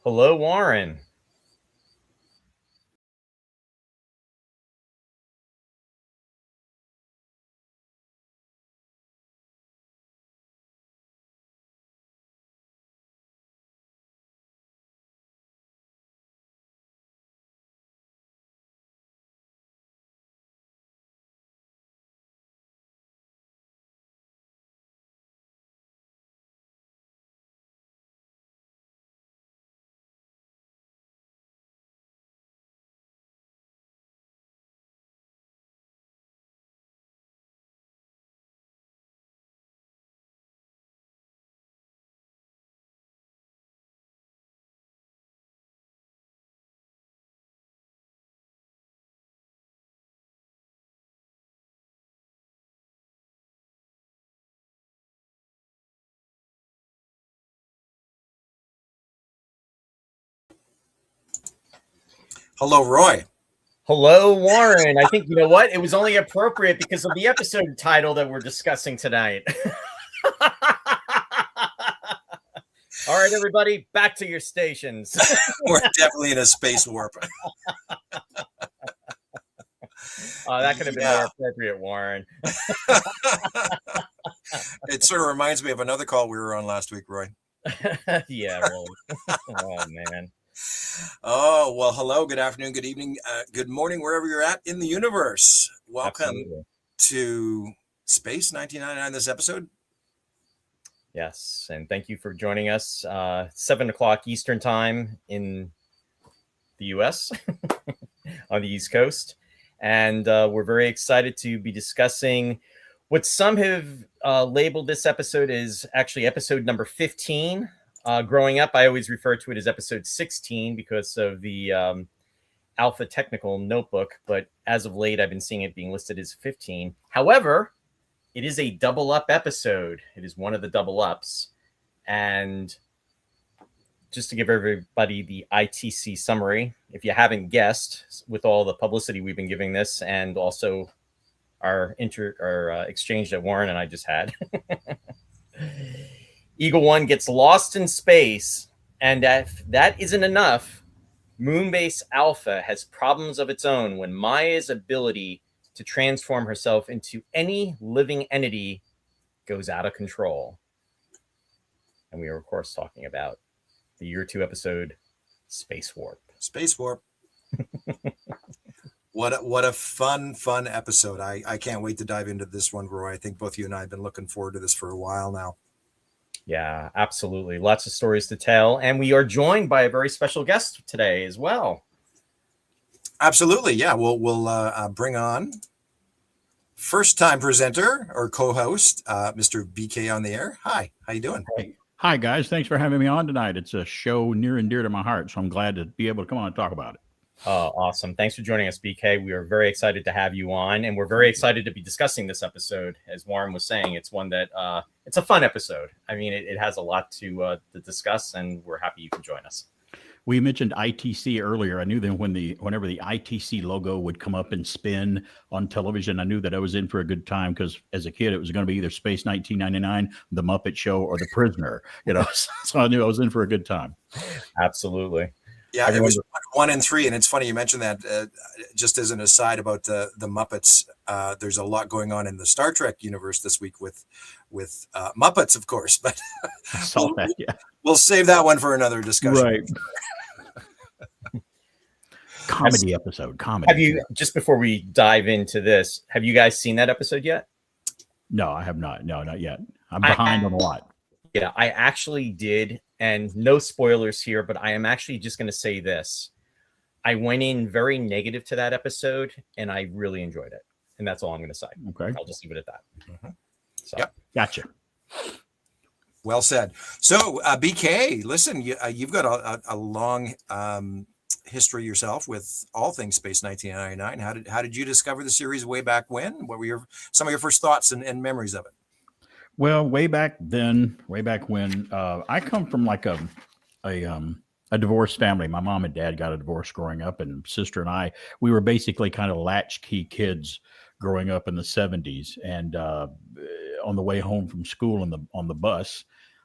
Hello, Warren. Hello, Roy. Hello, Warren. I think, you know what? It was only appropriate because of the episode title that we're discussing tonight. All right, everybody, back to your stations. We're definitely in a space warp. That could have been more appropriate, Warren. It sort of reminds me of another call we were on last week, Roy. Yeah, really. Oh, man. Oh, well, hello, good afternoon, good evening, good morning, wherever you're at in the universe. Welcome to Space 1999, this episode. Yes, and thank you for joining us. 7 o'clock Eastern time in the U.S. on the East Coast. And we're very excited to be discussing what some have labeled this episode as actually episode number 15. Growing up, I always refer to it as episode 16 because of the Alpha Technical Notebook. But as of late, I've been seeing it being listed as 15. However, it is a double up episode. It is one of the double ups. And just to give everybody the ITC summary, if you haven't guessed, with all the publicity we've been giving this and also our exchange that Warren and I just had, Eagle One gets lost in space, and if that isn't enough, Moonbase Alpha has problems of its own when Maya's ability to transform herself into any living entity goes out of control. And we are, of course, talking about the year 2 episode, Space Warp. Space Warp. What a fun episode. I can't wait to dive into this one, Roy. I think both you and I have been looking forward to this for a while now. Yeah, absolutely. Lots of stories to tell. And we are joined by a very special guest today as well. Absolutely. Yeah, we'll bring on first-time presenter or co-host, Mr. B.K.On-the-air. Hi, how you doing? Hi, guys. Thanks for having me on tonight. It's a show near and dear to my heart, so I'm glad to be able to come on and talk about it. Awesome. Thanks for joining us, BK. We are very excited to have you on, and we're very excited to be discussing this episode. As Warren was saying, it's one that it's a fun episode. I mean, it has a lot to discuss, and we're happy you can join us. We mentioned ITC earlier. I knew that whenever the ITC logo would come up and spin on television, I knew that I was in for a good time because as a kid, it was going to be either Space 1999, The Muppet Show, or The Prisoner. So I knew I was in for a good time. Absolutely. Yeah, it was 1 and 3, and it's funny you mentioned that. Just as an aside about the Muppets, there's a lot going on in the Star Trek universe this week with Muppets, of course. But I saw that. Yeah, we'll save that one for another discussion. Right. Comedy episode. Have you, just before we dive into this, have you guys seen that episode yet? No, I have not. No, not yet. I'm behind on a lot. Yeah, I actually did. And no spoilers here, but I am actually just going to say this. I went in very negative to that episode, and I really enjoyed it. And that's all I'm going to say. Okay. I'll just leave it at that. Mm-hmm. So. Yep. Gotcha. Well said. So, BK, listen, you've got a long history yourself with all things Space 1999. How did you discover the series way back when? What were some of your first thoughts and memories of it? Well, way back when, I come from like a divorced family. My mom and dad got a divorce growing up, and sister and I, we were basically kind of latchkey kids growing up in the 70s. And on the way home from school on the bus,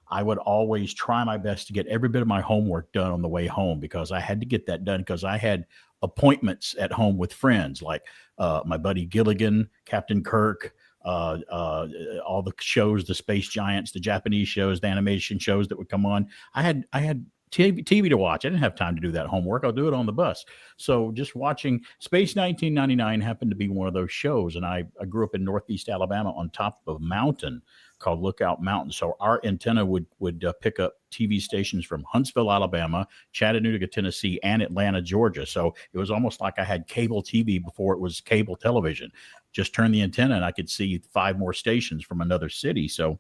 I would always try my best to get every bit of my homework done on the way home, because I had to get that done, because I had appointments at home with friends like my buddy Gilligan, Captain Kirk, all the shows, the Space Giants, the Japanese shows, the animation shows that would come on. I had TV to watch. I didn't have time to do that homework. I'll do it on the bus. So just watching Space 1999 happened to be one of those shows. And I grew up in Northeast Alabama on top of a mountain called Lookout Mountain. So our antenna would pick up TV stations from Huntsville, Alabama, Chattanooga, Tennessee, and Atlanta, Georgia. So it was almost like I had cable TV before it was cable television. Just turn the antenna and I could see 5 more stations from another city. So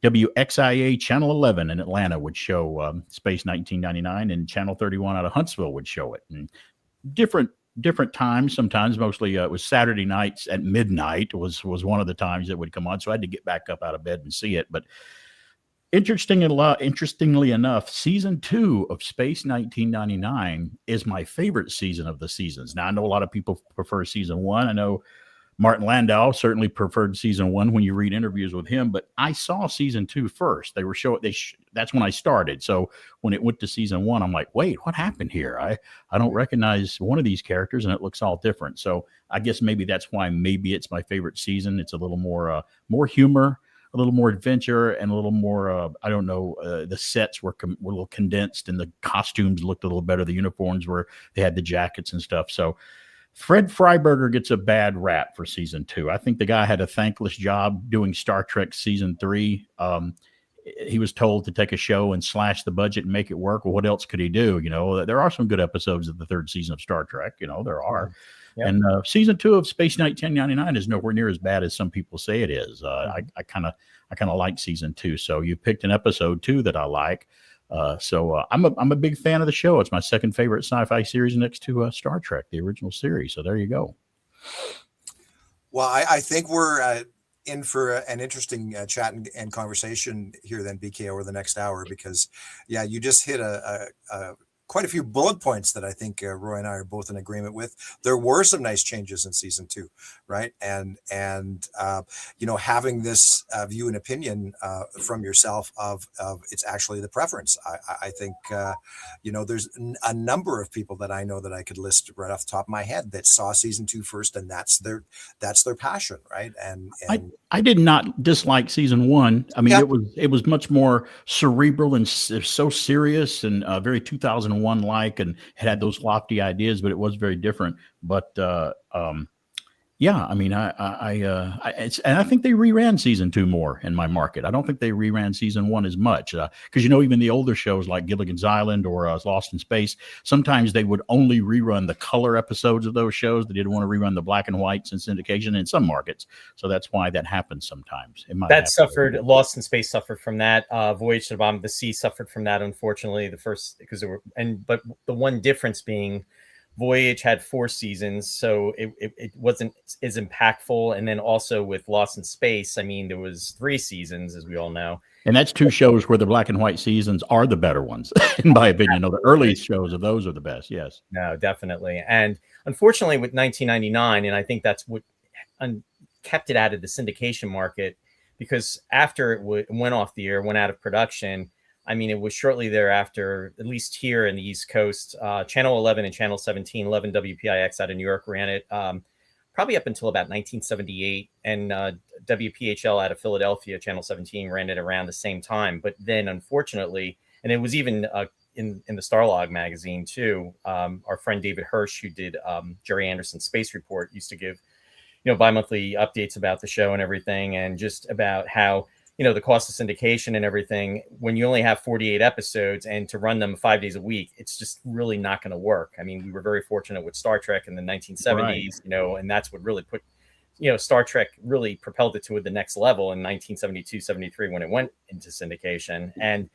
WXIA Channel 11 in Atlanta would show Space 1999, and Channel 31 out of Huntsville would show it. And different times. Sometimes, mostly it was Saturday nights at midnight was one of the times that would come on. So I had to get back up out of bed and see it. But interestingly enough, season 2 of Space 1999 is my favorite season of the seasons. Now, I know a lot of people prefer season 1. I know Martin Landau certainly preferred season 1 when you read interviews with him, but I saw season 2 first. They were that's when I started. So when it went to season 1, I'm like, wait, what happened here? I don't recognize one of these characters, and it looks all different. So I guess maybe that's why it's my favorite season. It's a little more humor, a little more adventure, and a little more the sets were a little condensed, and the costumes looked a little better. The uniforms they had the jackets and stuff. So Fred Freiberger gets a bad rap for season 2. I think the guy had a thankless job doing Star Trek season 3. He was told to take a show and slash the budget and make it work. Well, what else could he do? There are some good episodes of the 3rd season of Star Trek. There are. Yep. And season 2 of Space 1999 is nowhere near as bad as some people say it is. I kind of like season 2. So you picked an episode 2 that I like. So I'm a big fan of the show. It's my 2nd favorite sci-fi series next to Star Trek, the original series. So there you go. Well, I think we're in for an interesting chat and conversation here then, BK, over the next hour, because you just hit quite a few bullet points that I think Roy and I are both in agreement with. There were some nice changes in season 2, right? And having this view and opinion from yourself of it's actually the preference. I think there's a number of people that I know that I could list right off the top of my head that saw season 2 first, and that's their passion, right? And I did not dislike season 1. I mean, it was much more cerebral and so serious and very 2001 like, and had those lofty ideas, but it was very different. But I mean, and I think they reran season 2 more in my market. I don't think they reran season 1 as much because even the older shows like Gilligan's Island or Lost in Space, sometimes they would only rerun the color episodes of those shows. They didn't want to rerun the black and whites in syndication in some markets. So that's why that happens sometimes. Lost in Space suffered from that. Voyage to the Bottom of the Sea suffered from that, unfortunately. But the one difference being, Voyage had 4 seasons, so it wasn't as impactful. And then also with Lost in Space, I mean, there was 3 seasons, as we all know. And that's 2 shows where the black and white seasons are the better ones, in my opinion. The early shows of those are the best. Yes. No, definitely. And unfortunately, with 1999, and I think that's what kept it out of the syndication market, because after it went off the air, went out of production, I mean, it was shortly thereafter, at least here in the East Coast, Channel 11 and Channel 17, 11 WPIX out of New York ran it probably up until about 1978. And WPHL out of Philadelphia, Channel 17, ran it around the same time. But then, unfortunately, and it was even in the Starlog magazine, too, our friend David Hirsch, who did Jerry Anderson's Space Report, used to give, bi-monthly updates about the show and everything, and just about how, the cost of syndication and everything, when you only have 48 episodes and to run them 5 days a week, it's just really not going to work. I mean, we were very fortunate with Star Trek in the 1970s, right. And that's what really put, Star Trek really propelled it to the next level in 1972, 73 when it went into syndication. And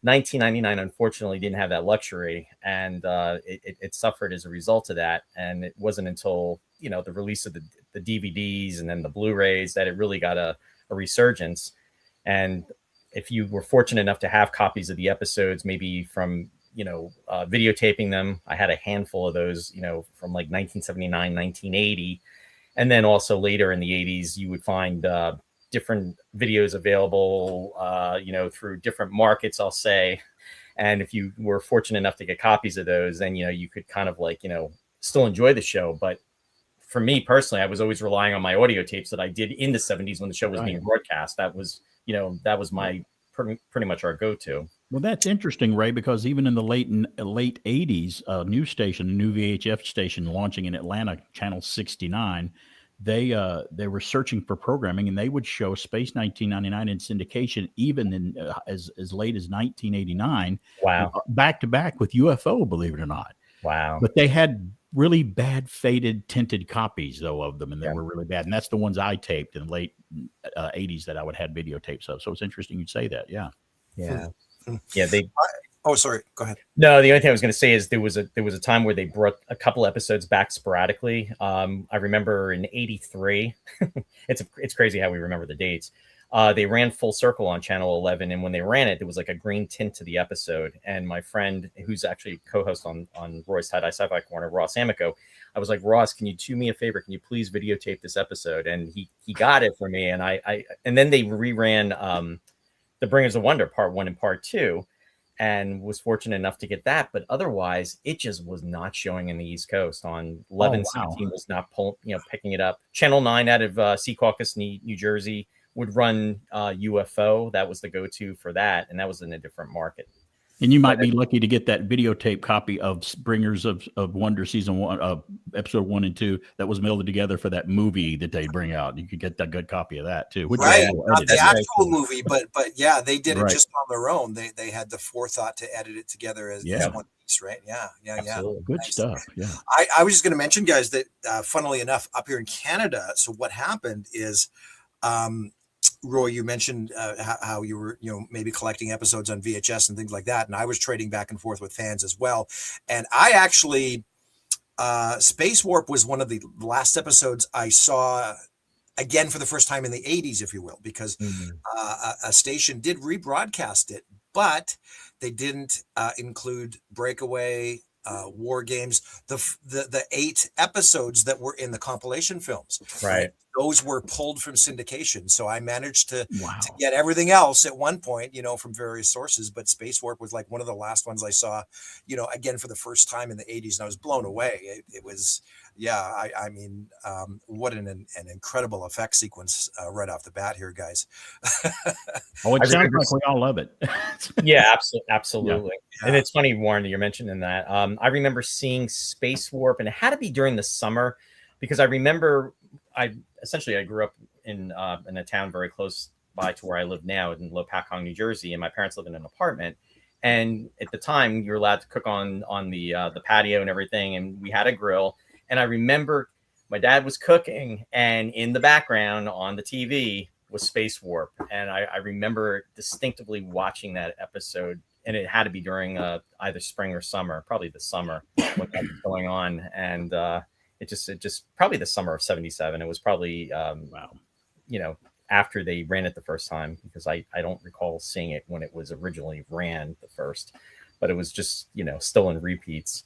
1999, unfortunately, didn't have that luxury, and it suffered as a result of that. And it wasn't until, the release of the DVDs and then the Blu-rays that it really got a resurgence. And if you were fortunate enough to have copies of the episodes, maybe from, videotaping them, I had a handful of those, from like 1979, 1980. And then also later in the 80s, you would find different videos available, through different markets, I'll say. And if you were fortunate enough to get copies of those, then, you could kind of like, still enjoy the show. But for me personally, I was always relying on my audio tapes that I did in the 70s when the show was being broadcast. That was, that was my pretty much our go-to. Well, that's interesting, Ray, because even in the late 80s, a new VHF station launching in Atlanta, Channel 69, they were searching for programming, and they would show Space 1999 in syndication even in as late as 1989. Wow. Back to back with UFO, believe it or not. Wow. But they had really bad faded tinted copies though of them, and they were really bad. And that's the ones I taped in the late 80s that I would have videotapes of. So it's interesting you'd say that. Yeah. Yeah. Sorry. Go ahead. No, the only thing I was going to say is there was a time where they brought a couple episodes back sporadically. I remember in '83. It's crazy how we remember the dates. They ran Full Circle on Channel 11, and when they ran it, there was like a green tint to the episode. And my friend, who's actually co-host on Roy's Tie-Dye Sci-Fi Corner, Ross Amico, I was like, Ross, can you do me a favor? Can you please videotape this episode? And he got it for me. And and then they reran The Bringers of Wonder Part 1 and Part 2. And was fortunate enough to get that, but otherwise it just was not showing in the East Coast. On 11/17 was not picking it up. Channel 9 out of Secaucus, New Jersey would run UFO. That was the go-to for that, and that was in a different market. And you might be lucky to get that videotape copy of Bringers of Wonder season 1, episode 1 and 2 that was melded together for that movie that they bring out. You could get that good copy of that too. Right, not the actual movie, but yeah, they did it just on their own. They had the forethought to edit it together as one piece, right? Yeah. Absolutely. Good stuff. Yeah. I was just going to mention, guys, that funnily enough, up here in Canada, so what happened is. Roy, you mentioned how you were, maybe collecting episodes on VHS and things like that. And I was trading back and forth with fans as well. And I actually, Space Warp was one of the last episodes I saw again for the first time in the 80s, if you will, because a station did rebroadcast it, but they didn't include Breakaway, War Games, the 8 episodes that were in the compilation films. Right. Those were pulled from syndication. So I managed to get everything else at one point, from various sources. But Space Warp was like one of the last ones I saw, again, for the first time in the 80s. And I was blown away. It was, I mean, what an incredible effect sequence right off the bat here, guys. It sounds like we all love it. Yeah, absolutely. Yeah. And it's funny, Warren, that you're mentioning that. I remember seeing Space Warp, and it had to be during the summer, because I remember I grew up in a town very close by to where I live now in Lopakong, New Jersey, and my parents lived in an apartment. And at the time, you were allowed to cook on the patio and everything, and we had a grill. And I remember my dad was cooking, and in the background on the TV was Space Warp, and I remember distinctly watching that episode. And it had to be during either spring or summer, probably the summer when that was going on, and it just probably the summer of '77. It was probably after they ran it the first time, because I don't recall seeing it when it was originally ran the first, but it was just still in repeats.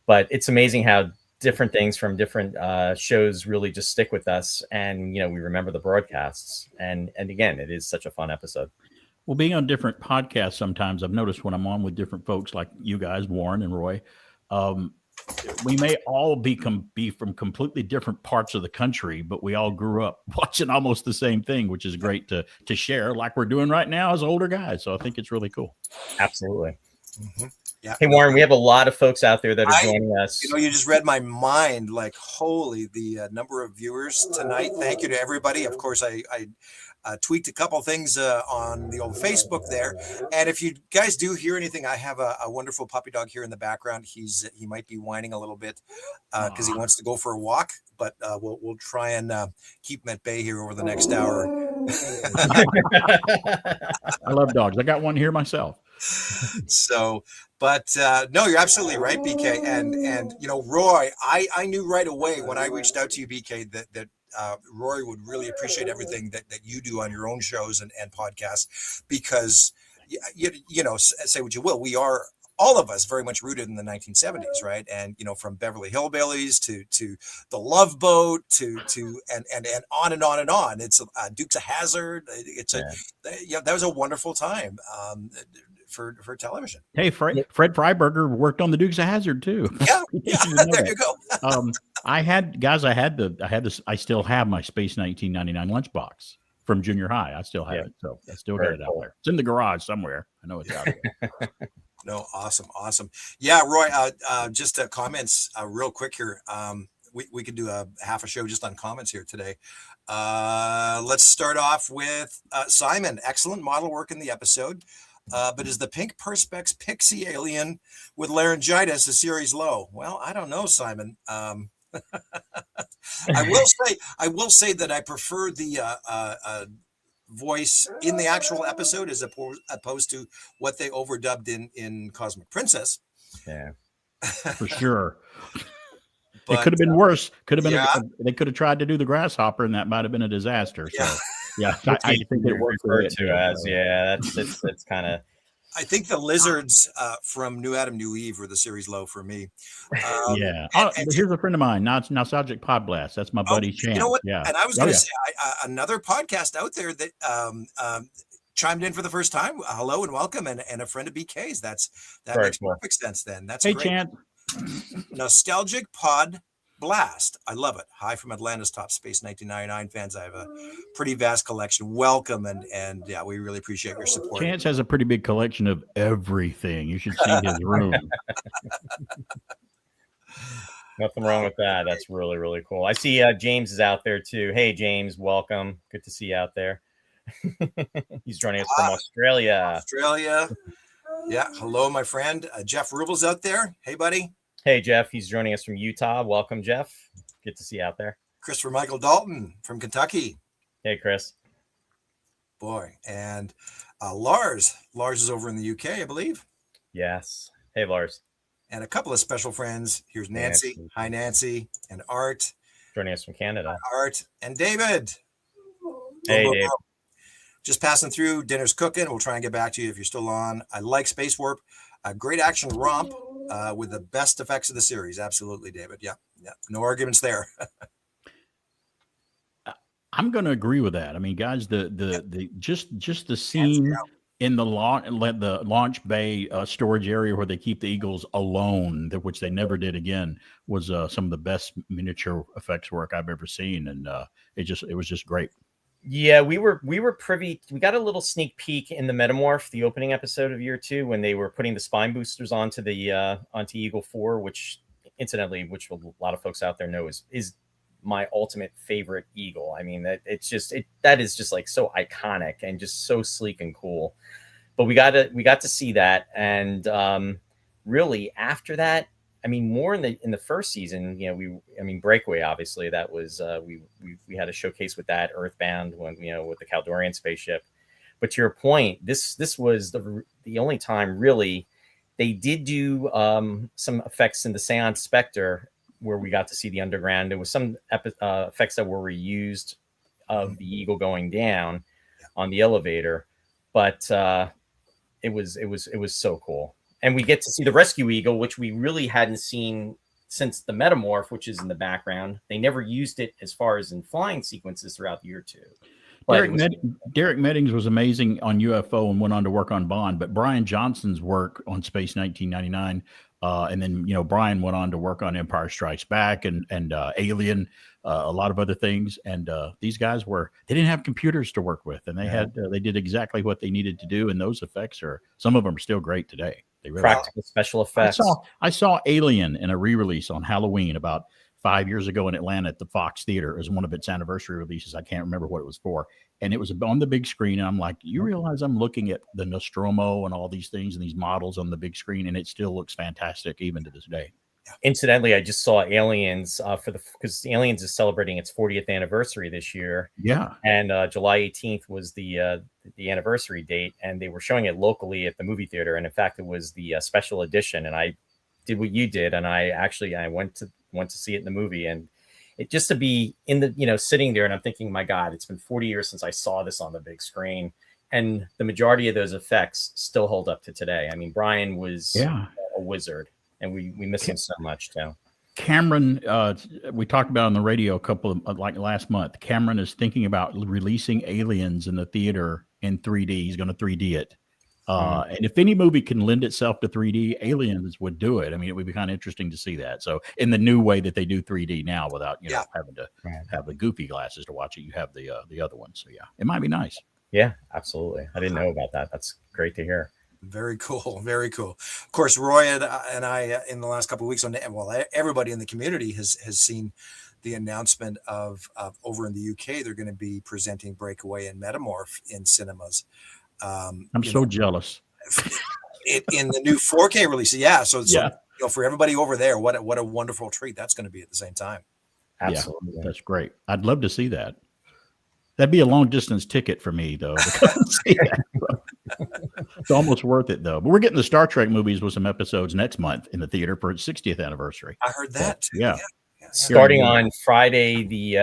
But it's amazing how different things from different shows really just stick with us, and we remember the broadcasts, and again, it is such a fun episode. Well, being on different podcasts, sometimes I've noticed when I'm on with different folks like you guys, Warren and Roy, we may all be from completely different parts of the country, but we all grew up watching almost the same thing, which is great to share, like we're doing right now as older guys. So I think it's really cool. Absolutely. Mm-hmm. Yeah. Hey, Warren, we have a lot of folks out there that are joining us. You just read my mind. Like, holy, the number of viewers tonight. Thank you to everybody. Of course, I tweaked a couple things on the old Facebook there. And if you guys do hear anything, I have a wonderful puppy dog here in the background. He might be whining a little bit because he wants to go for a walk, but we'll try and keep him at bay here over the next hour. I love dogs. I got one here myself. So, but no, you're absolutely right, BK. And Roy, I knew right away when I reached out to you, BK, that Roy would really appreciate everything that you do on your own shows and podcasts, because say what you will, we are all of us very much rooted in the 1970s, right? And from Beverly Hillbillies to the Love Boat to and on and on and on. It's Dukes of Hazzard. It's that was a wonderful time for television. Hey, Fred Freiberger worked on the Dukes of Hazzard too. Yeah, there you go. I still have my Space 1999 lunchbox from junior high. I still have it, so I still got it out there. It's in the garage somewhere. I know it's out there. No, awesome. Yeah, Roy. Just comments real quick here. We could do a half a show just on comments here today. Let's start off with Simon. Excellent model work in the episode. But is the pink perspex pixie alien with laryngitis a series low? Well, I don't know, Simon. I will say that I prefer the voice in the actual episode as opposed to what they overdubbed in Cosmic Princess. Yeah, for sure. But, it could have been worse. Could have been. They could have tried to do the grasshopper, and that might have been a disaster. So, I think it worked referred to as that's kind of. I think the lizards from New Adam, New Eve were the series low for me. Here's a friend of mine, Nostalgic Pod Blast. That's my buddy Chance. You know what? Yeah. And I was going to say another podcast out there that chimed in for the first time. Hello and welcome, and a friend of BK's. That makes perfect sense. Then that's great. Chance. Nostalgic Pod Blast. I love it. Hi from Atlanta's Top Space 1999 fans. I have a pretty vast collection. Welcome. And yeah, we really appreciate your support. Chance has a pretty big collection of everything. You should see his room. Nothing wrong with that. That's really, really cool. I see James is out there too. Hey, James, welcome. Good to see you out there. He's joining us from Australia. Yeah. Hello, my friend. Jeff Rubel's out there. Hey, buddy. Hey, Jeff. He's joining us from Utah. Welcome, Jeff. Good to see you out there. Christopher Michael Dalton from Kentucky. Hey, Chris. Boy. And Lars. Lars is over in the UK, I believe. Yes. Hey, Lars. And a couple of special friends. Here's Nancy. Hi, Nancy. And Art. Joining us from Canada. Art. And David. Hey, Dave. Just passing through. Dinner's cooking. We'll try and get back to you if you're still on. I like Space Warp. A great action romp. With the best effects of the series. Absolutely, David. Yeah. No arguments there. I'm going to agree with that. I mean, guys, just the scene in the launch bay storage area where they keep the Eagles alone, which they never did again, was some of the best miniature effects work I've ever seen, and it was just great. Yeah, we were privy. We got a little sneak peek in the Metamorph, the opening episode of year 2, when they were putting the spine boosters onto Eagle 4, which incidentally, which a lot of folks out there know is my ultimate favorite Eagle. I mean, that is just like so iconic and just so sleek and cool. But we got to see that, and really after that, I mean, more in the first season, Breakaway, obviously, that was we had a showcase with that, Earthbound, when with the Caldorian spaceship. But to your point, this was the only time really they did do some effects in the Seance Spectre where we got to see the underground. There was some effects that were reused of the Eagle going down on the elevator, but it was so cool. And we get to see the Rescue Eagle, which we really hadn't seen since the Metamorph, which is in the background. They never used it as far as in flying sequences throughout the year 2. Derek Meddings was amazing on UFO and went on to work on Bond, but Brian Johnson's work on Space 1999, and then Brian went on to work on Empire Strikes Back and Alien, a lot of other things. And these guys they didn't have computers to work with, and they did exactly what they needed to do. And those effects some of them are still great today. They really practical special effects. I saw Alien in a re-release on Halloween about 5 years ago in Atlanta at the Fox Theater. It was one of its anniversary releases. I can't remember what it was for. And it was on the big screen. And I'm like, you realize I'm looking at the Nostromo and all these things and these models on the big screen, and it still looks fantastic even to this day. Incidentally, I just saw Aliens because Aliens is celebrating its 40th anniversary this year. Yeah, and July 18th was the anniversary date, and they were showing it locally at the movie theater. And in fact, it was the special edition. And I did what you did, and I went to see it in the movie, and it just to be in the sitting there, and I'm thinking, my God, it's been 40 years since I saw this on the big screen, and the majority of those effects still hold up to today. I mean, Brian was Yeah. a wizard, and we miss him so much too. Cameron, we talked about on the radio a couple of like last month. Cameron is thinking about releasing Aliens in the theater in 3D. He's going to 3D it. And if any movie can lend itself to 3D, Aliens would do it. I mean, it would be kind of interesting to see that. So in the new way that they do 3D now, without having to have the goofy glasses to watch it, you have the other one. So yeah, it might be nice. Yeah, absolutely. I didn't know about that. That's great to hear. Very cool. Very cool. Of course, Roy and I in the last couple of weeks everybody in the community has seen the announcement of over in the UK, they're going to be presenting Breakaway and Metamorph in cinemas. I'm so jealous. In the new 4K release. Yeah. So for everybody over there, what a wonderful treat that's going to be at the same time. Absolutely. Yeah, that's great. I'd love to see that. That'd be a long distance ticket for me, though. To come see that. It's almost worth it, though. But we're getting the Star Trek movies with some episodes next month in the theater for its 60th anniversary. I heard that. So, yeah. Starting on Friday, the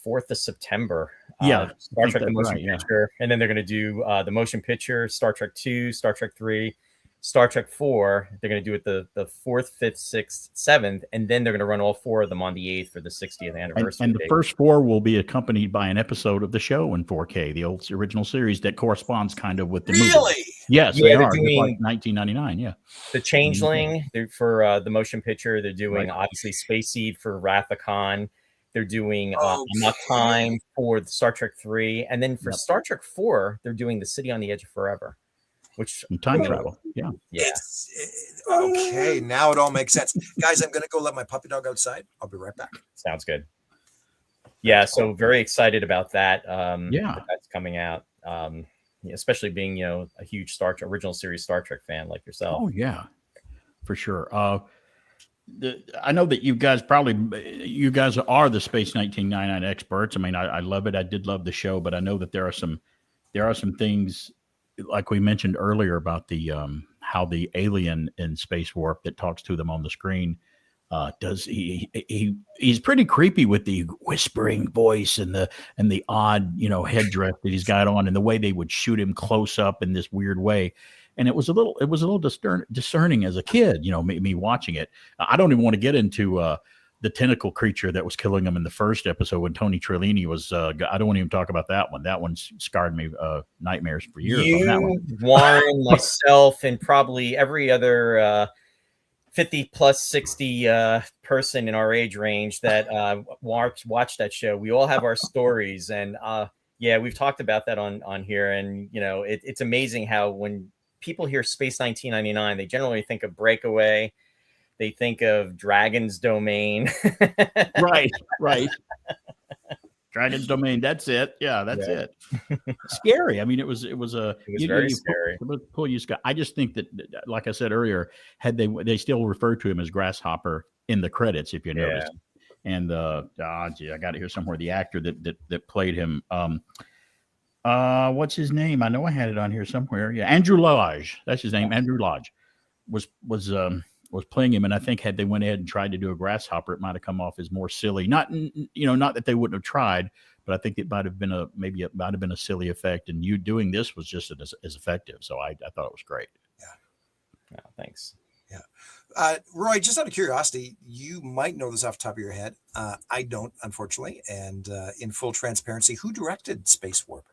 4th of September. Star Trek the motion picture, and then they're going to do the motion picture, Star Trek 2, Star Trek 3, Star Trek 4. They're going to do it the 4th, 5th, 6th, 7th, and then they're going to run all 4 of them on the 8th for the 60th anniversary. And the first 4 will be accompanied by an episode of the show in 4K, the old original series that corresponds kind of with the movie. Really? Yes, they are. Doing like 1999. Yeah. The Changeling for the motion picture. They're doing obviously Space Seed for Wrath of Khan. They're doing Enough Time for Star Trek 3, and then for Star Trek 4, they're doing The City on the Edge of Forever, which time travel. Yeah. Okay, now it all makes sense, guys. I'm going to go let my puppy dog outside. I'll be right back. Sounds good. Yeah, so very excited about that. That's coming out. Especially being a huge original series Star Trek fan like yourself. Oh yeah, for sure. I know that you guys are the Space 1999 experts. I mean, I love it. I did love the show, but I know that there are some things like we mentioned earlier about the how the alien in Space Warp that talks to them on the screen he's pretty creepy with the whispering voice and the odd headdress that he's got on, and the way they would shoot him close up in this weird way. And it was a little discerning as a kid, me watching it. I don't even want to get into the tentacle creature that was killing him in the first episode when Tony Trelawney was. I don't want to even talk about that one. That one scarred me nightmares for years. You, on that one. Warren, myself, and probably every other 50 plus 60 person in our age range that watched that show. We all have our stories, and we've talked about that on here. And it's amazing how when people hear Space 1999, they generally think of Breakaway. They think of Dragon's Domain. Right. Dragon's Domain. That's it. Yeah, that's it. Scary. I mean, it was very scary. I just think that, like I said earlier, they still refer to him as Grasshopper in the credits, if you notice. And I got it here somewhere. The actor that played him. What's his name? I know I had it on here somewhere. Yeah, Andrew Lodge. That's his name. Andrew Lodge was playing him, and I think had they went ahead and tried to do a Grasshopper, it might have come off as more silly. Not that they wouldn't have tried, but I think it might have been a silly effect. And you doing this was just as effective. So I thought it was great. Yeah. Oh, thanks. Yeah. Roy, just out of curiosity, you might know this off the top of your head. I don't, unfortunately. And in full transparency, who directed Space Warp?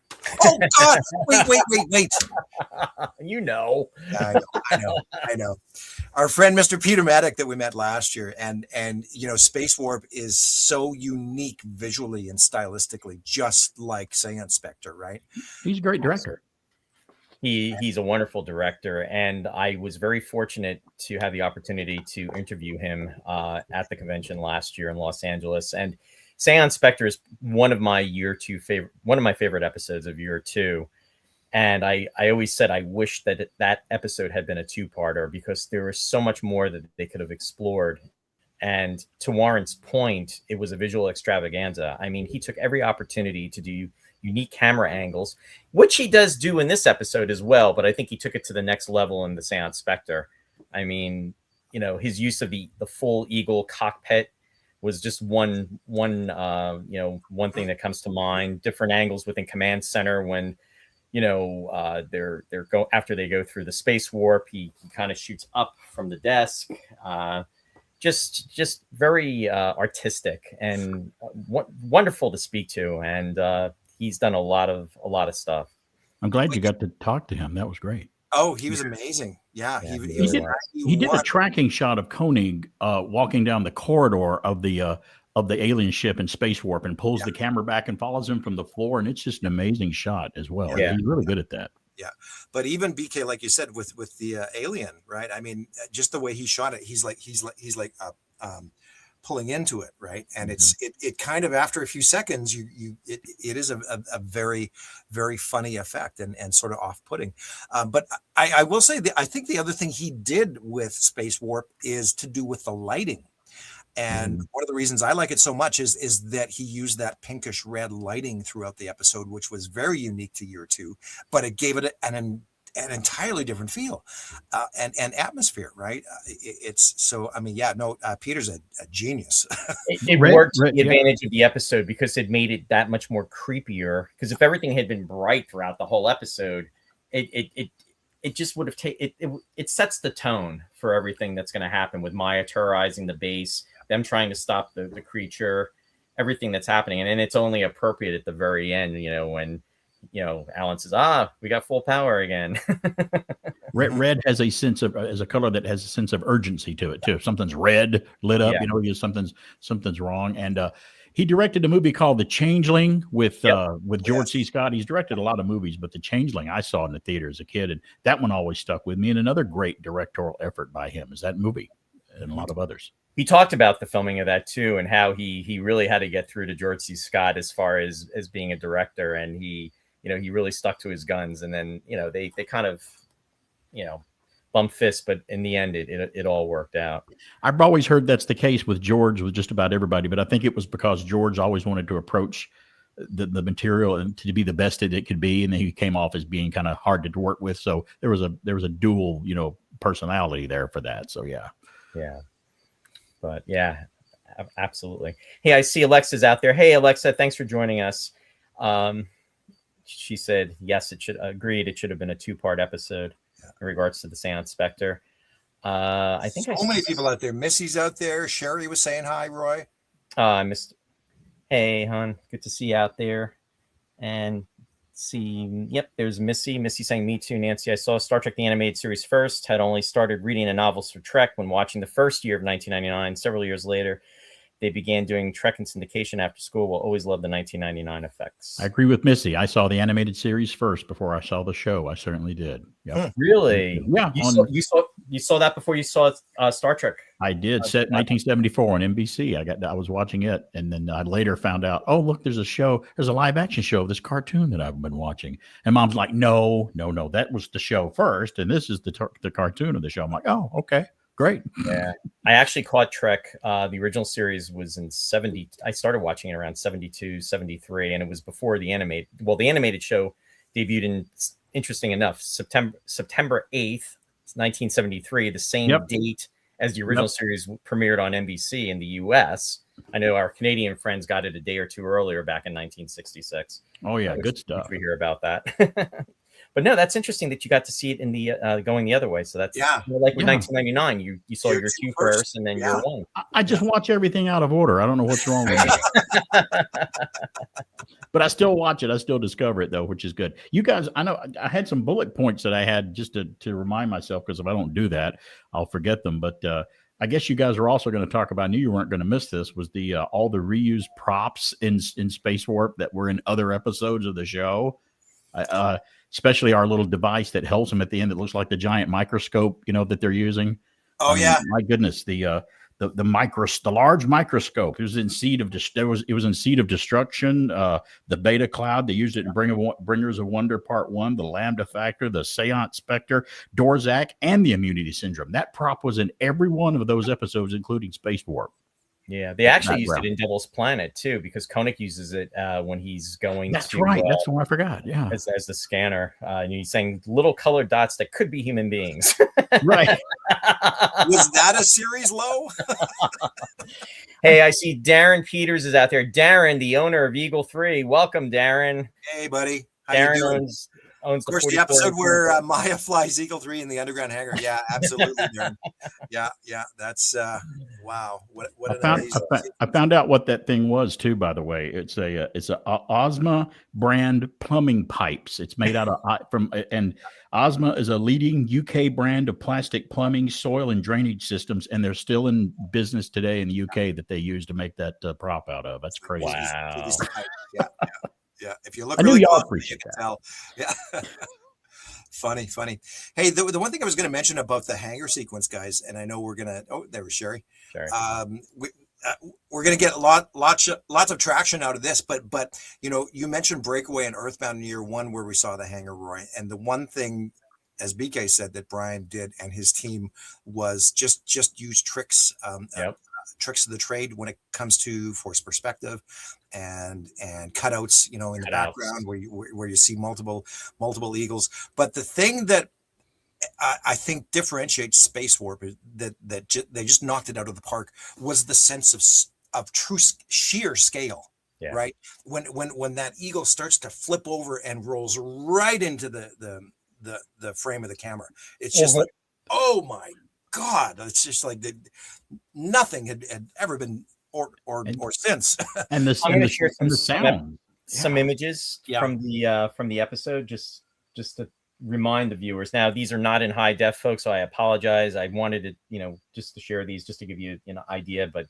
Oh, God! Wait. I know. Our friend, Mr. Peter Maddock, that we met last year. And Space Warp is so unique visually and stylistically, just like Seance Spectre, right? He's a great director. He's a wonderful director, and I was very fortunate to have the opportunity to interview him at the convention last year in Los Angeles. And Seance Spectre is one of my favorite episodes of year 2. And I always said I wish that episode had been a 2-parter, because there was so much more that they could have explored. And to Warren's point, it was a visual extravaganza. I mean, he took every opportunity to do unique camera angles, which he does do in this episode as well, but I think he took it to the next level in the Seance Spectre. I mean, his use of the full Eagle cockpit was just one thing that comes to mind. Different angles within Command Center when they're go after they go through the space warp. He kind of shoots up from the desk. Just very artistic and wonderful to speak to, and he's done a lot of stuff. I'm glad you got to talk to him. That was great. Oh, he was amazing. Yeah, Yeah, he did a tracking shot of Koenig walking down the corridor of the alien ship in space warp, and pulls the camera back and follows him from the floor, and it's just an amazing shot as well. Yeah. He's really good at that. Yeah, but even BK, like you said, with the alien, right? I mean, just the way he shot it, he's like pulling into it, right? And it kind of, after a few seconds, it is a very, very funny effect and sort of off-putting. But I will say that I think the other thing he did with Space Warp is to do with the lighting. And one of the reasons I like it so much is that he used that pinkish red lighting throughout the episode, which was very unique to year 2, but it gave it an entirely different feel and atmosphere, right? It's so, I mean, Peter's a genius. It worked to the advantage of the episode because it made it that much more creepier. Because if everything had been bright throughout the whole episode, it just would have taken it sets the tone for everything that's going to happen with Maya terrorizing the base, them trying to stop the creature, everything that's happening. And then it's only appropriate at the very end, when Alan says, we got full power again. Red has a color that has a sense of urgency to it too. If something's red lit up, something's wrong. And he directed a movie called The Changeling with George C. Scott. He's directed a lot of movies, but The Changeling I saw in the theater as a kid, and that one always stuck with me. And another great directorial effort by him is that movie, and a lot of others. He talked about the filming of that too, and how he really had to get through to George C. Scott as far as being a director, and he really stuck to his guns. And then they kind of bump fists, but in the end it all worked out. I've always heard that's the case with George, with just about everybody, but I think it was because George always wanted to approach the material and to be the best that it could be, and then he came off as being kind of hard to work with. So there was a dual personality there for that. So yeah. But yeah, absolutely. Hey, I see Alexa's out there. Hey, Alexa, thanks for joining us. She said, yes, it should have been a 2-part episode in regards to the Seance Spectre. I think so many people out there. Missy's out there. Sherry was saying hi, Roy. I missed. Hey, hon, good to see you out there. And see, yep, there's Missy. Missy saying, me too, Nancy. I saw Star Trek the Animated Series first, had only started reading the novels for Trek when watching the first year of 1999. Several years later, they began doing Trek in syndication after school. Will always love the 1999 effects. I agree with Missy. I saw the animated series first before I saw the show. I certainly did. Yep. Really? Yeah. You saw that before you saw Star Trek? I did. Set 1974 on NBC. I was watching it, and then I later found out, oh, look, there's a live action show of this cartoon that I've been watching. And Mom's like, no, that was the show first, and this is the cartoon of the show. I'm like, oh, okay. Great. Yeah. I actually caught Trek. The original series was in 70. I started watching it around 72, 73, and it was before the animated. Well, the animated show debuted in, interesting enough, September 8th, 1973, the same date as the original series premiered on NBC in the US. I know our Canadian friends got it a day or two earlier back in 1966. Oh, yeah. Good stuff. We hear about that. But no, that's interesting that you got to see it in the going the other way. So that's like with 1999, you saw your 2 first, and then your 1. I just watch everything out of order. I don't know what's wrong with me. But I still watch it. I still discover it though, which is good. You guys, I know I had some bullet points that I had just to remind myself, because if I don't do that, I'll forget them. But I guess you guys are also going to talk about, I knew you weren't going to miss this, was the all the reused props in Space Warp that were in other episodes of the show. Especially our little device that helps them at the end that looks like the giant microscope, that they're using. Oh, my goodness, the large microscope. It was in Seed of Destruction. The Beta Cloud, they used it in Bringers of Wonder Part 1. The Lambda Factor, the Seance Spectre, Dorzak, and the Immunity Syndrome. That prop was in every one of those episodes, including Space Warp. Yeah, they actually used it in Devil's Planet too, because Koenig uses it when he's going. That's right. That's the one I forgot. Yeah, as the scanner, and he's saying little colored dots that could be human beings. Right. Was that a series low? Hey, I see Darren Peters is out there. Darren, the owner of Eagle 3. Welcome, Darren. Hey, buddy. Darren owns owns Of course, the 44 episode inch where Maya flies Eagle 3 in the underground hangar. Yeah, absolutely, Darren. Yeah, that's wow. What an amazing. I found out what that thing was too. By the way, it's a Osma brand plumbing pipes. It's made out of and Osma is a leading UK brand of plastic plumbing, soil, and drainage systems, and they're still in business today in the UK that they use to make that prop out of. That's crazy. Wow. Yeah. If you look, I knew really y'all close, appreciate you can that. tell. Yeah. Funny. Hey, the one thing I was going to mention about the hangar sequence, guys, and I know we're going to. Oh, there was Sherry. Sure. We're going to get lots of traction out of this, but you mentioned Breakaway and Earthbound in year one where we saw the hangar, Roy, and the one thing, as BK said, that Brian did and his team was just use tricks. Tricks of the trade when it comes to force perspective and cutouts, in the background where you see multiple eagles. But the thing that I think differentiates Space Warp is that they just knocked it out of the park was the sense of true sheer scale. Yeah. Right. When that eagle starts to flip over and rolls right into the frame of the camera, it's just like, oh my God, it's just like nothing had ever been or since. And I'm going to share some images Yeah. from the episode just to remind the viewers. Now, these are not in high def, folks, so I apologize. I wanted to, just to share these just to give you an idea. But if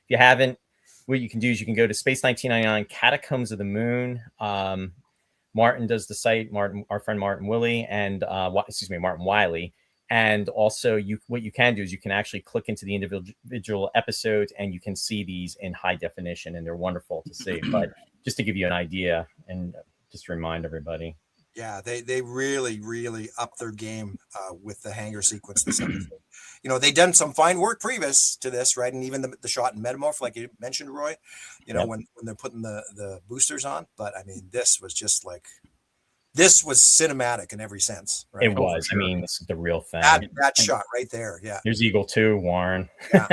you haven't, what you can do is you can go to Space 1999 Catacombs of the Moon. Martin does the site. Our friend Martin Willie and Martin Wiley. And also, what you can do is you can actually click into the individual episodes, and you can see these in high definition, and they're wonderful to see. But just to give you an idea, and just to remind everybody. Yeah, they really upped their game with the hangar sequence this episode. They'd done some fine work previous to this, right? And even the shot in Metamorph, like you mentioned, Roy, when they're putting the boosters on. But I mean, this was just like. This was cinematic in every sense. Right? It was. Sure. I mean, this is the real thing. That shot right there. Yeah. There's Eagle 2, Warren. Yeah.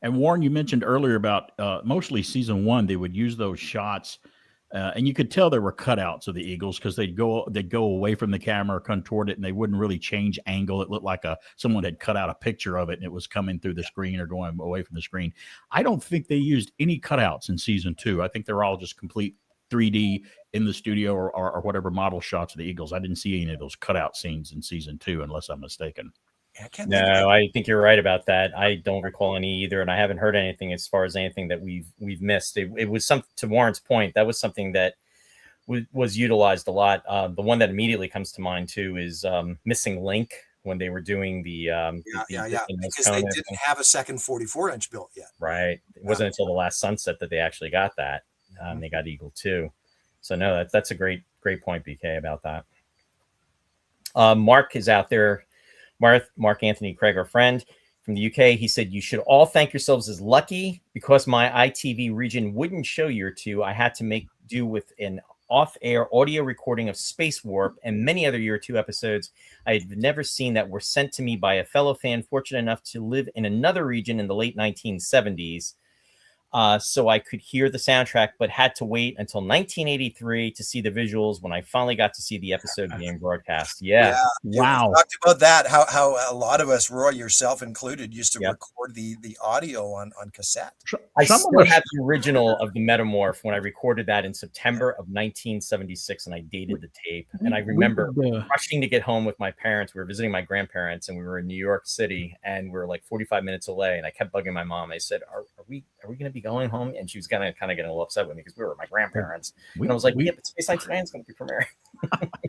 and Warren, you mentioned earlier about mostly season 1, they would use those shots. And you could tell there were cutouts of the eagles because they'd go away from the camera, come toward it, and they wouldn't really change angle. It looked like someone had cut out a picture of it and it was coming through the screen or going away from the screen. I don't think they used any cutouts in season 2. I think they're all just complete 3D in the studio or whatever model shots of the eagles. I didn't see any of those cutout scenes in season 2, unless I'm mistaken. I think you're right about that. I don't recall any either, and I haven't heard anything as far as anything that we've missed. It was something, to Warren's point, that was something that was utilized a lot. The one that immediately comes to mind too is Missing Link, when they were doing because they didn't have a second 44-inch built yet. Right. It wasn't until The Last Sunset that they actually got that. They got Eagle 2. So no, that's a great point, BK, about that. Mark is out there. Mark Anthony Craig, our friend from the UK. He said, "You should all thank yourselves as lucky because my ITV region wouldn't show year 2. I had to make do with an off-air audio recording of Space Warp and many other year 2 episodes I had never seen that were sent to me by a fellow fan fortunate enough to live in another region in the late 1970s. So I could hear the soundtrack, but had to wait until 1983 to see the visuals when I finally got to see the episode being broadcast." Yeah. Wow. We talked about that, how a lot of us, Roy, yourself included, used to record the audio on cassette. I still have the original of the Metamorph when I recorded that in September of 1976, and I dated the tape. And I remember rushing to get home with my parents. We were visiting my grandparents, and we were in New York City, and we were like 45 minutes away. And I kept bugging my mom. I said, "Are we going to be going home?" And she was kind of getting a little upset with me because we were with my grandparents. And I was like, but Space 99 is going to be premiering.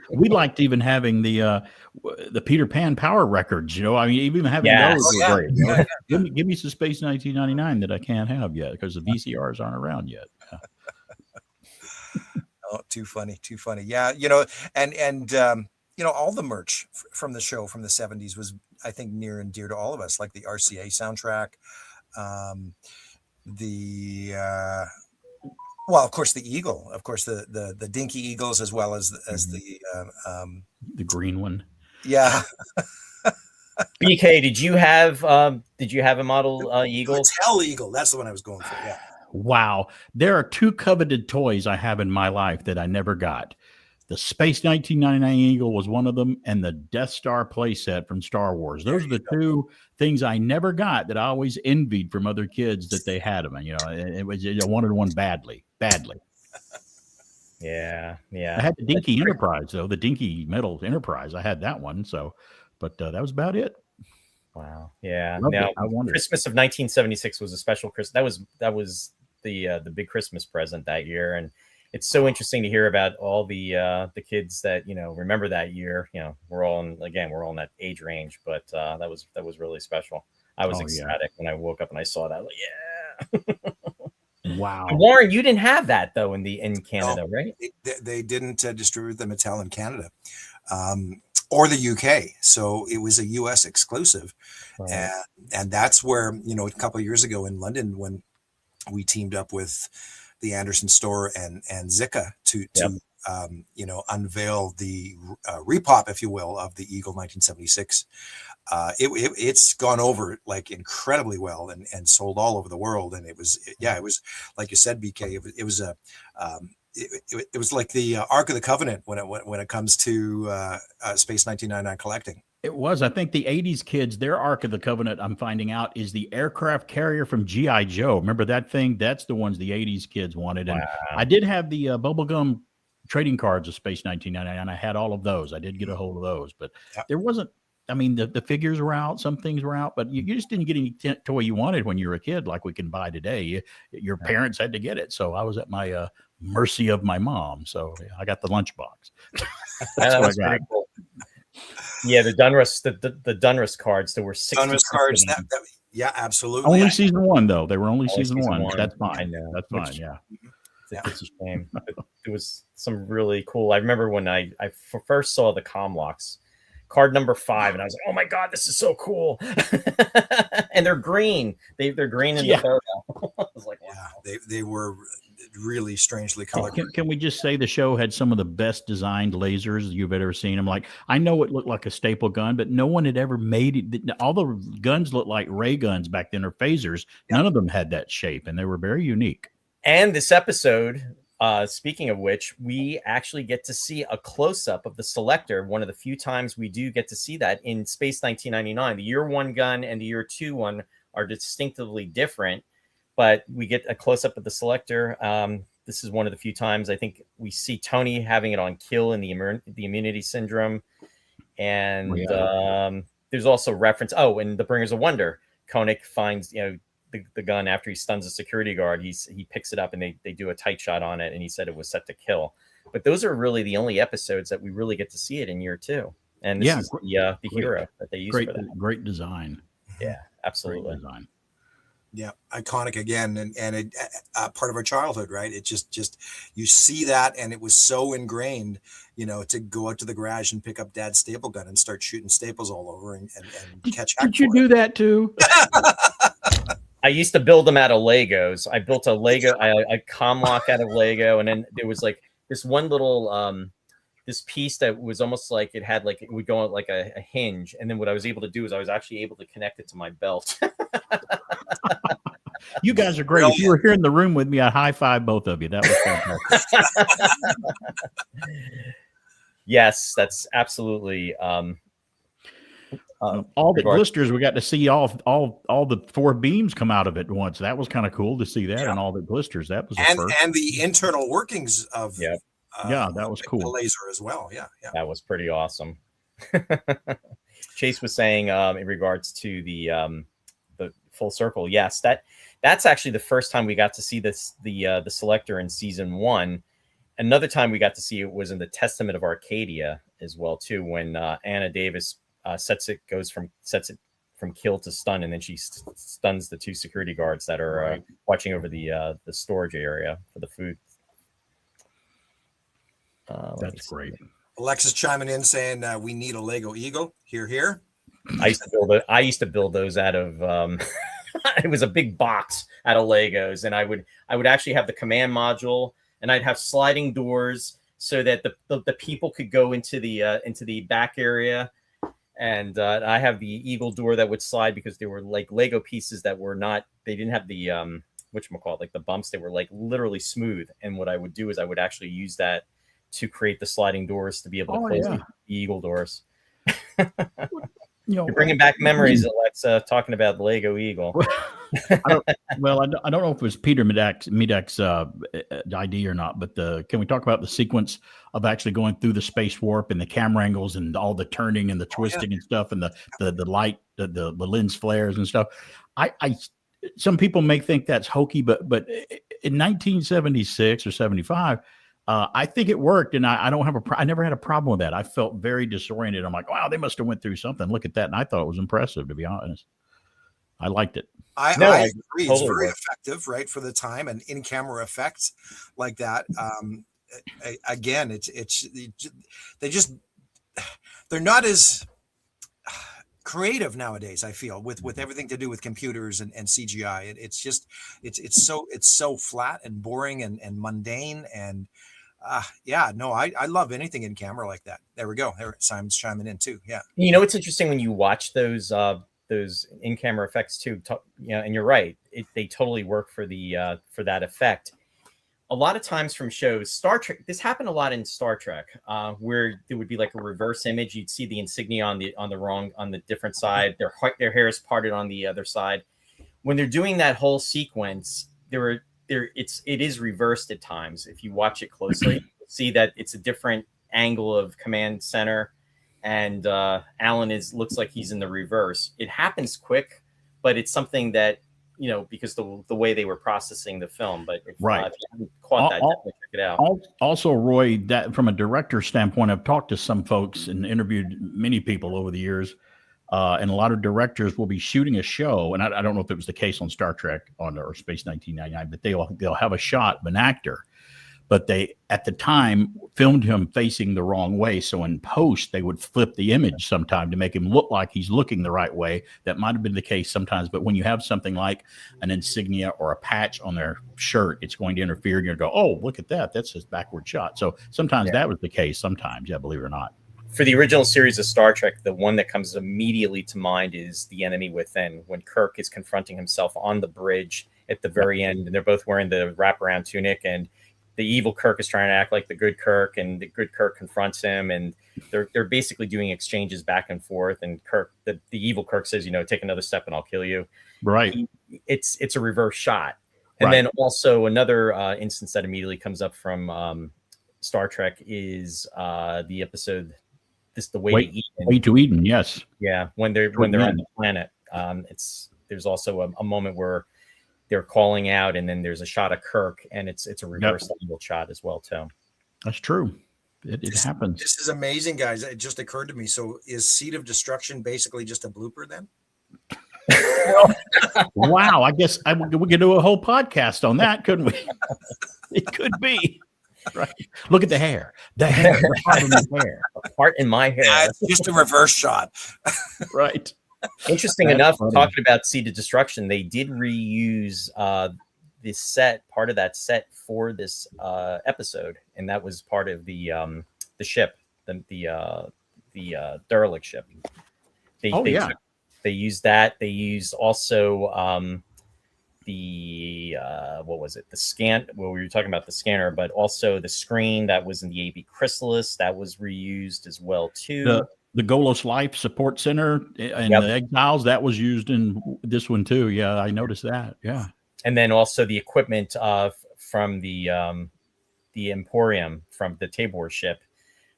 We liked even having the Peter Pan Power records. I mean, even having those was great. Give me some Space 1999 that I can't have yet because the VCRs aren't around yet. Oh, too funny. Yeah, and all the merch from the show from the 70s was, I think, near and dear to all of us, like the RCA soundtrack. Of course, the eagle, of course, the dinky eagles, as well as the green one. Yeah. BK, did you have a model eagle? Hell Eagle. That's the one I was going for. Yeah. Wow. There are 2 coveted toys I have in my life that I never got. The Space 1999 Eagle was one of them, and the Death Star playset from Star Wars. Those are the two things I never got that I always envied from other kids that they had them. And, I wanted one badly. Yeah. I had the Dinky Enterprise, though, the Dinky Metal Enterprise. I had that one. So, but that was about it. Wow. Yeah. Loved Now, it. I wanted Christmas of 1976 was a special Christmas. That was the big Christmas present that year, and it's so interesting to hear about all the kids that remember that year. We're all in that age range, but that was really special. I was ecstatic when I woke up and I saw that. Like, yeah. Wow. Warren, you didn't have that though in Canada, right? They didn't distribute the Mattel in Canada or the UK, so it was a US exclusive. Right. And that's where a couple of years ago in London, when we teamed up with the Anderson store and Zika to unveil the repop, if you will, of the Eagle 1976. It's gone over like incredibly well and sold all over the world. And it was like you said, BK, it was like the Ark of the Covenant when it comes to Space 1999 collecting. It was. I think the 80s kids, their Ark of the Covenant, I'm finding out, is the aircraft carrier from G.I. Joe. Remember that thing? That's the ones the 80s kids wanted. And I did have the bubblegum trading cards of Space 1999. I had all of those. I did get a hold of those. But there wasn't, the figures were out. Some things were out. But you just didn't get any toy you wanted when you were a kid like we can buy today. Your parents had to get it. So I was at my mercy of my mom. So I got the lunchbox. That's what I got. Cool. Yeah, the Dunruss, the Dunruss cards. There were 60 Dunruss cards. Absolutely. Only season one, though. They were only season one. That's fine. I know. That's fine. Yeah. It's a shame. It was some really cool. I remember when I first saw the Comlocks, card number 5, and I was like, "Oh my god, this is so cool!" And they're green. They're green in the photo. I was like, "Wow." Yeah, they were really strangely colored. Can we just say the show had some of the best designed lasers you've ever seen? I'm like, I know it looked like a staple gun, but no one had ever made it. All the guns looked like ray guns back then, or phasers. Yeah. None of them had that shape, and they were very unique. And this episode, speaking of which, we actually get to see a close-up of the Selector. One of the few times we do get to see that in Space 1999. The year 1 gun and the year 2 one are distinctively different, but we get a close-up of the Selector. This is one of the few times I think we see Tony having it on kill in the immunity syndrome. And there's also reference. Oh, and the Bringers of Wonder. Koenig finds, the gun after he stuns a security guard. He picks it up and they do a tight shot on it, and he said it was set to kill. But those are really the only episodes that we really get to see it in year 2. And this is the hero that they use for that. Great design. Yeah, absolutely. Great design. Yeah, iconic again, and it, part of our childhood, right? It just you see that, and it was so ingrained, to go out to the garage and pick up Dad's staple gun and start shooting staples all over and catch. Did you do that too? I used to build them out of Legos. I built a Comlock out of Lego, and then there was like this one little this piece that was almost like it would go on like a hinge, and then what I was able to do is I was actually able to connect it to my belt. You guys are great. Brilliant. If you were here in the room with me, I'd high five both of you. That was fantastic. Yes, that's absolutely. All the blisters, we got to see all the 4 beams come out of it once. That was kind of cool to see that, and all the blisters. That was and the internal workings of that was cool. The laser as well. Yeah, that was pretty awesome. Chase was saying in regards to the full circle. Yes, that's actually the first time we got to see the Selector in season 1. Another time we got to see it was in the Testament of Arcadia as well too, when Anna Davis sets it from kill to stun, and then she stuns the 2 security guards that are watching over the storage area for the food. That's great. Alexis chiming in saying we need a Lego Eagle. Here. I used to build those out of it was a big box out of Legos, and I would actually have the command module, and I'd have sliding doors so that the people could go into the back area. And I have the Eagle door that would slide because they were like Lego pieces that were not, they didn't have the whatchamacallit, like the bumps. They were like literally smooth. And what I would do is I would actually use that to create the sliding doors to be able to close the eagle doors. You're bringing back memories, Alexa, talking about the Lego Eagle. I don't know if it was Peter Medek's idea or not, but can we talk about the sequence of actually going through the space warp and the camera angles and all the turning and the twisting and stuff, and the light, the lens flares and stuff? Some people may think that's hokey, but in 1976 or 75, I think it worked, and I never had a problem with that. I felt very disoriented. I'm like, wow, they must have went through something. Look at that, and I thought it was impressive, to be honest. I liked it. I agree. It's very effective, right, for the time, and in-camera effects like that. Again, they're not as creative nowadays, I feel, with everything to do with computers and CGI. It's so flat and boring and mundane. And I love anything in camera like that. There we go. Simon's chiming in too. Yeah. You know, it's interesting when you watch those in-camera effects too. And you're right. They totally work for that effect. A lot of times from shows, Star Trek, this happened a lot in Star Trek, where there would be like a reverse image. You'd see the insignia on the different side. Their hair is parted on the other side. When they're doing that whole sequence, it is reversed at times. If you watch it closely, you'll see that it's a different angle of command center, and Alan looks like he's in the reverse. It happens quick, but it's something that, you know, because the way they were processing the film. But if you haven't caught that, definitely check it out. Also, Roy, that from a director standpoint, I've talked to some folks and interviewed many people over the years, and a lot of directors will be shooting a show, and I don't know if it was the case on Star Trek or Space 1999, but they'll have a shot of an actor, but they at the time filmed him facing the wrong way. So in post, they would flip the image sometime to make him look like he's looking the right way. That might have been the case sometimes, but when you have something like an insignia or a patch on their shirt, it's going to interfere. You're going to go, oh, look at that. That's his backward shot. So sometimes that was the case. Sometimes, believe it or not. For the original series of Star Trek, the one that comes immediately to mind is The Enemy Within, when Kirk is confronting himself on the bridge at the very end, and they're both wearing the wraparound tunic, and the evil Kirk is trying to act like the good Kirk, and the good Kirk confronts him, and they're basically doing exchanges back and forth. And Kirk, the evil Kirk says, you know, take another step and I'll kill you. Right. It's a reverse shot. And then also another instance that immediately comes up from Star Trek is the episode The Way to Eden. Way to Eden, yes. Yeah, when they're on the planet. There's also a moment where they're calling out, and then there's a shot of Kirk, and it's a reverse angle shot as well too. That's true. It happens. This is amazing, guys. It just occurred to me. So is Seed of Destruction basically just a blooper then? Wow. I guess we could do a whole podcast on that, couldn't we? It could be. Right. Look at the hair. The part in the hair. Part in my hair. Yeah, it's just a reverse shot. Right. Interesting enough, talking about Seed of Destruction, they did reuse this set, part of that set for this episode, and that was part of the ship, the derelict ship. They used that. They used also what was it? The scan. Well, we were talking about the scanner, but also the screen that was in the AB Chrysalis that was reused as well too. The Golos Life Support Center and the Exiles, that was used in this one too. Yeah, I noticed that. Yeah. And then also the equipment from the Emporium, from the Tabor ship.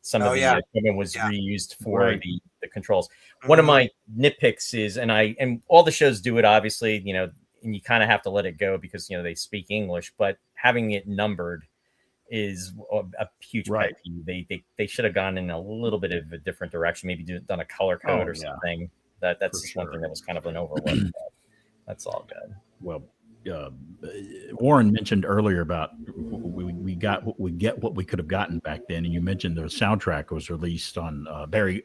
Some of the equipment was reused for the controls. Mm-hmm. One of my nitpicks is, and all the shows do it, obviously, you know, and you kind of have to let it go because, you know, they speak English, but having it numbered is a huge pet peeve. They should have gone in a little bit of a different direction, maybe done a color code or something. That's something that was kind of an overlook. That's all good. Well, Warren mentioned earlier about we got what we could have gotten back then, and you mentioned the soundtrack was released on Barry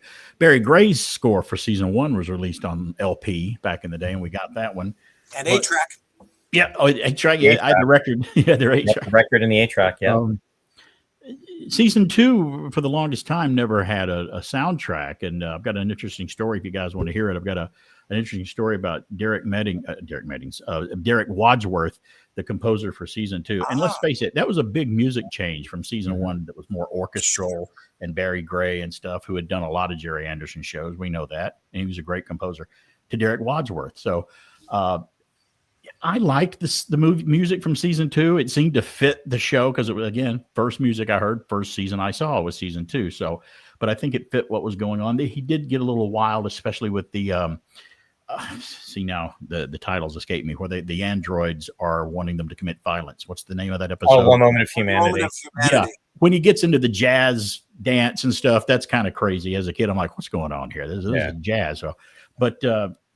Gray's score for season 1 was released on LP back in the day, and we got that one. And 8-track. Yeah, 8-track. Yeah, I had the record. Yeah, they're 8-track. Record and the 8-track. Yeah. Season 2, for the longest time, never had a soundtrack, and I've got an interesting story if you guys want to hear it. I've got a an interesting story about Derek Wadsworth, the composer for season 2. And let's face it, that was a big music change from season 1 that was more orchestral, and Barry Gray and stuff, who had done a lot of Jerry Anderson shows. We know that. And he was a great composer, to Derek Wadsworth. So I liked the music from season 2. It seemed to fit the show because it was, again, first music I heard, first season I saw was season 2. So, but I think it fit what was going on. He did get a little wild, especially with the see, now the titles escape me, where the androids are wanting them to commit violence. What's the name of that episode? Oh, One Moment of Humanity. Yeah. When he gets into the jazz dance and stuff, that's kind of crazy. As a kid, I'm like, what's going on here? This is jazz. So, but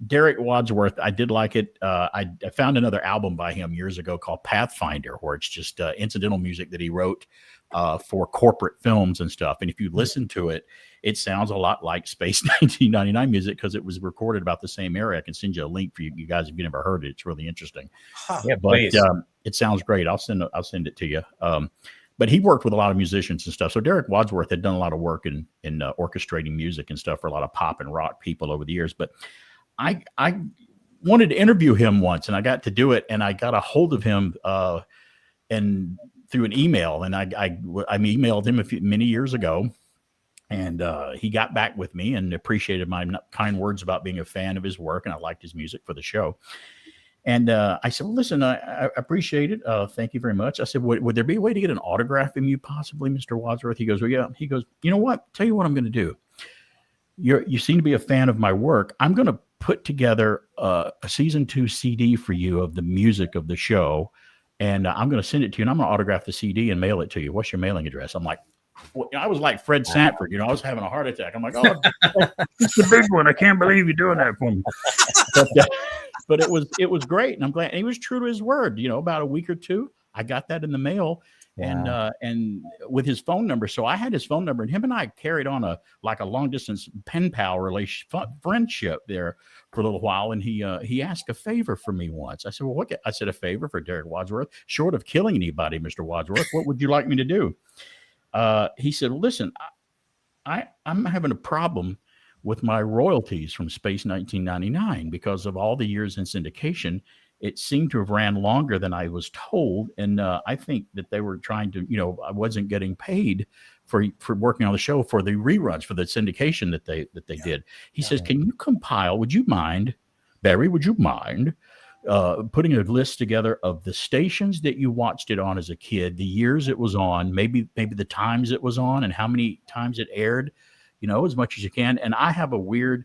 Derek Wadsworth, I did like it. I found another album by him years ago called Pathfinder, where it's just incidental music that he wrote for corporate films and stuff. And if you listen to it, it sounds a lot like Space 1999 music because it was recorded about the same era. I can send you a link for you guys if you never heard it. It's really interesting. Yeah, but it sounds great. I'll send it to you. But he worked with a lot of musicians and stuff. So Derek Wadsworth had done a lot of work in orchestrating music and stuff for a lot of pop and rock people over the years. But I wanted to interview him once, and I got to do it, and I got a hold of him and through an email, and I emailed him many years ago, and he got back with me and appreciated my kind words about being a fan of his work, and I liked his music for the show. And I said, well, listen, I appreciate it. Thank you very much. I said, would there be a way to get an autograph from you possibly, Mr. Wadsworth? He goes, well, yeah. He goes, you know what? Tell you what I'm going to do. You seem to be a fan of my work. I'm going to put together a season 2 CD for you of the music of the show. And I'm going to send it to you, and I'm going to autograph the CD and mail it to you. What's your mailing address? I'm like, well, I was like Fred Sanford, I was having a heart attack. I'm like, oh, it's the big one. I can't believe you're doing that for me. But it was great, and I'm glad. And he was true to his word. About a week or two, I got that in the mail, and with his phone number. So I had his phone number, and him and I carried on a long distance pen pal friendship there for a little while. And he asked a favor for me once. I said, well, what? I said, a favor for Derek Wadsworth, short of killing anybody, Mr. Wadsworth. What would you like me to do? He said, well, listen, I'm having a problem with my royalties from Space 1999 because of all the years in syndication. It seemed to have ran longer than I was told. And I think that they were trying to, I wasn't getting paid for working on the show for the reruns, for the syndication that they did. He says, can you compile, would you mind, Barry, putting a list together of the stations that you watched it on as a kid, the years it was on, maybe the times it was on, and how many times it aired, as much as you can. And I have a weird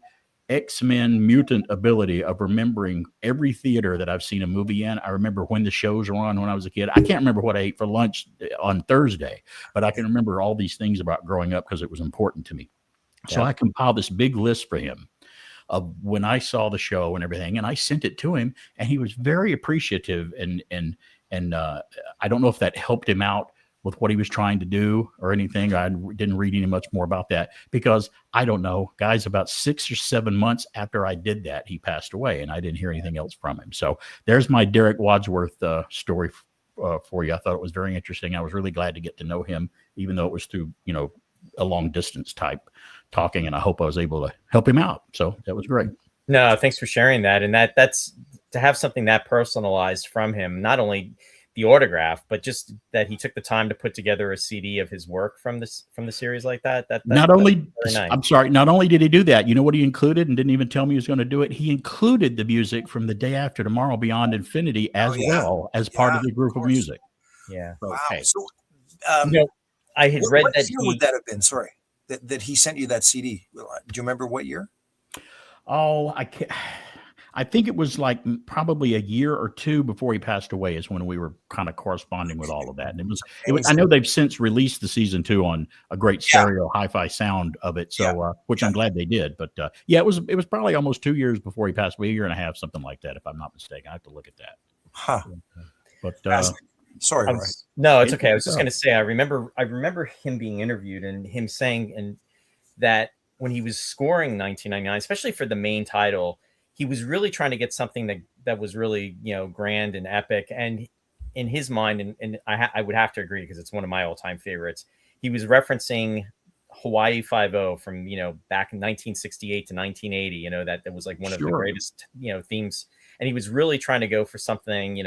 X-Men mutant ability of remembering every theater that I've seen a movie in. I remember when the shows were on when I was a kid. I can't remember what I ate for lunch on Thursday, but I can remember all these things about growing up because it was important to me. So I compiled this big list for him of when I saw the show and everything, and I sent it to him, and he was very appreciative. And I don't know if that helped him out with what he was trying to do or anything. I didn't read any much more about that because I don't know, guys, about 6 or 7 months after I did that, he passed away, and I didn't hear anything else from him. So there's my Derek Wadsworth story for you. I thought it was very interesting. I was really glad to get to know him, even though it was through, a long distance type talking, and I hope I was able to help him out. So that was great. No, thanks for sharing that. And that's to have something that personalized from him, not only the autograph, but just that he took the time to put together a CD of his work from the series like that. Not only did he do that, you know what he included, and didn't even tell me he was going to do it. He included the music from The Day After Tomorrow Beyond Infinity as well as part of the group of music. Yeah. Okay. Wow. So, I had read what that. Year would that have been? Sorry, that he sent you that CD. Do you remember what year? Oh, I think it was like probably a year or two before he passed away is when we were kind of corresponding with all of that. And it was I know they've since released the season 2 on a great stereo hi-fi sound of it. So, which I'm glad they did. But it was probably almost 2 years before he passed away, a year and a half, something like that, if I'm not mistaken. I have to look at that. Huh. But sorry, Roy. No, it's okay. I was just going to say, I remember him being interviewed and him saying that when he was scoring 1999, especially for the main title, he was really trying to get something that was really, grand and epic. And in his mind, and I would have to agree because it's one of my all-time favorites, he was referencing Hawaii Five-0 from, back in 1968 to 1980, that was like one of the greatest, themes. And he was really trying to go for something,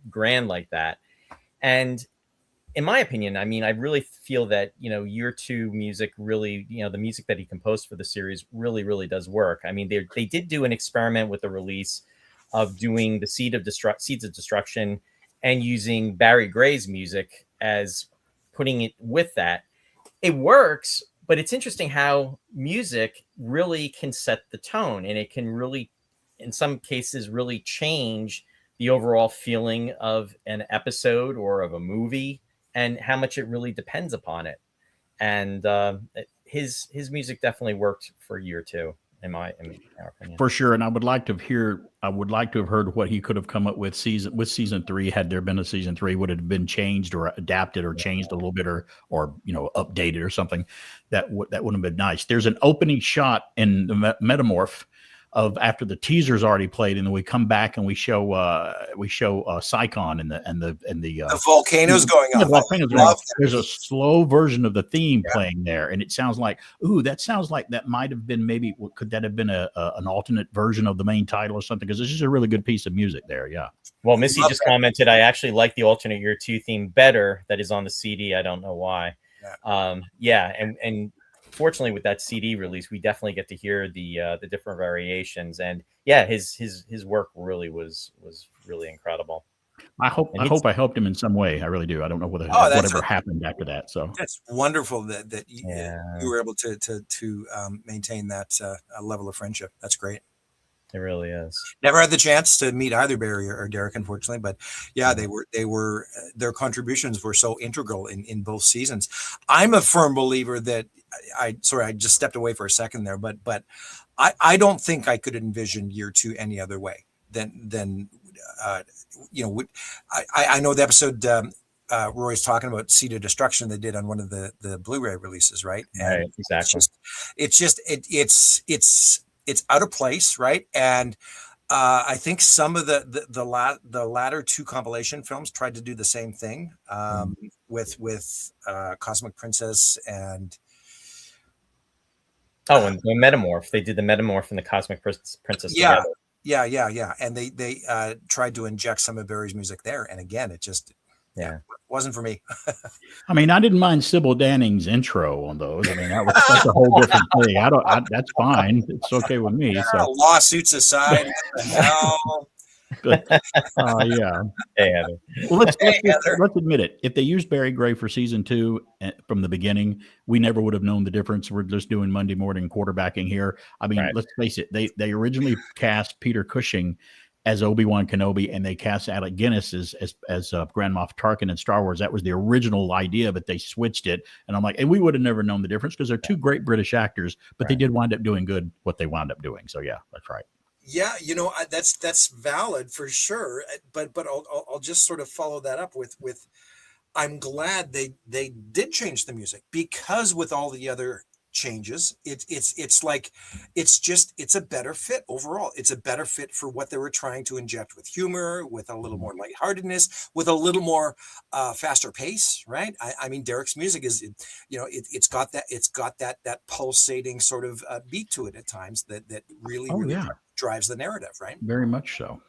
grand like that. And in my opinion, I mean, I really feel that, year two music really, the music that he composed for the series really, really does work. I mean, they did do an experiment with the release of doing the Seeds of Destruction and using Barry Gray's music as putting it with that. It works, but it's interesting how music really can set the tone, and it can really, in some cases, really change the overall feeling of an episode or of a movie, and how much it really depends upon it. And his music definitely worked for year two, in our opinion. For sure. And I would like to have heard what he could have come up with season three. Had there been a season three, would it have been changed or adapted or changed a little bit or updated or something? That would have been nice. There's an opening shot in the Metamorph of after the teaser's already played, and then we come back and we show Psychon and the volcanoes going on. Volcanoes There's a slow version of the theme playing there, and it sounds like that might have been, maybe could that have been an alternate version of the main title or something? Because this is a really good piece of music there. Yeah. Well, Missy just commented, I actually like the alternate year two theme better that is on the CD. I don't know why. And fortunately, with that CD release, we definitely get to hear the different variations, and his work really was really incredible. I hope I helped him in some way. I really do. I don't know whatever happened after that. So that's wonderful that you were able to maintain that level of friendship. That's great. It really is. Never had the chance to meet either Barry or Derek, unfortunately, but they were their contributions were so integral in both seasons. I'm a firm believer that I just stepped away for a second there, but I don't think I could envision year two any other way than I know the episode Roy's talking about Seed of Destruction they did on one of the Blu-ray releases, right? And right, exactly. It's out of place, right? And I think some of the latter two compilation films tried to do the same thing with Cosmic Princess and and the Metamorph. They did the Metamorph and the Cosmic Princess together. Yeah. And they tried to inject some of Barry's music there, and again, it just wasn't for me. I mean, I didn't mind Sybil Danning's intro on those. I mean, that's a whole different thing. That's fine. It's okay with me. So lawsuits aside, but, yeah. Hey, well, let's admit it. If they used Barry Gray for season two from the beginning, we never would have known the difference. We're just doing Monday morning quarterbacking here. I mean, let's face it. They originally cast Peter Cushing as Obi-Wan Kenobi, and they cast Alec Guinness as Grand Moff Tarkin in Star Wars. That was the original idea, but they switched it. And I'm like, and we would have never known the difference because they're two great British actors, but they did wind up doing good what they wound up doing. So yeah, that's right. Yeah, that's valid for sure. But I'll just sort of follow that up with I'm glad they did change the music, because with all the other changes, it's like it's a better fit overall. It's a better fit for what they were trying to inject with humor, with a little more lightheartedness, with a little more faster pace, right? I mean, Derek's music is, it's got that pulsating sort of beat to it at times that really drives the narrative, right? Very much so.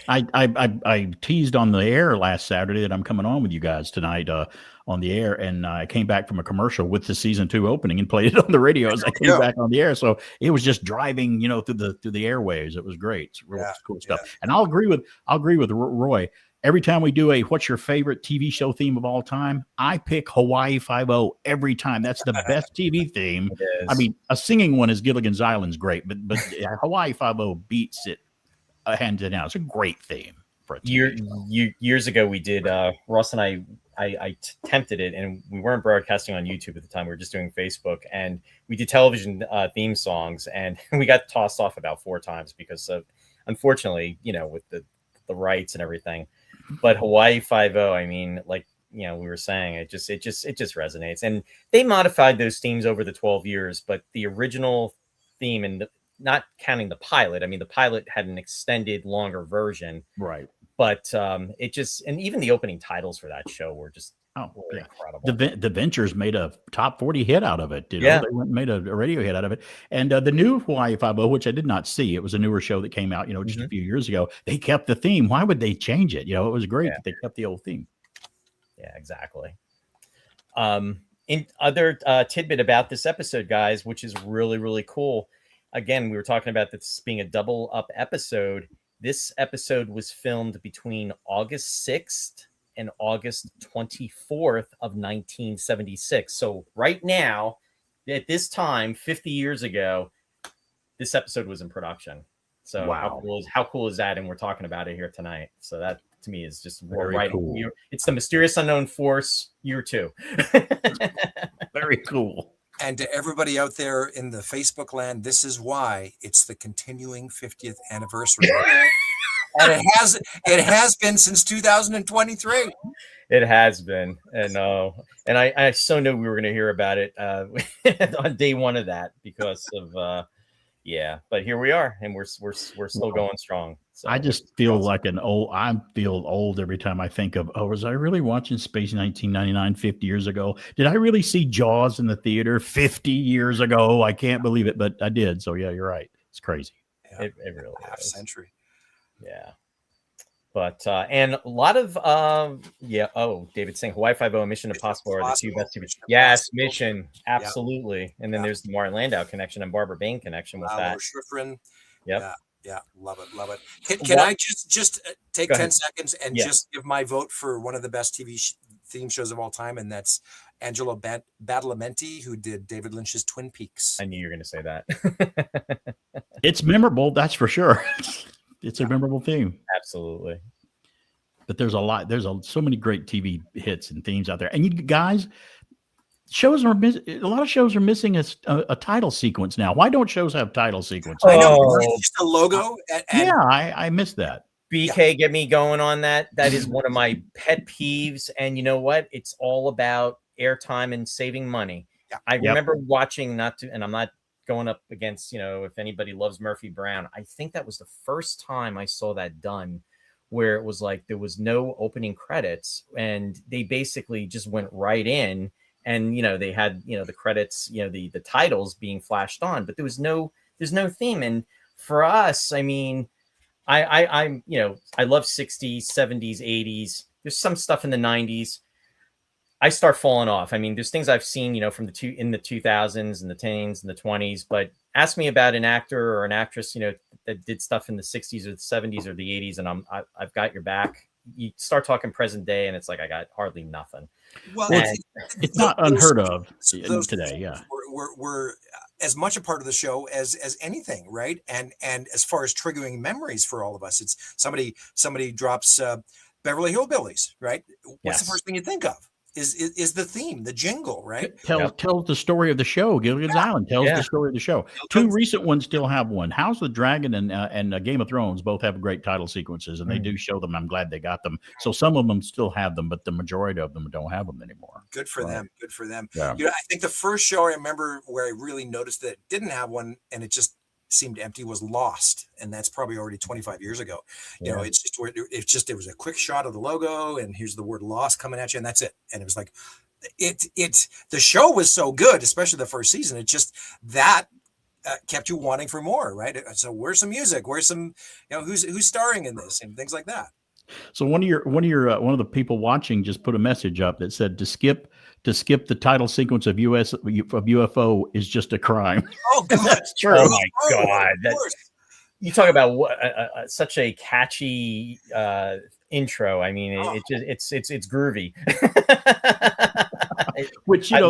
I teased on the air last Saturday that I'm coming on with you guys tonight on the air, and I came back from a commercial with the season 2 opening and played it on the radio as I came back on the air. So it was just driving, through the airwaves. It was great. It's real cool stuff. And I'll agree with Roy. Every time we do what's your favorite TV show theme of all time, I pick Hawaii Five-0 every time. That's the best TV theme. I mean, a singing one is Gilligan's Island's great, but Hawaii Five-0 beats it hands down. It's a great theme for a TV show. Years ago, we did, Ross and I attempted it, and we weren't broadcasting on YouTube at the time. We were just doing Facebook, and we did television theme songs, and we got tossed off about 4 times because of, unfortunately, with the rights and everything. But Hawaii Five-0, I mean, like, we were saying, it just resonates. And they modified those themes over the 12 years, but the original theme, and not counting the pilot, I mean, the pilot had an extended, longer version. Right. But it just, and even the opening titles for that show were just Oh, were yeah. incredible. The Ventures made a top 40 hit out of it. Yeah. They went and made a radio hit out of it. And the new Hawaii Five-0, which I did not see, it was a newer show that came out, just a few years ago. They kept the theme. Why would they change it? It was great that they kept the old theme. Yeah, exactly. In other tidbit about this episode, guys, which is really, really cool. Again, we were talking about this being a double up episode. This episode was filmed between August 6th and August 24th of 1976. So right now, at this time, 50 years ago, this episode was in production. So Wow. how cool is that? And we're talking about it here tonight. So that to me is just Very cool. It's the Mysterious Unknown Force year 2. Very cool. And to everybody out there in the Facebook land, this is why it's the continuing 50th anniversary. And it has been since 2023. It has been, and I so knew we were going to hear about it on day one of that because of but here we are, and we're still going strong. So I just feel like I feel old every time I think of, was I really watching Space 1999 50 years ago? Did I really see Jaws in the theater 50 years ago? I can't believe it, but I did. So yeah, you're right. It's crazy. Yeah. It really half is. century. Yeah. But and a lot of David saying Hawaii Five-0 and Mission Impossible are the two best TV. Yes, Mission, absolutely. And then there's the Martin Landau connection and Barbara Bain connection with that. Schifrin. Yep. Yeah, love it. Can I just take 10 seconds and just give my vote for one of the best TV theme shows of all time, and that's Angelo Badalamenti, who did David Lynch's Twin Peaks. I knew you were going to say that. It's memorable, that's for sure. It's a memorable theme. Absolutely. But there's so many great TV hits and themes out there. And you guys, a lot of shows are missing a title sequence now. Why don't shows have title sequences? I know, just a logo. I missed that. BK, get me going on that. That is one of my pet peeves. And you know what? It's all about airtime and saving money. Yeah. I remember watching, and I'm not going up against, if anybody loves Murphy Brown, I think that was the first time I saw that done, where it was like there was no opening credits and they basically just went right in, and they had the credits, the titles being flashed on, but there's no theme. And for us, I mean, I'm I love 60s, 70s, 80s. There's some stuff in the 90s. I start falling off. I mean, there's things I've seen, from in the 2000s and the 10s and the 20s, but ask me about an actor or an actress, that did stuff in the 60s or the 70s or the 80s, and I've got your back. You start talking present day, and it's like I got hardly nothing. Well, it's not unheard of today. Yeah, we're as much a part of the show as anything, right? And as far as triggering memories for all of us, it's somebody drops Beverly Hillbillies, right? What's the first thing you think of? Is the theme, the jingle, right? Tells the story of the show. Gilligan's Island tells the story of the show. Two recent ones still have one. House of the Dragon and Game of Thrones both have great title sequences, and they do show them. I'm glad they got them. So some of them still have them, but the majority of them don't have them anymore. Good for them. Good for them. Yeah. I think the first show I remember where I really noticed that it didn't have one, and it just seemed empty, was Lost, and that's probably already 25 years ago. It's just where there was a quick shot of the logo, and here's the word Lost coming at you, and that's it. And it was like the show was so good, especially the first season. It just that kept you wanting for more, right? So where's some music? Where's some who's starring in this and things like that. So one of the people watching just put a message up that said to skip the title sequence of UFO is just a crime. Oh, God. That's true. Oh my God. You talk about such a catchy intro. I mean, it's groovy. Which, I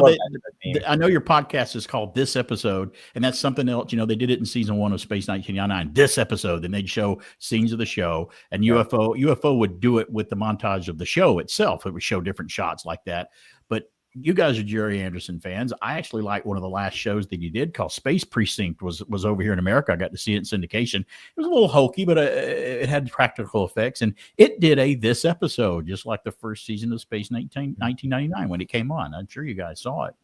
know your podcast is called This Episode, and that's something else. They did it in season 1 of Space 1999, this episode, and they'd show scenes of the show, and UFO would do it with the montage of the show itself. It would show different shots like that. But you guys are Jerry Anderson fans. I actually like one of the last shows that he did called Space Precinct was over here in America. I got to see it in syndication. It was a little hokey, but it had practical effects, and it did this episode, just like the first season of Space 1999 when it came on. I'm sure you guys saw it.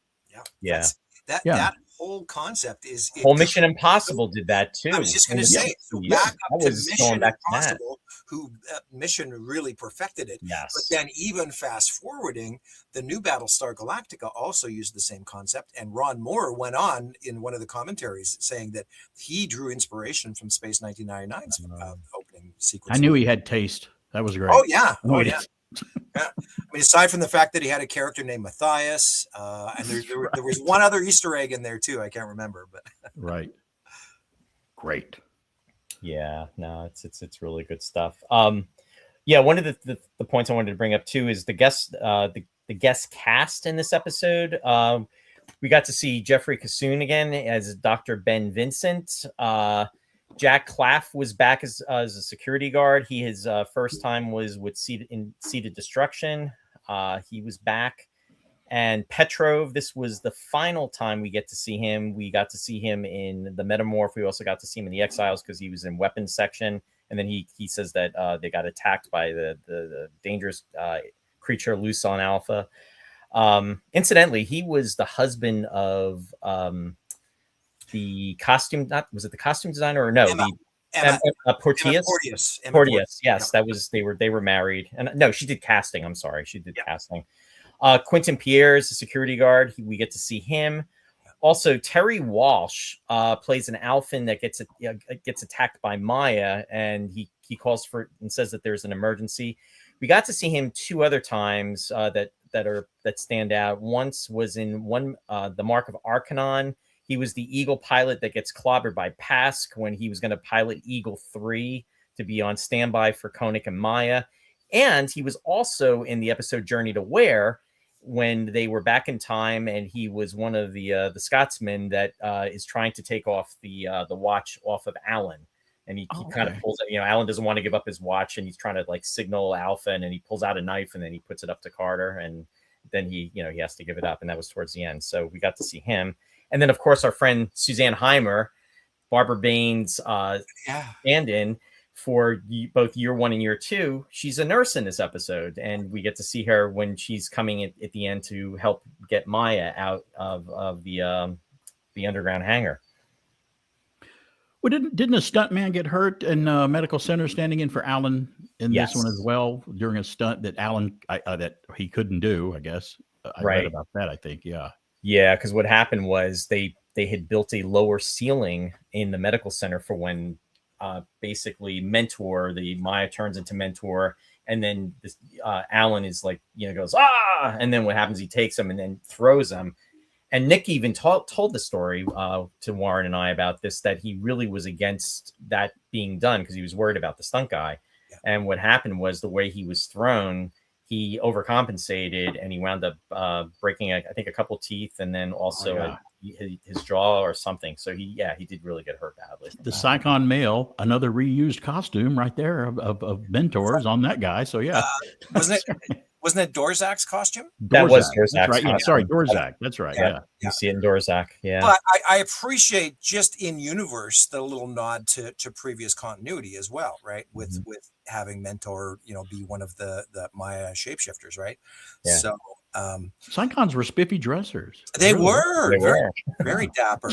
Yeah. That whole whole concept is Whole Mission Impossible did that too. I was just going to say, so Yeah, back up to going Mission back to that. Impossible, who Mission really perfected it. Yes. But then even fast forwarding, the new Battlestar Galactica also used the same concept. And Ron Moore went on in one of the commentaries saying that he drew inspiration from Space 1999's opening sequence. I knew he had taste. That was great. Oh, yeah. Oh, yeah. Yeah. I mean, aside from the fact that he had a character named Matthias, and there was one other Easter egg in there too. I can't remember, but right. Great. Yeah, no, it's really good stuff. Yeah, one of the points I wanted to bring up too is the guest cast in this episode. We got to see Jeffrey Kassoon again as Dr. Ben Vincent. Jack Claff was back as a security guard. His first time was with Seated Destruction. He was back. And Petrov, this was the final time we get to see him. We got to see him in the Metamorph. We also got to see him in the Exiles because he was in weapons section. And then he says that they got attacked by the dangerous creature loose on Alpha. Incidentally, he was the husband of the costume. Was it the costume designer or no? Emma Porteous. Porteous. Yes, that was they were married. And no, she did casting. I'm sorry, she did casting. Quentin Pierre is a security guard. We get to see him. Also, Terry Walsh plays an Alphan that gets attacked by Maya, and he calls for and says that there's an emergency. We got to see him 2 other times that stand out. Once was in the Mark of Arcanon. He was the Eagle pilot that gets clobbered by Pask when he was going to pilot Eagle 3 to be on standby for Koenig and Maya. And he was also in the episode Journey to Where when they were back in time, and he was one of the Scotsmen that is trying to take off the watch off of Alan. And he kind of pulls it. Alan doesn't want to give up his watch, and he's trying to signal Alpha, and then he pulls out a knife, and then he puts it up to Carter, and then he has to give it up, and that was towards the end. So we got to see him. And then, of course, our friend Suzanne Heimer, Barbara Baines, stand-in for both year 1 and year 2. She's a nurse in this episode, and we get to see her when she's coming at the end to help get Maya out of the underground hangar. Well, didn't a stuntman get hurt in medical center standing in for Alan in this one as well during a stunt that Alan that he couldn't do? I guess I read about that. I think, yeah, because what happened was they had built a lower ceiling in the medical center for when basically the Maya turns into Mentor, and then this Alan is goes and then what happens? He takes him and then throws him. And Nick even told the story to Warren and I about this, that he really was against that being done because he was worried about the stunt guy. Yeah. And what happened was the way he was thrown, he overcompensated, and he wound up breaking, I think, a couple teeth, and then also his jaw or something. So he did really get hurt badly. The Psychon male, another reused costume right there of Mentors on that guy. So wasn't it Dorzak's costume? That was Dorzak's right. Yeah, sorry, Dorzak. That's right. Yeah. You see it in Dorzak. Yeah. But I appreciate just in universe the little nod to previous continuity as well, right? With having Mentor, be one of the Maya shapeshifters, right? Yeah. So Psychons were spiffy dressers. They were very dapper.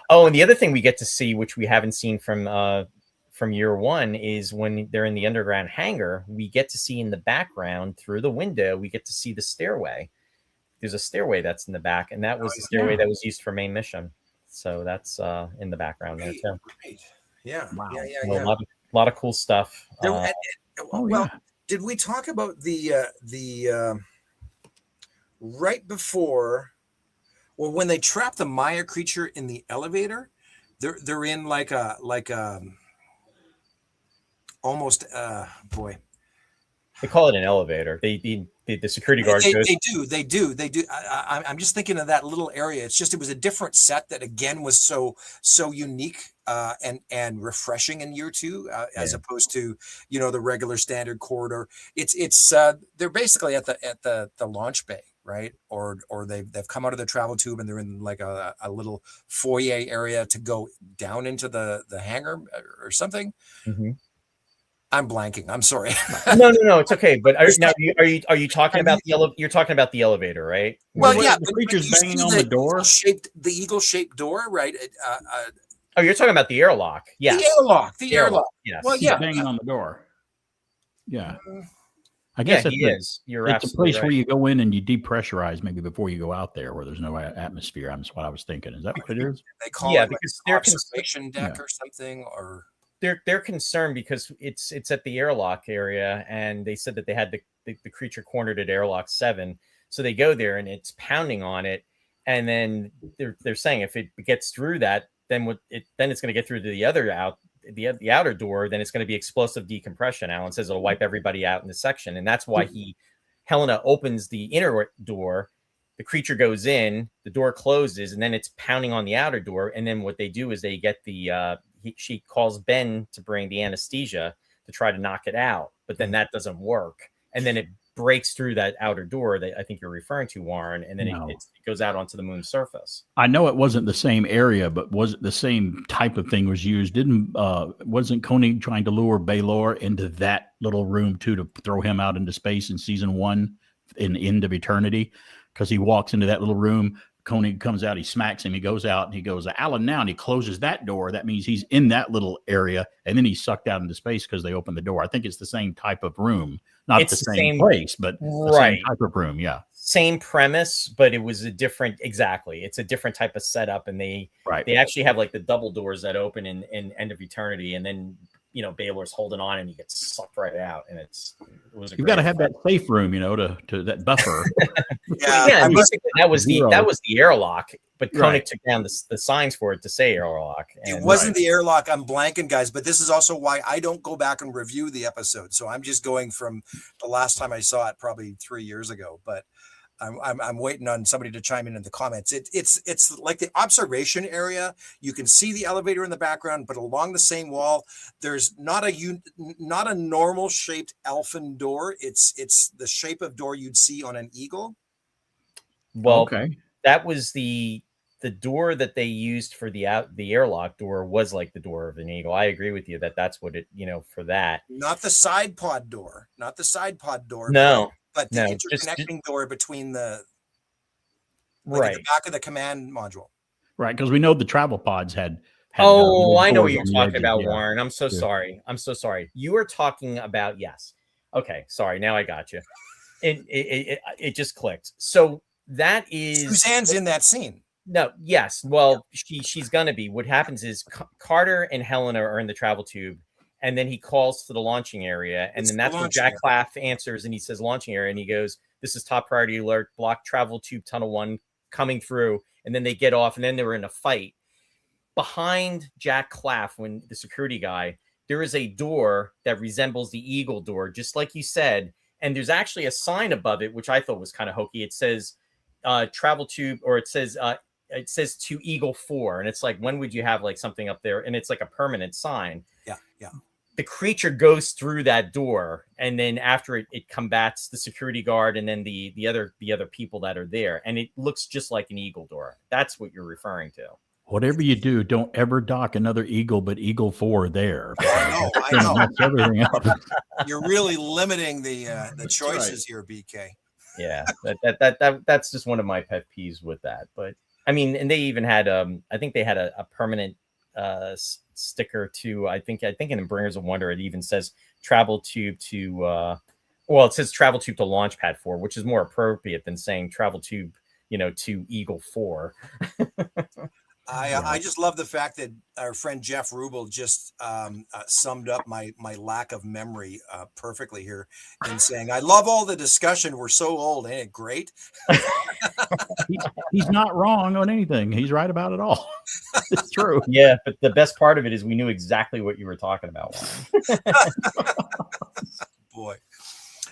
Oh, and the other thing we get to see, which we haven't seen from year 1, is when they're in the underground hangar, we get to see in the background through the window, we get to see the stairway. There's a stairway that's in the back, and that was the stairway that was used for main mission. So that's in the background there too. Great. Yeah. Wow. Yeah. A lot of cool stuff. Did we talk about the right before, when they trap the Maya creature in the elevator? They're in like a almost boy. They call it an elevator. The security guard goes. They do. I'm just thinking of that little area. It was a different set that again was so unique and refreshing in year 2 as opposed to the regular standard corridor. It's they're basically at the launch bay, right? Or they've come out of the travel tube and they're in like a little foyer area to go down into the hangar or something. Mm-hmm. I'm blanking. I'm sorry. No, it's okay. But are you talking about you're talking about the elevator, right? Well, Well, yeah, the but creature's you see banging on the door. The eagle-shaped door, right? Oh, you're talking about the airlock. Yes. The airlock. Yes. Well, He's yeah. banging on the door. Yeah. I Yeah, guess he is. You're it's a absolutely place right. where you go in and you depressurize maybe before you go out there, where there's no atmosphere. That's what I was thinking. Is that what it is? They call Yeah, it like because an observation deck Yeah. or something, or they're concerned because it's at the airlock area, and they said that they had the creature cornered at airlock 7. So they go there and it's pounding on it, and then they're saying if it gets through that, then it's going to get through to the outer door. Then it's going to be explosive decompression. Alan says it'll wipe everybody out in the section, and that's why Helena opens the inner door. The creature goes in, the door closes, and then it's pounding on the outer door. And then what they do is they get she calls Ben to bring the anesthesia to try to knock it out, but then that doesn't work, and then it breaks through that outer door that I think you're referring to, Warren, and then it goes out onto the moon's surface. I know it wasn't the same area, but was it the same type of thing was used? Wasn't Koenig trying to lure Baylor into that little room too, to throw him out into space in season 1 in End of Eternity? Because he walks into that little room, Koenig comes out, he smacks him, he goes out, and he goes, Alan, now, and he closes that door. That means he's in that little area, and then he's sucked out into space because they opened the door. I think it's the same type of room. Not the same place, but the same type of room, yeah. Same premise, but it was a different, exactly. It's a different type of setup, and they actually have like the double doors that open in End of Eternity, and then Baylor's holding on and he gets sucked right out, and you've got to have that safe room, to that buffer. Basically that was the airlock, but Koenig took down the signs for it to say airlock. It wasn't the airlock. I'm blanking, guys, but this is also why I don't go back and review the episode. So I'm just going from the last time I saw it, probably 3 years ago, but I'm waiting on somebody to chime in the comments. It's like the observation area. You can see the elevator in the background, but along the same wall, there's not a normal shaped elfin door. It's the shape of door you'd see on an eagle. Well, that was the door that they used for the airlock door was like the door of an eagle. I agree with you that's what it for that. Not the side pod door. No. But the interconnecting door between the the back of the command module. Right, because we know the travel pods had I know what you're talking about, Warren. I'm so sorry. You are talking about, yes. Okay, sorry. Now I got you. It just clicked. So that is Suzanne's in that scene. No, yes. Well, she's gonna be. What happens is Carter and Helena are in the travel tube, and then he calls to the launching area, and then that's when Jack Claff answers, and he says launching area, and he goes, "This is top priority alert, block travel tube tunnel 1 coming through," and then they get off, and then they were in a fight behind Jack Claff. When the security guy, there is a door that resembles the Eagle door, just like you said, and there's actually a sign above it, which I thought was kind of hokey. It says travel tube, or it says to Eagle 4, and it's like, when would you have like something up there? And it's like a permanent sign. Yeah. The creature goes through that door, and then after it combats the security guard and then the other people that are there, and it looks just like an eagle door. That's what you're referring to. Whatever you do, don't ever dock another Eagle but Eagle 4 there. I know. That's everything else. You're really limiting the choices here, BK. Yeah, that's just one of my pet peeves with that. But I mean, and they even had I think they had a permanent sticker too. I think in Bringers of Wonder it even says travel tube to it says travel tube to Launchpad 4, which is more appropriate than saying travel tube to Eagle 4. I just love the fact that our friend Jeff Rubel just summed up my lack of memory perfectly here in saying, "I love all the discussion. We're so old, ain't it great?" He's not wrong on anything. He's right about it all. It's true. Yeah, but the best part of it is we knew exactly what you were talking about. Boy.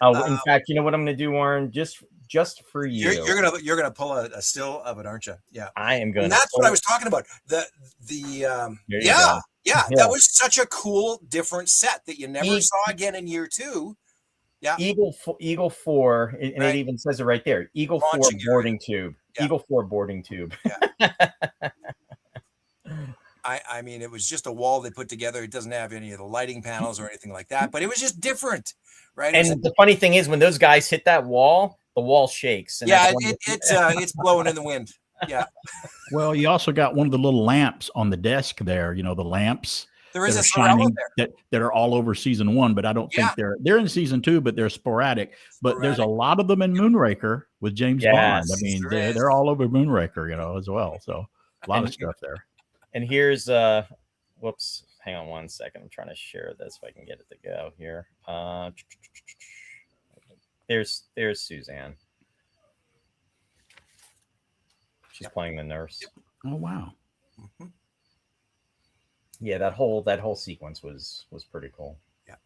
In fact, you know what I'm going to do, Warren? Just for you, you're gonna pull a still of it, aren't you? Yeah, I am going. And that's what I was talking about. That was such a cool, different set that you never saw again in year 2. Yeah, Eagle 4, and it even says it right there. Eagle 4 boarding tube. Yeah. Eagle 4 boarding tube. Yeah. I mean, it was just a wall they put together. It doesn't have any of the lighting panels or anything like that, but it was just different, right? And the funny thing is, when those guys hit that wall, the wall shakes. And yeah, it's blowing in the wind. Yeah. Well, you also got one of the little lamps on the desk there. You know, the lamps There is that a are Sorella shining there. that are all over season 1, but I don't think they're in season 2, but they're sporadic. But there's a lot of them in Moonraker with James Bond. I mean, they're all over Moonraker, you know, as well. So a lot of stuff there. And here's whoops, hang on one second. I'm trying to share this if I can get it to go here. There's Suzanne. She's playing the nurse. Oh wow. Mm-hmm. Yeah, that whole sequence was pretty cool. Yeah.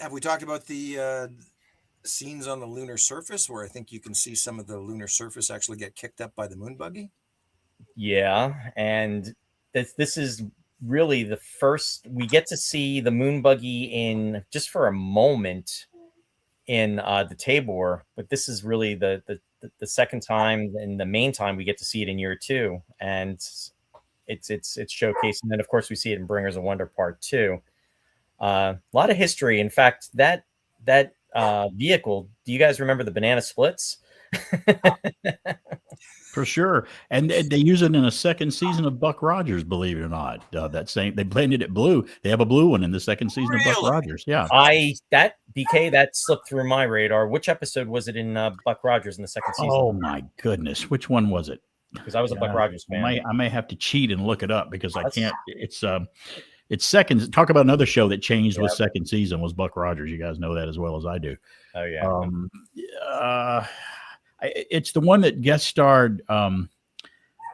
Have we talked about the scenes on the lunar surface, where I think you can see some of the lunar surface actually get kicked up by the moon buggy? Yeah, and this is really the first we get to see the moon buggy in just for a moment in the Tabor, but this is really the second time and the main time we get to see it in year 2, and it's showcased. And then of course we see it in Bringers of Wonder Part 2. A lot of history. In fact, that vehicle, do you guys remember the banana splits? For sure. And they use it in a second season of Buck Rogers, believe it or not. They blended it blue. They have a blue one in the second season of Buck Rogers. Yeah. That slipped through my radar. Which episode was it in Buck Rogers in the second season? Oh my goodness. Which one was it? Because I was a Buck Rogers fan. I may have to cheat and look it up because I can't. It's second. Talk about another show that changed with second season was Buck Rogers. You guys know that as well as I do. Oh yeah. It's the one that guest starred.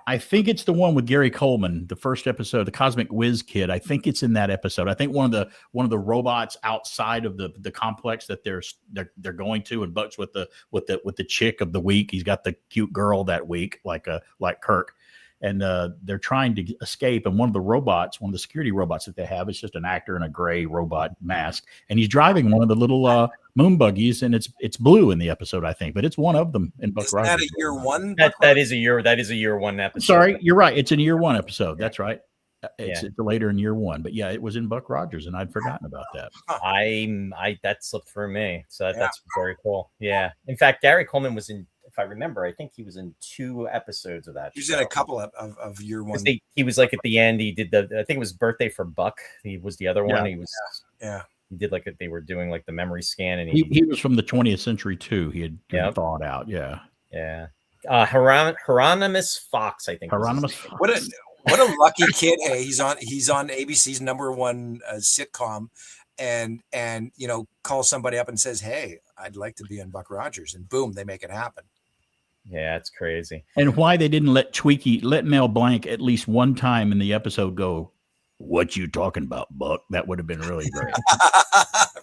I think it's the one with Gary Coleman, the first episode, the Cosmic Whiz Kid. I think it's in that episode. I think one of the robots outside of the complex that they're going to, and Buck's with the chick of the week. He's got the cute girl that week, like Kirk. And they're trying to escape. And one of the security robots that they have is just an actor in a gray robot mask. And he's driving one of the little moon buggies, and it's blue in the episode, I think. But it's one of them in Buck Rogers. Is that a year 1? That is a year 1 episode. Sorry, you're right. It's in year 1 episode. That's right. It's later in year 1. But yeah, it was in Buck Rogers, and I'd forgotten about that. That slipped through me. So that's very cool. Yeah. In fact, Gary Coleman was in, if I remember, I think he was in 2 episodes of that. He was in a couple of year 1. He was like at the end. He did I think it was Birthday for Buck. He was the other one. He was. Yeah. He did they were doing like the memory scan, and he was from the 20th century too. He had thawed out. Yeah. Yeah. Hieronymus Fox, I think. Hieronymus Fox. What a lucky kid. Hey, he's on ABC's #1 sitcom, and calls somebody up and says, "Hey, I'd like to be in Buck Rogers," and boom, they make it happen. Yeah, it's crazy. And why they didn't let Mel Blanc at least one time in the episode go, "What you talking about, Buck?" That would have been really great.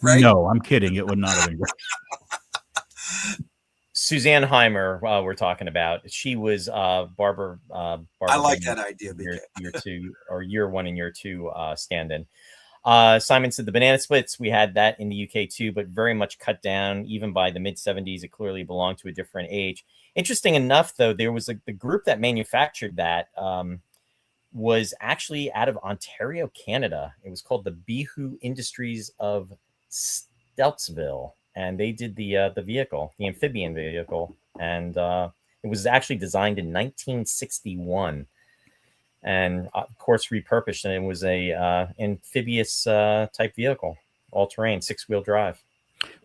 Right? No, I'm kidding. It would not have been great. Suzanne Heimer, we're talking about. She was Barbara. I like that idea. Year 2 or year 1 and year 2 stand-in. Simon said the banana splits, we had that in the UK too, but very much cut down. Even by the mid 70s, it clearly belonged to a different age. Interesting enough, though, there was the group that manufactured that was actually out of Ontario, Canada. It was called the Beehoo Industries of Steltzville, and they did the vehicle, the amphibian vehicle, and it was actually designed in 1961. And of course repurposed, and it was a amphibious type vehicle, all terrain, 6-wheel drive.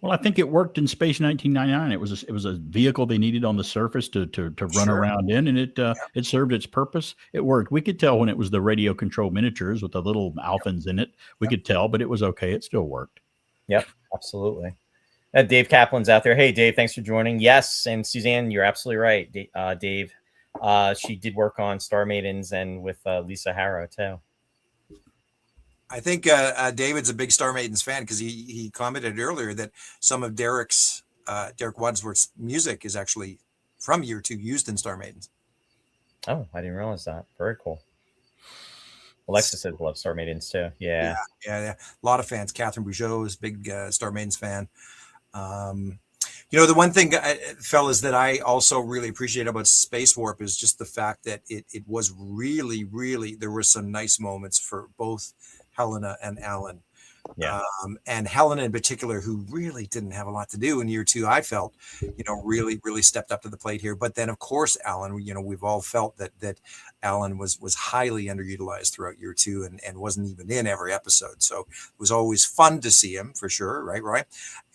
Well, I think it worked in Space 1999. It was a vehicle they needed on the surface to run around in, and it served its purpose. It worked. We could tell when it was the radio control miniatures with the little Alphans in it. We could tell, but it was okay. It still worked. Yep, absolutely. Dave Kaplan's out there. Hey, Dave, thanks for joining. Yes, and Suzanne, you're absolutely right, Dave. She did work on Star Maidens and with Lisa Harrow too. I think David's a big Star Maidens fan because he commented earlier that some of Derek Wadsworth's music is actually from year 2 used in Star Maidens. Oh, I didn't realize that. Very cool. Alexa says love Star Maidens too. Yeah. A lot of fans. Catherine Bougeot is a big Star Maidens fan. You know, the one thing, fellas, that I also really appreciate about Space Warp is just the fact that it was really, really, there were some nice moments for both Helena and Alan. Yeah. And Helena in particular, who really didn't have a lot to do in year two, I felt, really, really stepped up to the plate here. But then, of course, Alan, we've all felt that Alan was highly underutilized throughout year two and wasn't even in every episode. So it was always fun to see him for sure. Right, Roy?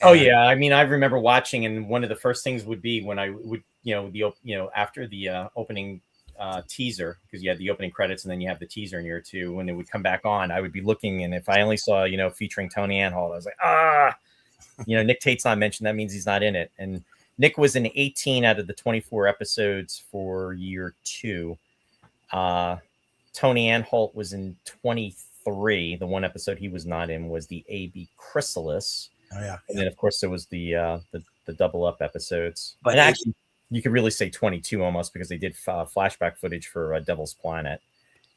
Oh yeah. I mean, I remember watching, and one of the first things would be when I would, after the opening teaser, because you had the opening credits and then you have the teaser in year two, when it would come back on, I would be looking, and if I only saw, featuring Tony Anhalt, I was like, Nick Tate's not mentioned, that means he's not in it. And Nick was in 18 out of the 24 episodes for year two. Tony Anhalt was in 23. The one episode he was not in was the AB Chrysalis. Oh yeah. And then of course there was the double up episodes. But and actually, you could really say 22 almost, because they did flashback footage for Devil's Planet.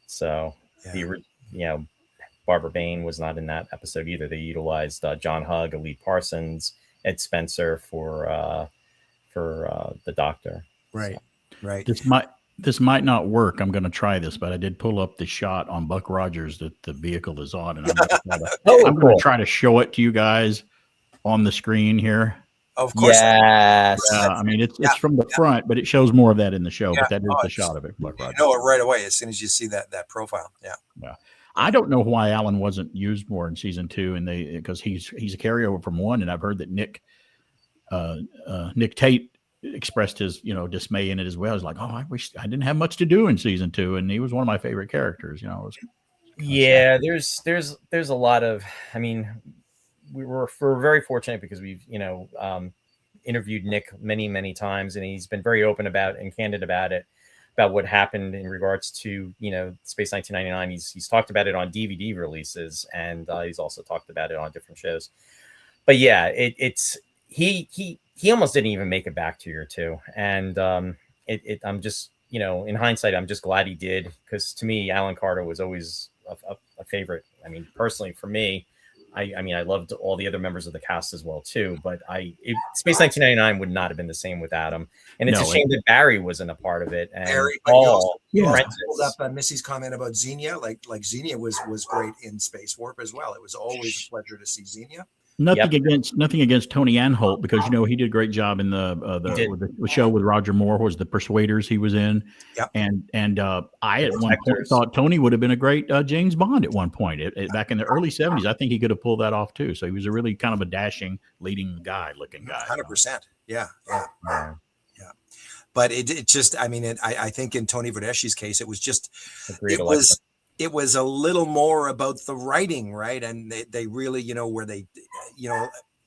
So Barbara Bain was not in that episode either. They utilized John Hugg, Elite Parsons, Ed Spencer for the Doctor. Right. So. Right. This might not work. I'm going to try this, but I did pull up the shot on Buck Rogers that the vehicle is on, and I'm going to try to show it to you guys on the screen here. Of course. Yes. I mean, it's from the front, but it shows more of that in the show. But that is the shot of it. Buck Rogers. You know it right away as soon as you see that profile. Yeah. Yeah. I don't know why Alan wasn't used more in season two, and because he's a carryover from one, and I've heard that Nick Tate expressed his dismay in it as well. He's like, I wish I didn't have much to do in season two, and he was one of my favorite characters. Yeah, there's a lot of. I mean, we're very fortunate because we've interviewed Nick many times, and he's been very open about and candid about what happened in regards to Space 1999. He's talked about it on DVD releases, and he's also talked about it on different shows. But yeah, he almost didn't even make it back to year two, and I'm just in hindsight, I'm just glad he did, because to me, Alan Carter was always a favorite. I mean, personally for me, I mean, I loved all the other members of the cast as well too, but Space 1999 would not have been the same without him. And it's a shame that Barry wasn't a part of it. And Barry, Paul, pulled up Missy's comment about Xenia. Like Xenia was great in Space Warp as well. It was always a pleasure to see Xenia. Nothing against Tony Anhalt, because he did a great job in the show with Roger Moore, was the Persuaders he was in. Yep. And I at one point thought Tony would have been a great James Bond at one point. Back in the early 70s, I think he could have pulled that off too. So he was a really kind of a dashing, leading looking guy. 100%. Yeah. But it just, I mean, I think in Tony Verdeschi's case, it was just, it was a little more about the writing, right? And they really, where they,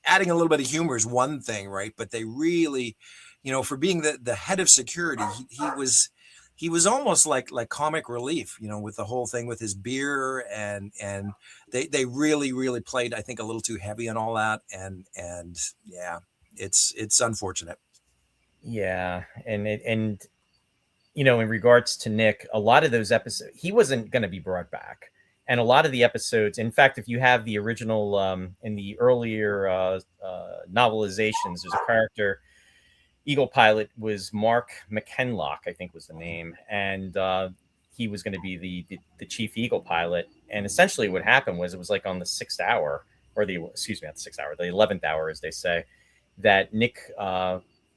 adding a little bit of humor is one thing, right? But they really, for being the head of security, he was almost like comic relief, with the whole thing with his beer, and they really played, I think, a little too heavy on all that, and yeah, it's unfortunate. Yeah, and in regards to Nick, a lot of those episodes, he wasn't going to be brought back. And a lot of the episodes, in fact, if you have the original, in the earlier novelizations, there's a character, Eagle pilot was Mark McKenlock, I think was the name. And he was going to be the chief Eagle pilot. And essentially what happened was, it was like on the 6th hour, or not the 6th hour, the 11th hour, as they say, that Nick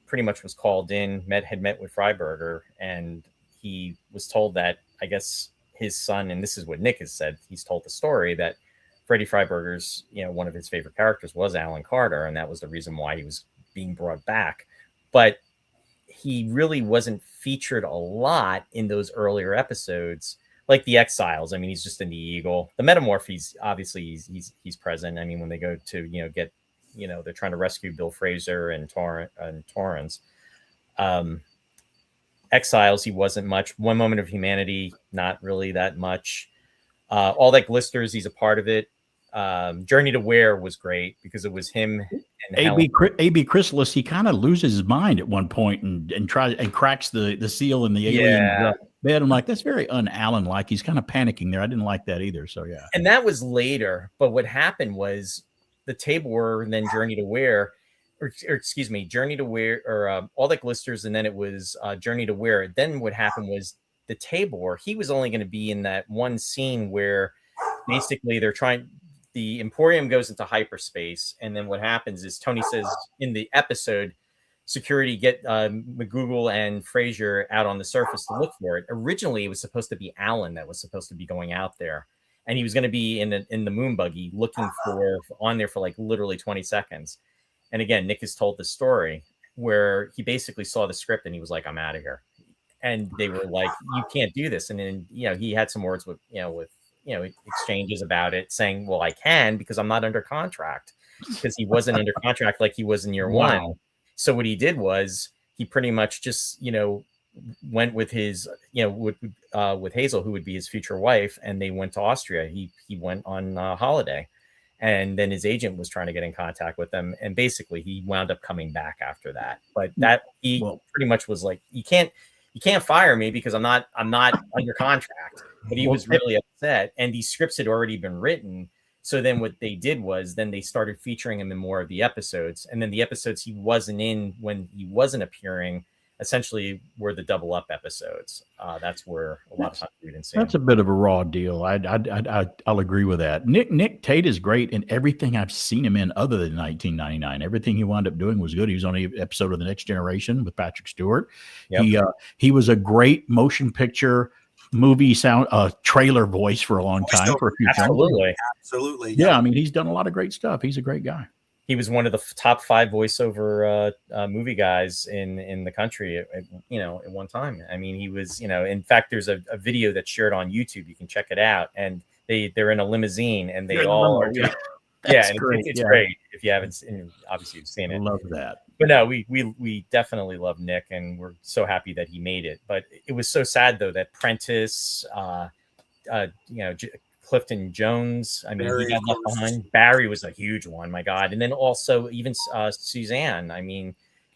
pretty much was called in, had met with Freiberger, and he was told that, I guess, his son, and this is what Nick has said, he's told the story that Freddie Freiberger's, one of his favorite characters was Alan Carter, and that was the reason why he was being brought back. But he really wasn't featured a lot in those earlier episodes, like the Exiles. I mean, he's just in the Eagle. The Metamorph, obviously he's present. I mean, when they go to get, they're trying to rescue Bill Fraser and Torrance. Exiles, he wasn't much. One Moment of Humanity, not really that much. All That Glisters, he's a part of it. Journey to Where was great because it was him and AB Chrysalis. He kind of loses his mind at one point and tries and cracks the seal in the alien bed. I'm like, that's very un-Alan like. He's kind of panicking there. I didn't like that either. So yeah. And that was later. But what happened was the Tabor and then Journey to Where, or excuse me, Journey to Where, or All That Glisters, and then it was Journey to Where. Then what happened was the Tabor. He was only going to be in that one scene where basically the Emporium goes into hyperspace, and then what happens is Tony says in the episode, security get McGoogle and Frazier out on the surface to look for it. Originally, it was supposed to be Alan that was supposed to be going out there, and he was going to be in the moon buggy looking on there for like literally 20 seconds. And again, Nick has told the story where he basically saw the script and he was like, "I'm out of here." And they were like, "You can't do this." And then, he had some words with exchanges about it, saying, "Well, I can, because I'm not under contract," because he wasn't under contract like he was in year one. So what he did was he pretty much just, went with his, with Hazel, who would be his future wife, and they went to Austria. He went on holiday. And then his agent was trying to get in contact with them, and basically he wound up coming back after that. But that pretty much was like, you can't fire me because I'm not under contract. But he was really upset, and these scripts had already been written. So then what they did was then they started featuring him in more of the episodes, and then the episodes he wasn't in when he wasn't appearing essentially were the double up episodes. That's where a lot of times we didn't see. That's a bit of a raw deal. I'll agree with that. Nick Tate is great in everything I've seen him in other than 1999. Everything he wound up doing was good. He was on an episode of The Next Generation with Patrick Stewart. Yep. He was a great motion picture movie sound trailer voice for a long time. For a few Absolutely. Yeah, I mean, he's done a lot of great stuff. He's a great guy. He was one of the top 5 voiceover movie guys in the country at one time. I mean, he was, in fact, there's a video that's shared on YouTube. You can check it out. And they're in a limousine, and they all are doing, great. It's great if you haven't seen, obviously you've seen it. I love that. But no, we definitely love Nick, and we're so happy that he made it. But it was so sad though that Prentice, Clifton Jones, I mean, Barry, he got left behind. Barry was a huge one, my God. And then also even Suzanne. I mean,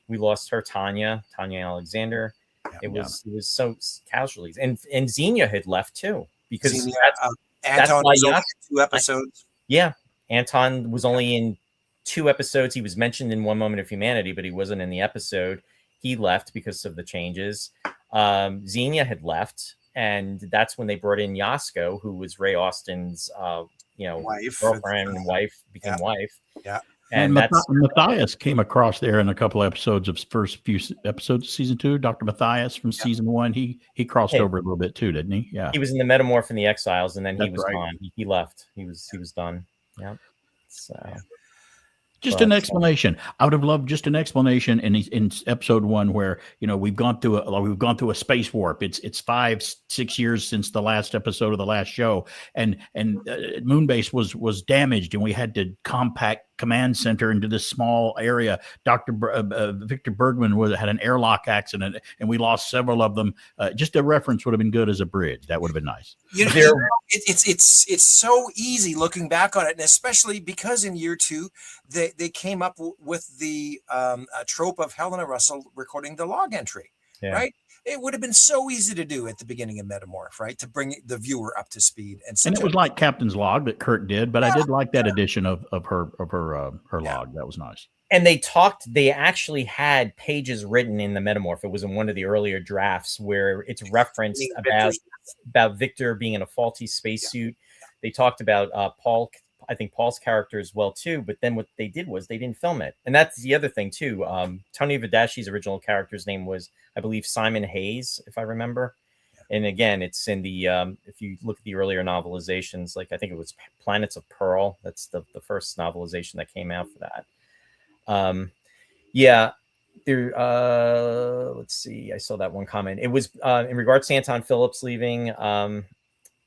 we lost her, Tanya Alexander. Yeah, it was so casualties, and Xenia had left too, because Anton was only in 2 episodes. Anton was only in 2 episodes. He was mentioned in One Moment of Humanity, but he wasn't in the episode. He left because of the changes. Xenia had left. And that's when they brought in Yasko, who was Ray Austin's, girlfriend and wife, became wife. Yeah. And Matthias came across there in a couple episodes of first few episodes of season 2. Dr. Matthias from season 1, he crossed over a little bit too, didn't he? Yeah. He was in the Metamorph and the Exiles, and then he was gone. He left. He was done. Yeah. So. Just an explanation. I would have loved just an explanation in episode 1 where we've gone through a space warp. It's 5-6 years since the last episode of the last show, and Moonbase was damaged, and we had to compact command center into this small area. Victor Bergman had an airlock accident, and we lost several of them. Just a reference would have been good as a bridge. That would have been nice. It's so easy looking back on it, and especially because in year 2 they came up with the trope of Helena Russell recording the log entry, right? It would have been so easy to do at the beginning of Metamorph, right? To bring the viewer up to speed. And it was like Captain's Log that Kurt did, but I did like that addition of her log. That was nice. And they actually had pages written in the Metamorph. It was in one of the earlier drafts where it's referenced about Victor being in a faulty spacesuit. They talked about Paul's character as well too, but then what they did was they didn't film it. And that's the other thing too. Tony Vadashi's original character's name was, I believe, Simon Hayes, if I remember. And again, it's in the if you look at the earlier novelizations, like I think it was Planets of Pearl. That's the first novelization that came out for that. Let's see. I saw that one comment. It was in regards to Anton Phillips leaving.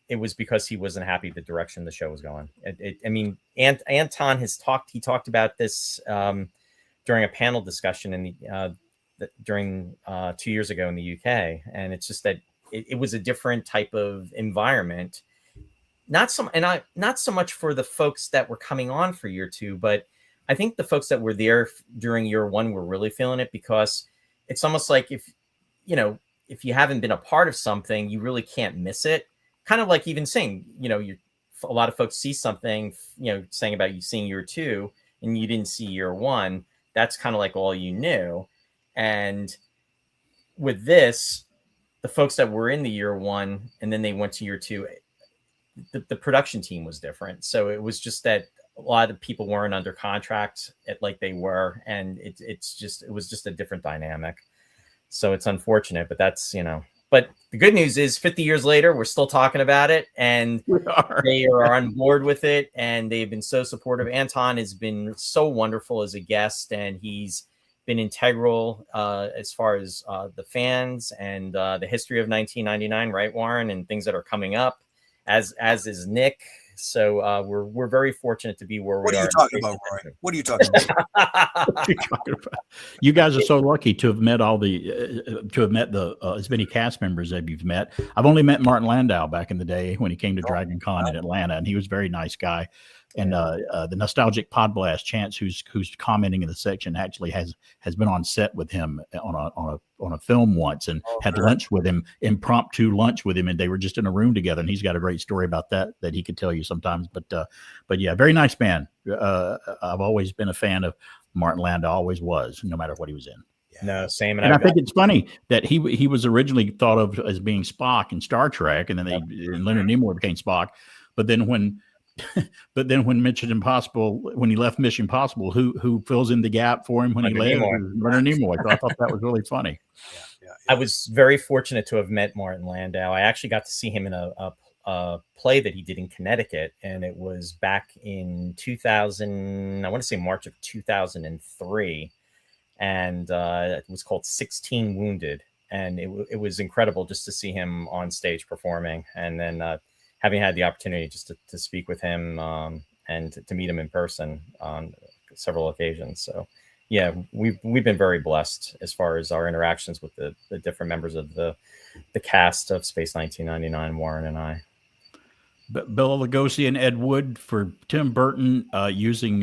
It was because he wasn't happy the direction the show was going. Anton he talked about this during a panel discussion during 2 years ago in the UK. And it's just that it was a different type of environment. Not so much for the folks that were coming on for year 2, but I think the folks that were there during year 1 were really feeling it, because it's almost like if you haven't been a part of something, you really can't miss it. Kind of like even saying, a lot of folks see something, saying about you seeing year 2 and you didn't see year 1. that's kind of like all you knew. And with this, the folks that were in the year one and then they went to year two, the production team was different. So it was just that a lot of people weren't under contract like they were, and it was just a different dynamic. So it's unfortunate, but that's, but the good news is 50 years later, we're still talking about it, and they are on board with it, and they've been so supportive. Anton has been so wonderful as a guest, and he's been integral as far as the fans and the history of 1999, right, Warren, and things that are coming up, as is Nick. So we're very fortunate to be where we are. What are you talking about, Roy? What are you talking about? You guys are so lucky to have met as many cast members as you've met. I've only met Martin Landau back in the day when he came to Dragon Con in Atlanta, and he was a very nice guy. And the nostalgic pod blast, Chance, who's commenting in the section, actually has been on set with him on a film once, and had lunch with him, impromptu lunch with him, and they were just in a room together. And he's got a great story about that he could tell you sometimes. But yeah, very nice man. I've always been a fan of Martin Landau, always was, no matter what he was in. No, same. And I think it's funny that he was originally thought of as being Spock in Star Trek, and then and Leonard Nimoy became Spock. But then when Mission Impossible, when he left Mission Impossible, who fills in the gap for him when Leonard he left? Nimoy. Leonard Nimoy. So I thought that was really funny. I was very fortunate to have met Martin Landau. I actually got to see him in a play that he did in Connecticut, and it was back in 2000. I want to say March of 2003, and it was called 16 Wounded, and it was incredible just to see him on stage performing, and then having had the opportunity just to speak with him and to meet him in person on several occasions. So yeah, we've been very blessed as far as our interactions with the different members of the cast of Space 1999, Warren and I. Bela Lugosi and Ed Wood for Tim Burton using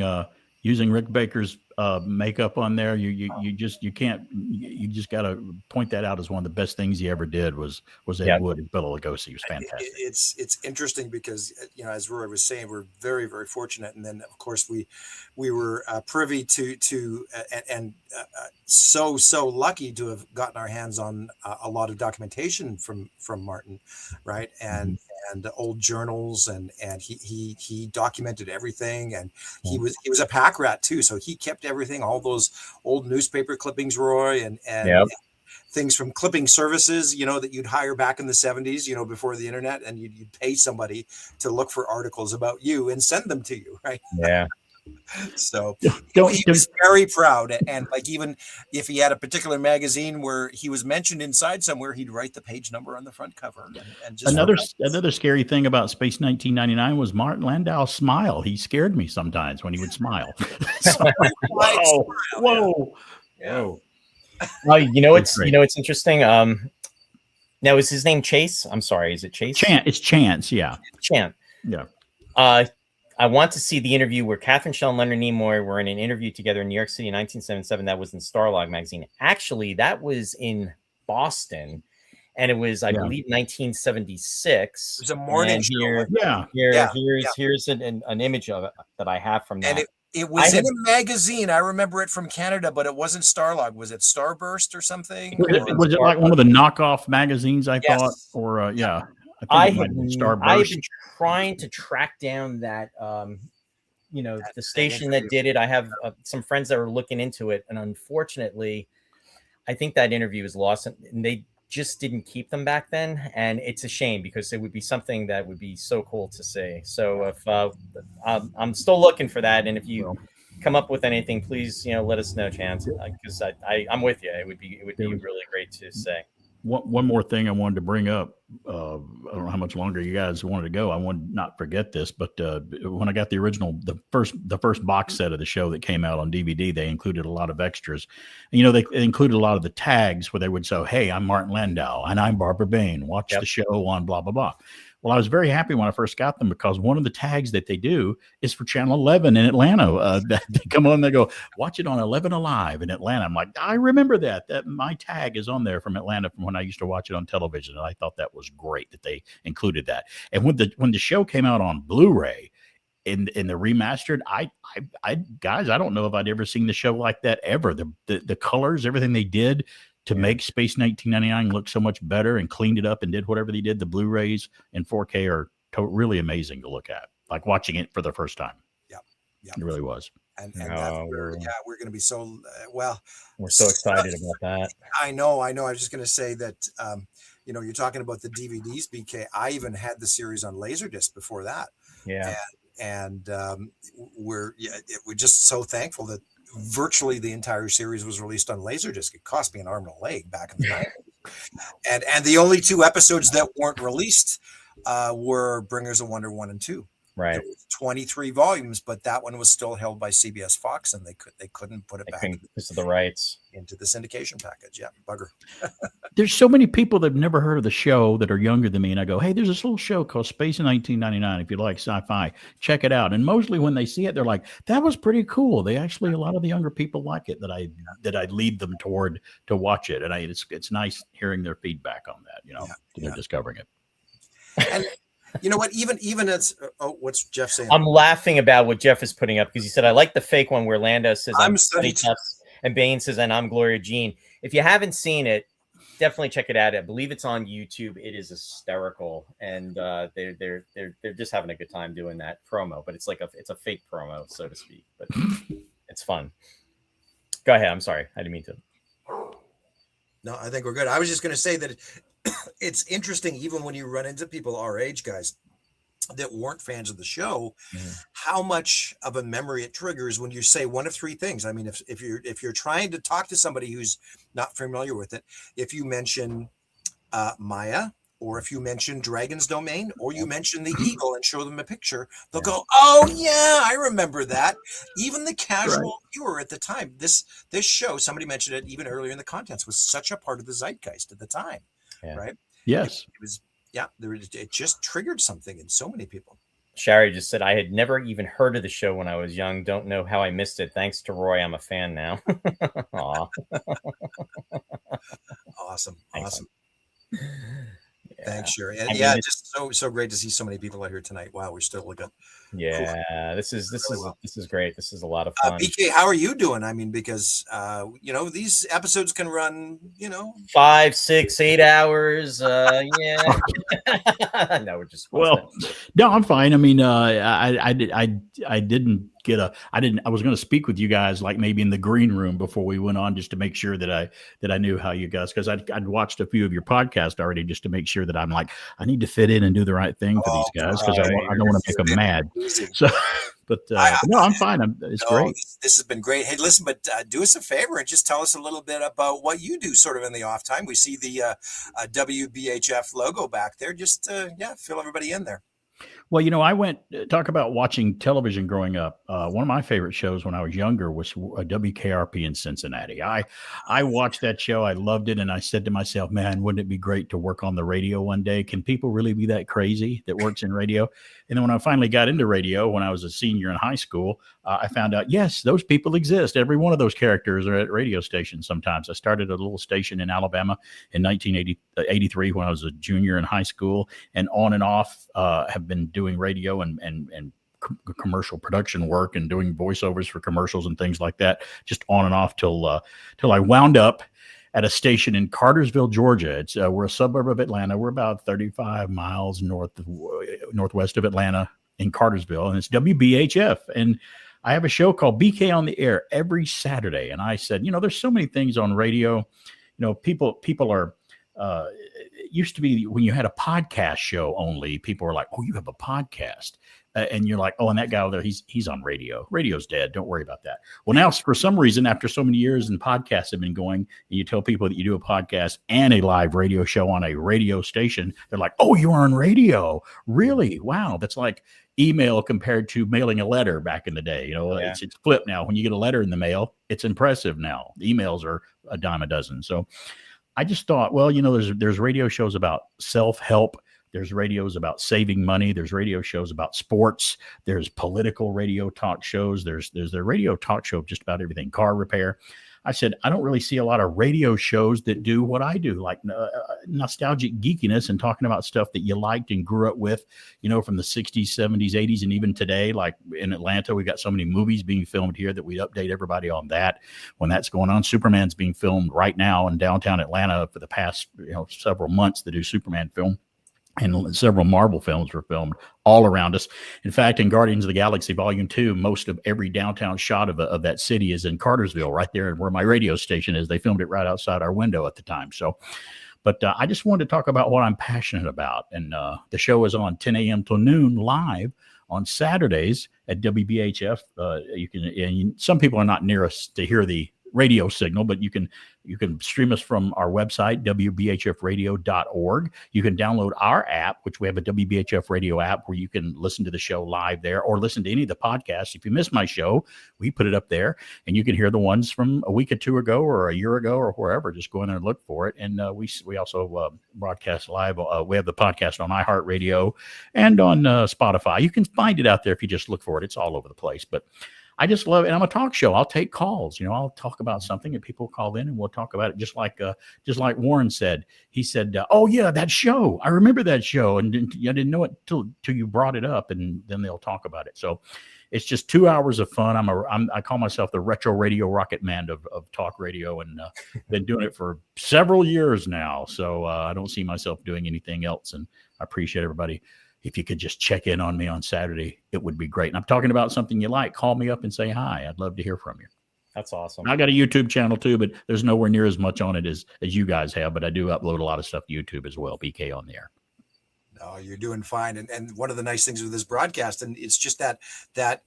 Rick Baker's makeup on there. You just got to point that out as one of the best things he ever did was Ed Wood and Bela Lugosi. He was fantastic. It's interesting because as Roy was saying, we're very, very fortunate, and then of course we were privy to and so lucky to have gotten our hands on a lot of documentation from Martin, right? And old journals, and he documented everything, and he was a pack rat too, so he kept everything, all those old newspaper clippings, Roy, and things from clipping services, that you'd hire back in the 70s, before the internet, and you'd pay somebody to look for articles about you and send them to you, right? Yeah. So he was very proud, and like even if he had a particular magazine where he was mentioned inside somewhere, he'd write the page number on the front cover. And just another scary thing about Space 1999 was Martin Landau's smile. He scared me sometimes when he would smile. Whoa. It's interesting. Now is his name Chase? I'm sorry, is it Chase? It's Chance. Yeah. Chance. Yeah. I want to see the interview where Catherine Shell and Leonard Nimoy were in an interview together in New York City in 1977. That was in Starlog magazine. Actually, that was in Boston, and it was, I believe, 1976. It was a morning show. Here's an image of it that I have from that. And it was in a magazine. I remember it from Canada, but it wasn't Starlog. Was it Starburst or something? Was it like one of the knockoff magazines? I thought, or I have been trying to track down that, the station that did it. I have some friends that are looking into it, and unfortunately, I think that interview is lost, and they just didn't keep them back then, and it's a shame because it would be something that would be so cool to see. So if I'm still looking for that, and if you come up with anything, please let us know, Chance, because I'm with you. It would be really great to say. One more thing I wanted to bring up. I don't know how much longer you guys wanted to go. I wanted to not forget this, but when I got the first box set of the show that came out on DVD, they included a lot of extras. And, they included a lot of the tags where they would say, "Hey, I'm Martin Landau, and I'm Barbara Bain. Watch the show on blah blah blah." Well, I was very happy when I first got them because one of the tags that they do is for Channel 11 in Atlanta. They come on, they go, "Watch it on 11 Alive in Atlanta." I'm like, I remember that my tag is on there from Atlanta from when I used to watch it on television. And I thought that was great that they included that. And when the show came out on Blu-ray, in the remastered, I guys, I don't know if I'd ever seen the show like that ever. The colors, everything they did to make Space 1999 look so much better and cleaned it up and did whatever they did. The Blu-rays in 4K are really amazing to look at, like watching it for the first time. Yeah, it really was. And that's where, we're going to be so we're so excited about that. I know. I was just going to say that, you're talking about the DVDs, BK. I even had the series on Laserdisc before that. Yeah. And we're just so thankful that virtually the entire series was released on Laserdisc. It cost me an arm and a leg back in the 90s. And the only 2 episodes that weren't released were Bringers of Wonder 1 and 2. Right. 23 volumes, but that one was still held by CBS Fox, and they couldn't put it back because of the rights into the syndication package. Yeah, bugger. There's so many people that have never heard of the show that are younger than me, and I go, hey, there's this little show called Space in 1999. If you like sci-fi, check it out. And mostly when they see it, they're like, that was pretty cool. They actually, a lot of the younger people like it, that I lead them toward to watch it. And it's nice hearing their feedback on that, they're discovering it. And you know what? Even as what's Jeff saying? I'm laughing about what Jeff is putting up because he said I like the fake one where Lando says I'm Sonny Tufts and Bane says and I'm Gloria Jean. If you haven't seen it, definitely check it out. I believe it's on YouTube. It is hysterical, and they're just having a good time doing that promo. But it's like it's a fake promo, so to speak. But it's fun. Go ahead. I'm sorry, I didn't mean to. No, I think we're good. I was just going to say that it's interesting, even when you run into people our age, guys, that weren't fans of the show, how much of a memory it triggers when you say one of 3 things. I mean, if you're trying to talk to somebody who's not familiar with it, if you mention Maya, or if you mention Dragon's Domain, or you mention the Eagle and show them a picture, they'll go, oh yeah, I remember that. Even the casual viewer at the time, this show, somebody mentioned it even earlier in the contents, was such a part of the zeitgeist at the time. Yeah. Right? Yes. It was, it just triggered something in so many people. Shari just said, I had never even heard of the show when I was young. Don't know how I missed it. Thanks to Roy, I'm a fan now. Aw. Awesome. Thanks. Awesome. Thanks, Shari. And just so great to see so many people out here tonight. Wow, we're still looking. Yeah, this is great. This is a lot of fun. BK, how are you doing? I mean, because these episodes can run 5, 6, 8 hours. No, we're just no, I'm fine. I mean, I didn't get I was going to speak with you guys like maybe in the green room before we went on, just to make sure that I knew how you guys, because I'd watched a few of your podcasts already just to make sure that I'm like, I need to fit in and do the right thing for these guys, because I don't want to make them mad. So, but no, I'm fine. It's great. This has been great. Hey, listen, but do us a favor and just tell us a little bit about what you do sort of in the off time. We see the WBHF logo back there. Just fill everybody in there. Well, I went talk about watching television growing up. One of my favorite shows when I was younger was WKRP in Cincinnati. I watched that show. I loved it. And I said to myself, man, wouldn't it be great to work on the radio one day? Can people really be that crazy that works in radio? And then when I finally got into radio, when I was a senior in high school, I found out, yes, those people exist. Every one of those characters are at radio stations sometimes. I started a little station in Alabama in 1983 when I was a junior in high school, and on and off have been doing radio and commercial production work and doing voiceovers for commercials and things like that, just on and off till I wound up at a station in Cartersville, Georgia. We're a suburb of Atlanta. We're about 35 miles northwest of Atlanta in Cartersville, and it's WBHF. And I have a show called B.K.On-the-air every Saturday. And I said, there's so many things on radio. People are, it used to be when you had a podcast show only, people were like, oh, you have a podcast. And you're like, oh, and that guy over there, he's on radio. Radio's dead. Don't worry about that. Well, now for some reason, after so many years and podcasts have been going, and you tell people that you do a podcast and a live radio show on a radio station, they're like, oh, you're on radio. Really? Wow. That's like email compared to mailing a letter back in the day. It's flipped now. When you get a letter in the mail, it's impressive now. The emails are a dime a dozen. So I just thought, well, there's radio shows about self-help. There's radios about saving money. There's radio shows about sports. There's political radio talk shows. There's the radio talk show of just about everything, car repair. I said, I don't really see a lot of radio shows that do what I do, like nostalgic geekiness and talking about stuff that you liked and grew up with, from the 60s, 70s, 80s, and even today. Like in Atlanta, we got so many movies being filmed here that we update everybody on that when that's going on. Superman's being filmed right now in downtown Atlanta for the past several months. They do Superman film. And several Marvel films were filmed all around us. In fact, in Guardians of the Galaxy Volume 2, most of every downtown shot of that city is in Cartersville, right there where my radio station is. They filmed it right outside our window at the time. So, but I just wanted to talk about what I'm passionate about. And the show is on 10 a.m. till noon live on Saturdays at WBHF. Some people are not near us to hear the radio signal, but you can stream us from our website, wbhfradio.org. You can download our app, which we have a WBHF radio app where you can listen to the show live there or listen to any of the podcasts. If you miss my show, we put it up there and you can hear the ones from a week or two ago or a year ago or wherever. Just go in there and look for it. And we also broadcast live. We have the podcast on iHeartRadio and on Spotify. You can find it out there if you just look for it. It's all over the place. But I just love it. And I'm a talk show. I'll take calls. I'll talk about something and people call in and we'll talk about it. Just like Warren said. He said, "Oh yeah, that show. I remember that show, and I didn't know it till you brought it up." And then they'll talk about it. So it's just 2 hours of fun. I call myself the retro radio rocket man of talk radio, and been doing it for several years now. So I don't see myself doing anything else. And I appreciate everybody. If you could just check in on me on Saturday, it would be great. And I'm talking about something you like. Call me up and say hi. I'd love to hear from you. That's awesome. I got a YouTube channel too, but there's nowhere near as much on it as you guys have. But I do upload a lot of stuff to YouTube as well. B.K.On-the-air. Oh, you're doing fine. And one of the nice things with this broadcast, and it's just that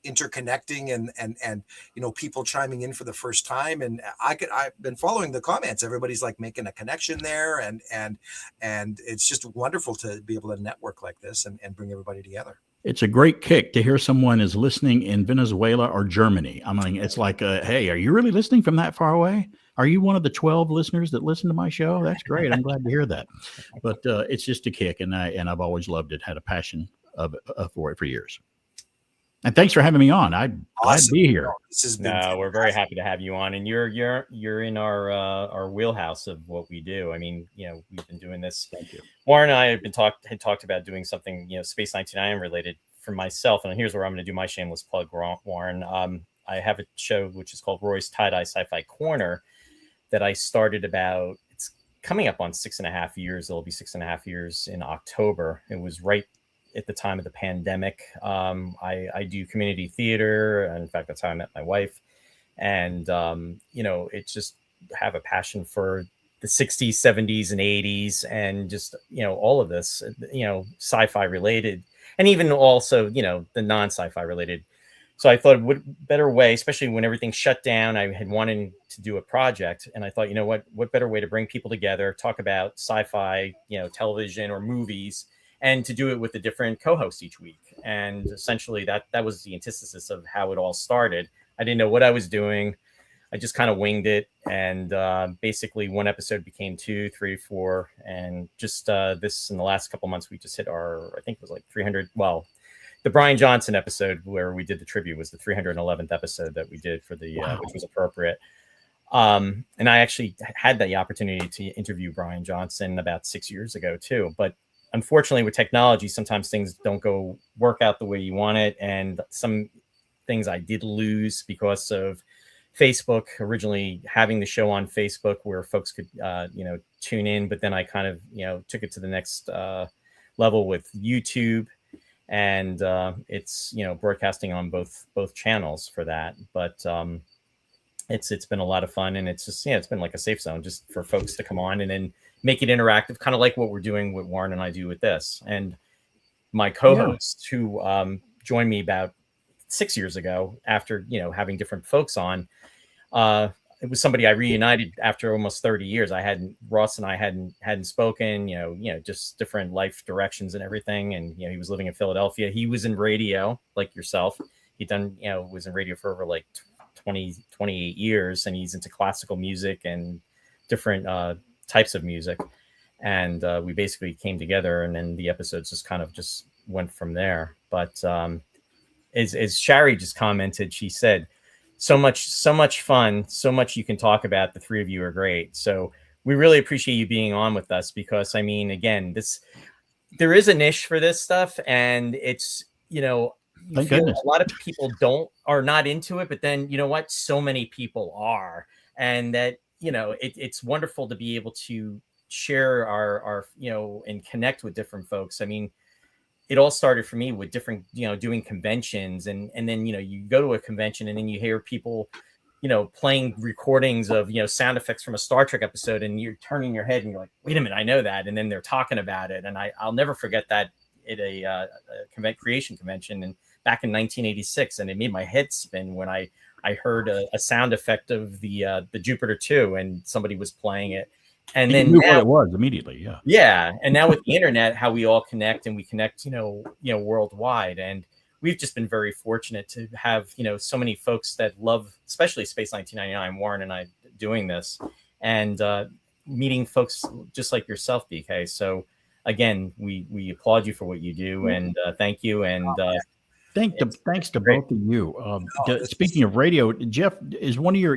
interconnecting and people chiming in for the first time. And I've been following the comments. Everybody's like making a connection there. And it's just wonderful to be able to network like this and bring everybody together. It's a great kick to hear someone is listening in Venezuela or Germany. I mean, it's like, hey, are you really listening from that far away? Are you one of the 12 listeners that listen to my show? That's great. I'm glad to hear that. But it's just a kick, and I've always loved it. Had a passion for it for years. And thanks for having me on. I'm glad to be here. We're very happy to have you on, and you're in our wheelhouse of what we do. I mean, we've been doing this. Thank you. Warren and I had talked about doing something, Space 99 related for myself, and here's where I'm going to do my shameless plug, Warren. I have a show which is called Roy's Tie-Dye Sci-Fi Corner that I started it's coming up on 6.5 years. It'll be 6.5 years in October. It was right at the time of the pandemic. I do community theater. And in fact, that's how I met my wife. And, it's just have a passion for the 60s, 70s, and 80s, and just, all of this, sci-fi related, and even also, the non-sci-fi related. So I thought, what better way, especially when everything shut down, I had wanted to do a project. And I thought, what better way to bring people together, talk about sci-fi, television or movies, and to do it with a different co-host each week. And essentially that was the antithesis of how it all started. I didn't know what I was doing. I just kind of winged it. And basically one episode became 2, 3, 4. And just this in the last couple months, we just hit I think it was like 300. Well, the Brian Johnson episode where we did the tribute was the 311th episode that we did for the, which was appropriate. And I actually had the opportunity to interview Brian Johnson about 6 years ago too. But unfortunately with technology, sometimes things don't work out the way you want it. And some things I did lose because of Facebook, originally having the show on Facebook where folks could, tune in. But then I kind of, took it to the next level with YouTube. And it's broadcasting on both channels for that, but it's been a lot of fun, and it's just it's been like a safe zone just for folks to come on and then make it interactive, kind of like what we're doing, what Warren and I do with this. And my co-host who joined me about 6 years ago after having different folks on, it was somebody I reunited after almost 30 years. Ross and I hadn't spoken, just different life directions and everything. And, he was living in Philadelphia. He was in radio like yourself. He'd done, was in radio for over like 28 years, and he's into classical music and different types of music. And we basically came together, and then the episodes just went from there. But as Shari just commented, she said, so much fun, so much you can talk about. The three of you are great. So we really appreciate you being on with us, because I mean, again, there is a niche for this stuff, and it's, you Thank feel goodness. a lot of people are not into it, but then you know what? So many people are, and that, it's wonderful to be able to share our and connect with different folks. I mean, it all started for me with different, doing conventions, and then, you go to a convention and then you hear people, playing recordings of, sound effects from a Star Trek episode, and you're turning your head and you're like, wait a minute, I know that. And then they're talking about it. And I'll never forget that at a creation convention and back in 1986. And it made my head spin when I heard a sound effect of the Jupiter 2, and somebody was playing it. And then knew what it was immediately. Yeah. Yeah. And now with the internet, how we all connect, and we connect, worldwide. And we've just been very fortunate to have, so many folks that love, especially Space 1999, Warren and I doing this, and meeting folks just like yourself, BK. So again, we applaud you for what you do, and thank you. And thanks to both of you. Speaking of radio, Jeff is one of your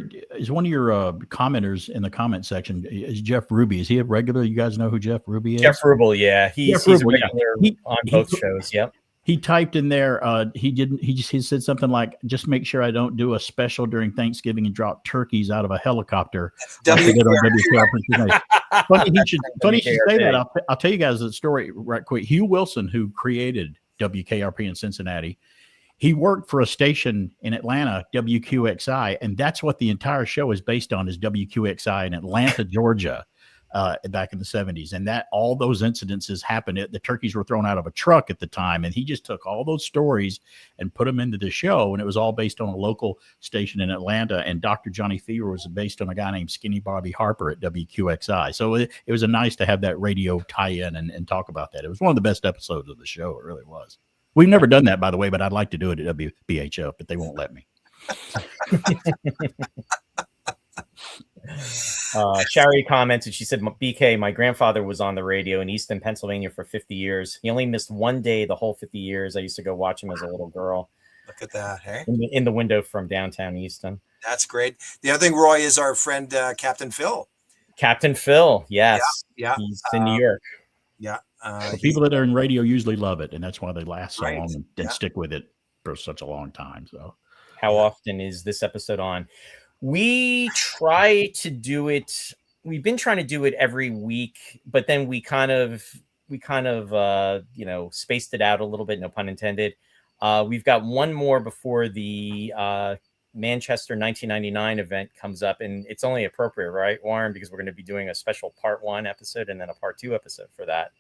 commenters in the comment section. Is Jeff Ruby? Is he a regular? You guys know who Jeff Ruby is? Jeff Ruble, yeah, he's a regular on both shows. Yep. He typed in there. He said something like, "Just make sure I don't do a special during Thanksgiving and drop turkeys out of a helicopter." Like they did on WKRP. Funny he should say that. I'll tell you guys the story right quick. Hugh Wilson, who created WKRP in Cincinnati, he worked for a station in Atlanta, WQXI, and that's what the entire show is based on, is WQXI in Atlanta, Georgia, back in the 70s. And that all those incidences happened. The turkeys were thrown out of a truck at the time, and he just took all those stories and put them into the show, and it was all based on a local station in Atlanta. And Dr. Johnny Fever was based on a guy named Skinny Bobby Harper at WQXI. So it was nice to have that radio tie-in and talk about that. It was one of the best episodes of the show. It really was. We've never done that, by the way, but I'd like to do it at WBHF, but they won't let me. Shari commented, she said, BK, my grandfather was on the radio in Easton, Pennsylvania for 50 years. He only missed one day the whole 50 years. I used to go watch him as a little girl. Look at that, hey? In the window from downtown Easton. That's great. The other thing, Roy, is our friend Captain Phil. Captain Phil, yes. Yeah. He's in New York. Yeah. People that are in radio usually love it, and that's why they last so long and stick with it for such a long time. So, how often is this episode on? We try to do it. We've been trying to do it every week, but then we kind of spaced it out a little bit. No pun intended. We've got one more before the Manchester 1999 event comes up, and it's only appropriate, right, Warren? Because we're going to be doing a special part 1 episode and then a part 2 episode for that,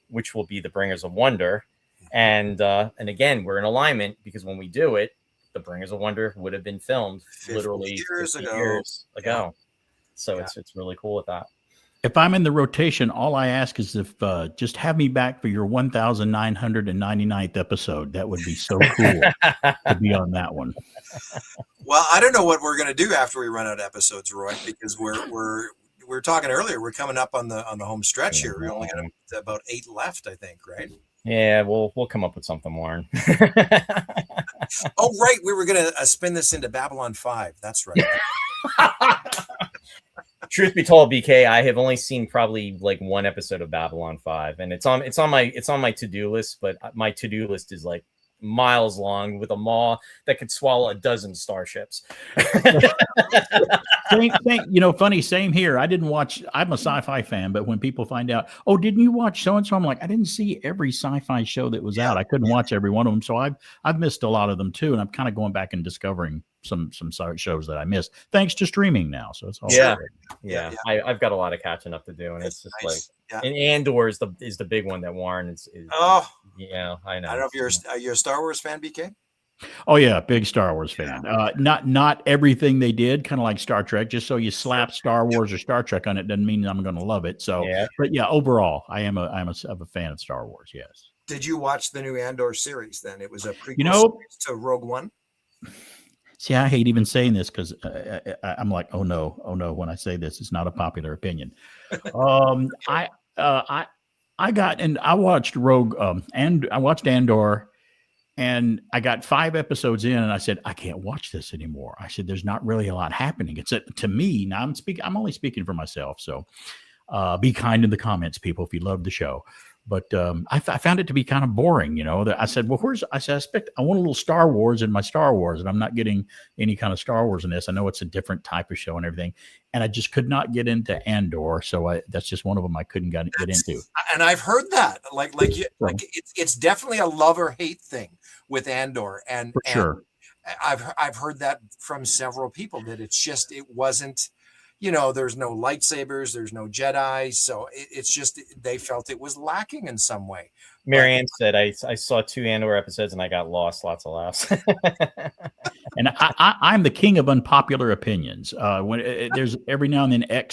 which will be the Bringers of Wonder. And again, we're in alignment, because when we do it, the Bringers of Wonder would have been filmed literally 50 years ago. So it's really cool with that. If I'm in the rotation, all I ask is if just have me back for your 1999th episode. That would be so cool to be on that one. Well, I don't know what we're going to do after we run out of episodes, Roy, because we're talking earlier. We're coming up on the home stretch here. We only got about 8 left, I think, right? Yeah, we'll come up with something, Warren. Oh, right. We were going to spin this into Babylon 5. That's right. Truth be told, BK, I have only seen probably like one episode of Babylon 5, and it's on my to-do list, but my to-do list is like miles long, with a maw that could swallow a dozen starships. Funny, same here. I'm a sci-fi fan, but when people find out, oh, didn't you watch so-and-so? I'm like, I didn't see every sci-fi show that was out. I couldn't watch every one of them. So I've missed a lot of them too. And I'm kind of going back and discovering some shows that I missed, thanks to streaming now. So it's all yeah. I've got a lot of catching up to do, and it's just nice. And Andor is the big one that Warren is. Oh, yeah, I know. I don't know if you're a Star Wars fan, BK. Oh yeah, big Star Wars fan. Not everything they did, kind of like Star Trek. Just so you slap Star Wars or Star Trek on it doesn't mean I'm going to love it. So, but yeah, overall, I'm a fan of Star Wars. Yes. Did you watch the new Andor series? Then it was a prequel series to Rogue One. See, I hate even saying this because I'm like, oh no, when I say this, it's not a popular opinion. I watched Rogue, and I watched Andor, And I got 5 episodes in, and I said, I can't watch this anymore. I said, there's not really a lot happening. It's to me now. I'm only speaking for myself, so be kind in the comments, people, if you love the show. But I found it to be kind of boring, I said, well, I want a little Star Wars in my Star Wars, and I'm not getting any kind of Star Wars in this. I know it's a different type of show and everything, and I just could not get into Andor. So that's just one of them I couldn't get into. And I've heard that, it's definitely a love or hate thing with Andor, and for sure. I've heard that from several people that it wasn't. There's no lightsabers, there's no Jedi, so it's just they felt it was lacking in some way. Marianne said, I saw 2 Andor episodes and I got lost. Lots of laughs. And I'm the king of unpopular opinions. When there's every now and then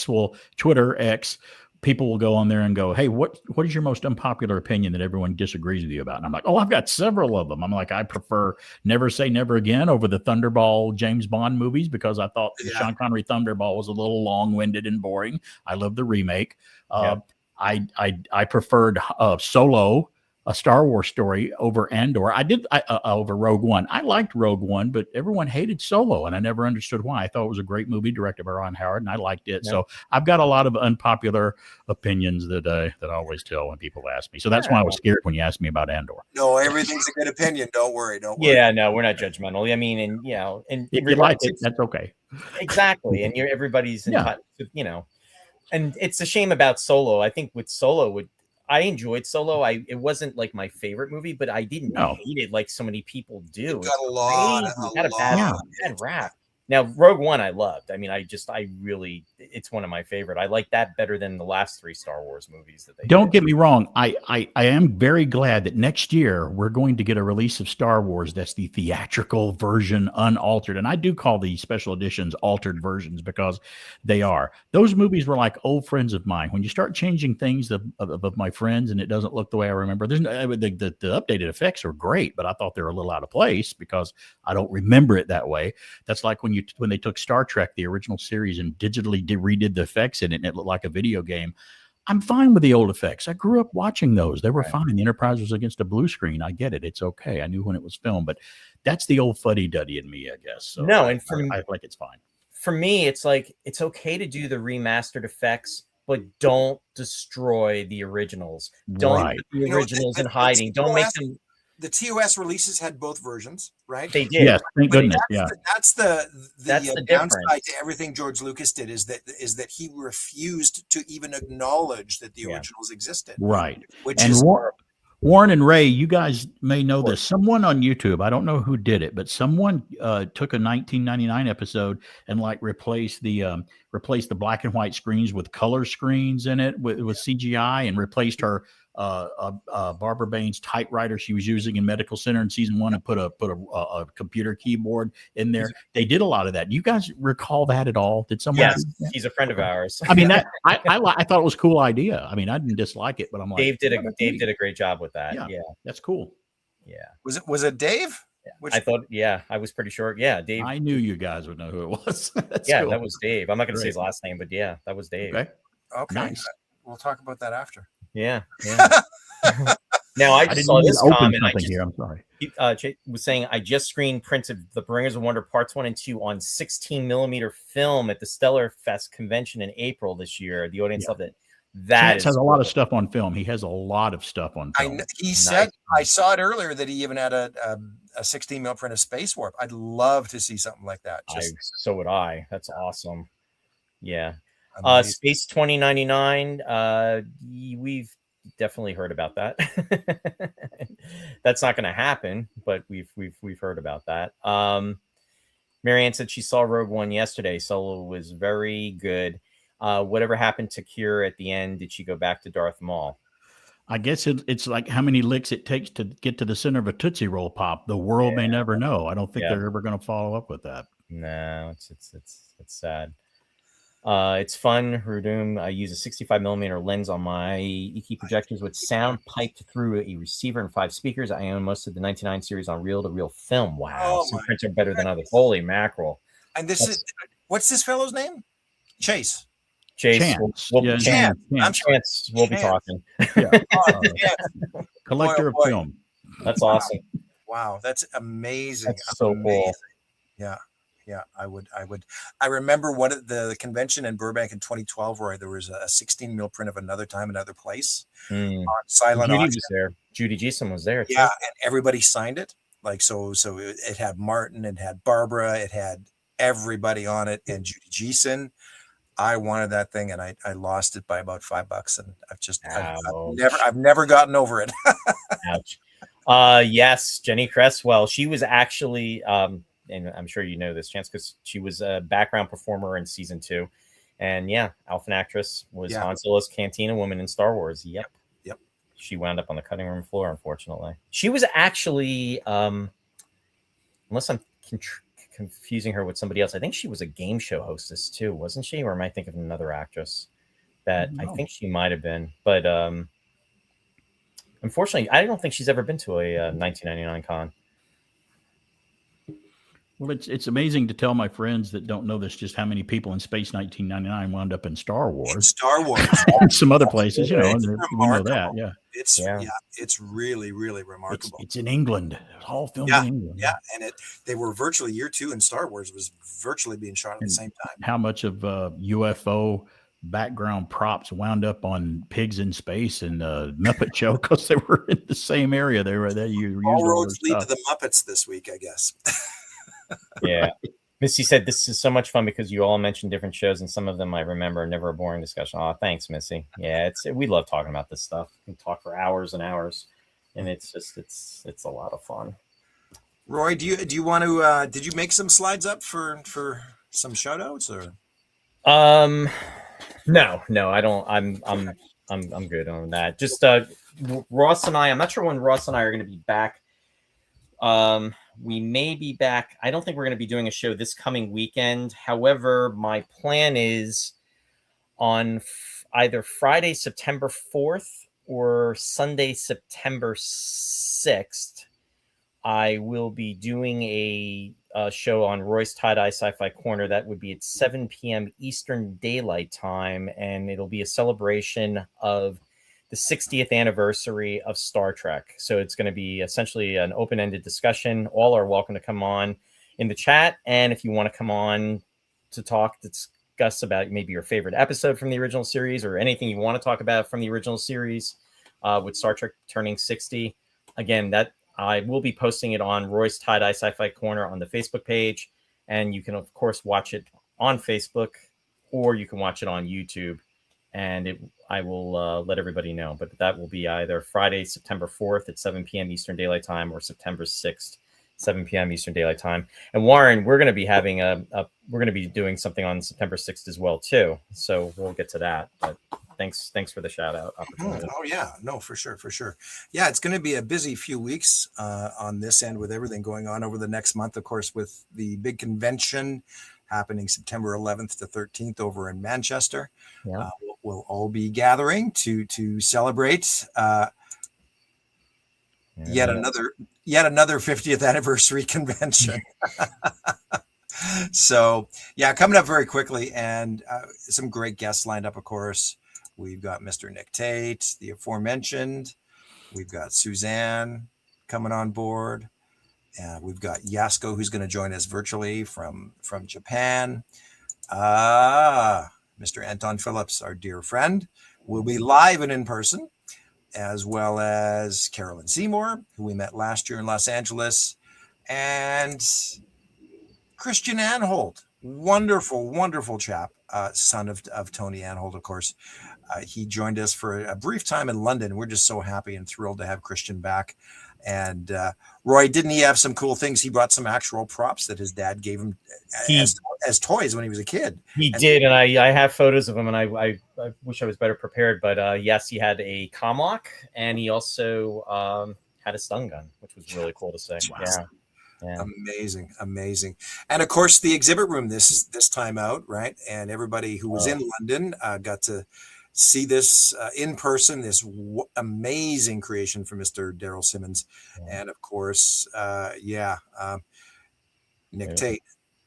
Twitter X, people will go on there and go, hey, what is your most unpopular opinion that everyone disagrees with you about? And I'm like, oh, I've got several of them. I'm like, I prefer Never Say Never Again over the Thunderball James Bond movies because I thought the Sean Connery Thunderball was a little long-winded and boring. I love the remake. I preferred Solo, a Star Wars story, over Andor. Over Rogue One. I liked Rogue One, but everyone hated Solo, and I never understood why. I thought it was a great movie directed by Ron Howard, and I liked it. Yeah. So I've got a lot of unpopular opinions that I always tell when people ask me. So that's why I was scared when you asked me about Andor. No, everything's a good opinion. Don't worry. Yeah, no, we're not judgmental. I mean, and if you like it, that's okay. Exactly, and everybody's entitled to, and it's a shame about Solo. I think with Solo, I enjoyed Solo. It wasn't like my favorite movie, but I didn't hate it like so many people do. It got a lot. Had a bad rap. Now, Rogue One, I loved. I mean, it's one of my favorite. I like that better than the last 3 Star Wars movies that they Don't get me wrong. I am very glad that next year we're going to get a release of Star Wars that's the theatrical version, unaltered. And I do call the special editions altered versions because they are. Those movies were like old friends of mine. When you start changing things of my friends and it doesn't look the way I remember, the updated effects are great, but I thought they were a little out of place because I don't remember it that way. That's like when they took Star Trek, the original series, and digitally redid the effects in it, and it looked like a video game. I'm fine with the old effects. I grew up watching those. They were fine. The Enterprise was against a blue screen. I get it. It's okay. I knew when it was filmed, but that's the old fuddy-duddy in me, I guess. So no, I like it's fine. For me, it's like it's okay to do the remastered effects, but don't destroy the originals. Don't put the originals in hiding. Don't make them. The TOS releases had both versions, right? They did. Yes, thank goodness. That's the downside difference to everything George Lucas did is that he refused to even acknowledge that the originals existed. Right. Warren and Ray, you guys may know this. Someone on YouTube, I don't know who did it, but someone took a 1999 episode and replaced the black and white screens with color screens in it with CGI and replaced her Barbara Baines typewriter she was using in medical center in season 1 and put a computer keyboard in there. They did a lot of that. You guys recall that at all? Did someone? Yes, he's a friend of ours. I mean, I thought it was a cool idea. I mean, I didn't dislike it, but I'm like, Dave did a great job with that. Yeah, that's cool. Yeah. Was it Dave? Yeah. I thought, I was pretty sure. Yeah, Dave. I knew you guys would know who it was. Cool. That was Dave. I'm not going to say his last name, but that was Dave. Okay. Nice. We'll talk about that after. Yeah. Now I just saw this comment. I'm sorry. Jay was saying I just screened prints of The Bringers of Wonder Parts 1 and 2 on 16mm film at the Stellar Fest convention in April this year. The audience loved it. That has a lot of stuff on film. He has a lot of stuff on film. He said, I saw it earlier that he even had a 16mm print of Space Warp. I'd love to see something like that. So would I. That's awesome. Yeah. Space 2099. We've definitely heard about that. That's not going to happen, but we've heard about that. Marianne said she saw Rogue One yesterday. Solo was very good. Whatever happened to Kira at the end? Did she go back to Darth Maul? I guess it's like how many licks it takes to get to the center of a Tootsie Roll Pop. The world may never know. I don't think they're ever going to follow up with that. No, it's sad. It's fun. Rudum. I use a 65mm lens on my EK projectors with sound piped through a receiver and 5 speakers. I own most of the 99 series on reel-to-reel film. Wow, some prints are better than others. Holy mackerel! And what's this fellow's name? Chase. Chance. Chance. We'll be talking. Collector of film. That's awesome. Wow, that's amazing. That's so Amazing. cool. Yeah. Yeah, I remember one at the convention in Burbank in 2012 where there was a 16 mil print of Another Time, Another Place on silent Judy auction. was there. Judy Jason was there too. Yeah, and everybody signed it. Like so it had Martin, it had Barbara, it had everybody on it, and Judy Jason. I wanted that thing, and I lost it by about $5, and I've never gotten over it. Ouch. Yes, Jenny Cresswell. She was actually, and I'm sure you know this, Chance, because she was a background performer in season 2, and yeah, Alpha Actress was Han Solo's Cantina woman in Star Wars. Yep. She wound up on the cutting room floor, unfortunately. She was actually, unless I'm confusing her with somebody else, I think she was a game show hostess too, wasn't she? Or am I thinking of another actress that I think she might have been? But unfortunately, I don't think she's ever been to a 1999 con. Well, it's amazing to tell my friends that don't know this just how many people in Space 1999 wound up in Star Wars. Star Wars. And some other places, you know, we know that. Yeah. It's really, really remarkable. It's in England. It's all filmed in England. Yeah, and they were virtually year 2 in Star Wars was virtually being shot at the same time. How much of UFO background props wound up on Pigs in Space and Muppet Show because they were in the same area. They were there. All roads lead to the Muppets this week, I guess. Yeah. Missy said this is so much fun because you all mentioned different shows, and some of them I remember. Never a boring discussion. Oh, thanks, Missy. Yeah, we love talking about this stuff. We can talk for hours and hours, and it's a lot of fun. Roy, do you want to? Did you make some slides up for some shout outs or? No, I don't. I'm good on that. Just Ross and I. I'm not sure when Ross and I are going to be back. We may be back. I don't think we're going to be doing a show this coming weekend. However, my plan is on either Friday, September 4th or Sunday, September 6th. I will be doing a show on Roy's Tie-Dye Sci-Fi Corner. That would be at 7 p.m. Eastern Daylight Time, and it'll be a celebration of the 60th anniversary of Star Trek. So it's going to be essentially an open-ended discussion. All are welcome to come on in the chat. And if you want to come on to discuss about maybe your favorite episode from the original series or anything you want to talk about from the original series with Star Trek turning 60, again, that I will be posting it on Roy's Tie-Dye Sci-Fi Corner on the Facebook page. And you can, of course, watch it on Facebook, or you can watch it on YouTube. And I will let everybody know. But that will be either Friday, September 4th at 7 p.m. Eastern Daylight Time, or September 6th, 7 p.m. Eastern Daylight Time. And Warren, we're going to be having we're going to be doing something on September 6th as well too. So we'll get to that. But thanks for the shout out opportunity. Oh yeah, no, for sure. Yeah, it's going to be a busy few weeks on this end with everything going on over the next month. Of course, with the big convention happening September 11th to 13th over in Manchester. Yeah. We'll all be gathering to celebrate yet another 50th anniversary convention. So yeah, coming up very quickly, and some great guests lined up. Of course, we've got Mr. Nick Tate, the aforementioned. We've got Suzanne coming on board. We've got Yasko, who's going to join us virtually from Japan. Mr. Anton Phillips, our dear friend, will be live and in person, as well as Carolyn Seymour, who we met last year in Los Angeles, and Christian Anhold, wonderful chap, son of Tony Anhold, of course. He joined us for a brief time in London. We're just so happy and thrilled to have Christian back. And Roy, didn't he have some cool things? He brought some actual props that his dad gave him as toys when he was a kid. He did, and I have photos of him, and I wish I was better prepared. But yes, he had a Comlock, and he also had a stun gun, which was really cool to see. Yeah. Amazing. And of course, the exhibit room this time out, right? And everybody who was in London got to see this in person, this amazing creation from Mr. Daryl Simmons. And of course, Nick Tate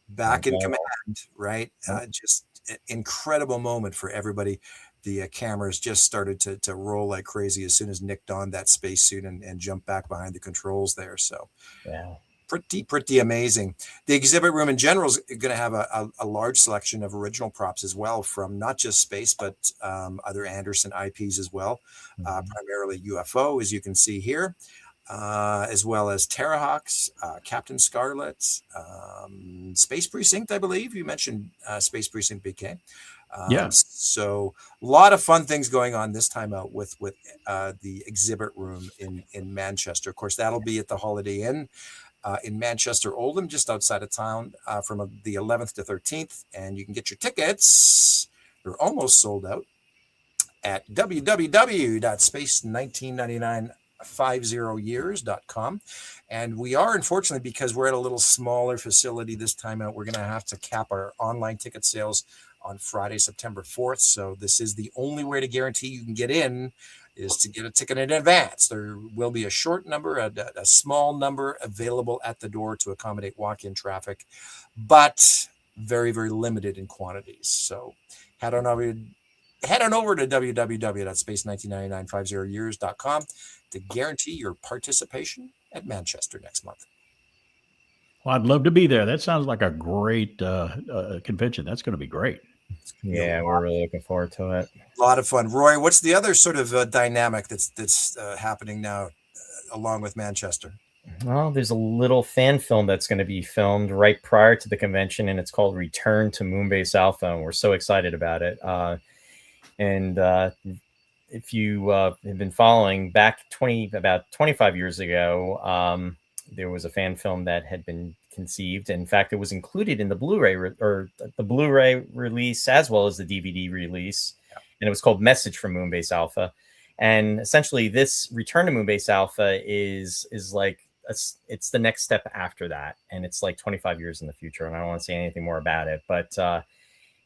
back in command, right? Just an incredible moment for everybody. the cameras just started to roll like crazy as soon as Nick donned that spacesuit and jumped back behind the controls there. So Yeah. Pretty amazing. The exhibit room in general is going to have a large selection of original props as well, from not just space, but other Anderson IPs as well, primarily UFO, as you can see here, as well as Terrahawks, Captain Scarlet, Space Precinct, I believe. You mentioned Space Precinct, BK. Yeah. So a lot of fun things going on this time out with the exhibit room in Manchester. Of course, that'll be at the Holiday Inn in Manchester, Oldham, just outside of town, from the 11th to 13th. And you can get your tickets. They're almost sold out at www.space199950years.com. And we are, unfortunately, because we're at a little smaller facility this time out, we're going to have to cap our online ticket sales on Friday, September 4th. So this is the only way to guarantee you can get in, is to get a ticket in advance. There will be a short number, a small number available at the door to accommodate walk-in traffic, but very, very limited in quantities. So head on over to www.space199950years.com to guarantee your participation at Manchester next month. Well, I'd love to be there. That sounds like a great convention. That's going to be great. Yeah, we're really looking forward to it. A lot of fun. Roy, what's the other sort of dynamic that's happening now along with Manchester? Well, there's a little fan film that's going to be filmed right prior to the convention, and it's called Return to Moonbase Alpha, and we're so excited about it. If you have been following back about 25 years ago, there was a fan film that had been conceived. In fact, it was included in the Blu-ray the Blu-ray release as well as the DVD release, and it was called Message from Moonbase Alpha. And essentially, this Return to Moonbase Alpha is like it's the next step after that, and it's like 25 years in the future. And I don't want to say anything more about it, but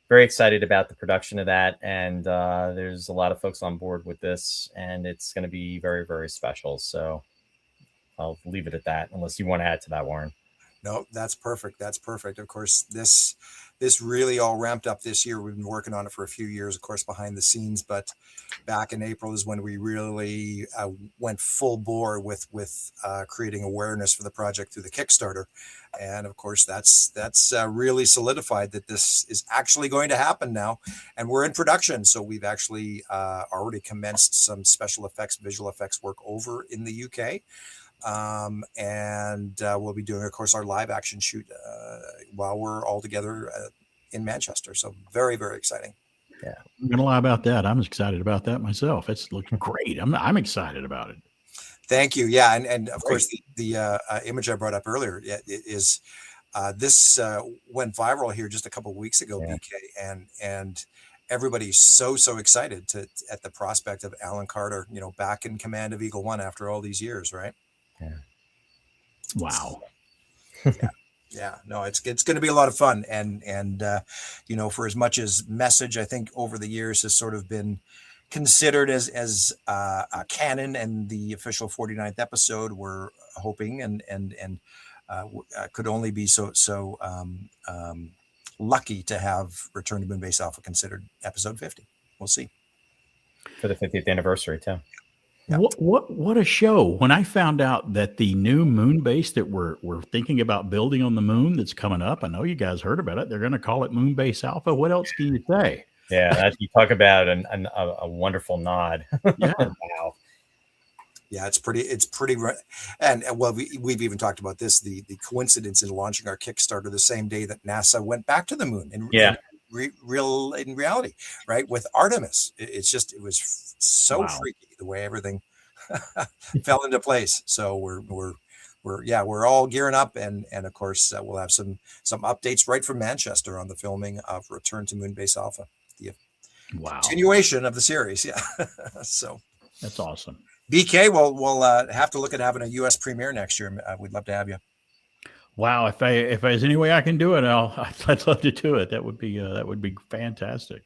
very excited about the production of that. And there's a lot of folks on board with this, and it's going to be very, very special. So I'll leave it at that, unless you want to add to that, Warren. No, that's perfect. That's perfect. Of course, this really all ramped up this year. We've been working on it for a few years, of course, behind the scenes. But back in April is when we really went full bore with creating awareness for the project through the Kickstarter. And of course, that's really solidified that this is actually going to happen now. And we're in production. So we've actually already commenced some special effects, visual effects work over in the UK. And we'll be doing, of course, our live action shoot while we're all together in Manchester. So very, very exciting. Yeah, I'm gonna lie about that. I'm excited about that myself. It's looking great. I'm excited about it. Thank you. Yeah, and of course the image I brought up earlier is this went viral here just a couple of weeks ago, Yeah. BK, and everybody's so excited at the prospect of Alan Carter, back in command of Eagle One after all these years, right? Yeah. Wow. Yeah, no, it's going to be a lot of fun, and for as much as Message, I think over the years has sort of been considered as a canon and the official 49th episode, we're hoping and could only be so lucky to have Return to Moonbase Alpha considered episode 50. We'll see. For the 50th anniversary, too. Yep. What a show. When I found out that the new moon base that we're thinking about building on the moon that's coming up, I know you guys heard about it. They're going to call it Moonbase Alpha. What else can you say? Yeah, that, you talk about a wonderful nod. Yeah. Wow. Yeah, it's pretty, and well, we've even talked about this, the coincidence in launching our Kickstarter the same day that NASA went back to the moon in reality, right? With Artemis, it was so freaky the way everything fell into place. So we're all gearing up, and of course we'll have some updates right from Manchester on the filming of Return to Moonbase Alpha, the continuation of the series. Yeah, so that's awesome. BK, we'll have to look at having a U.S. premiere next year. We'd love to have you. Wow, if there's any way I can do it, I'd love to do it. That would be fantastic.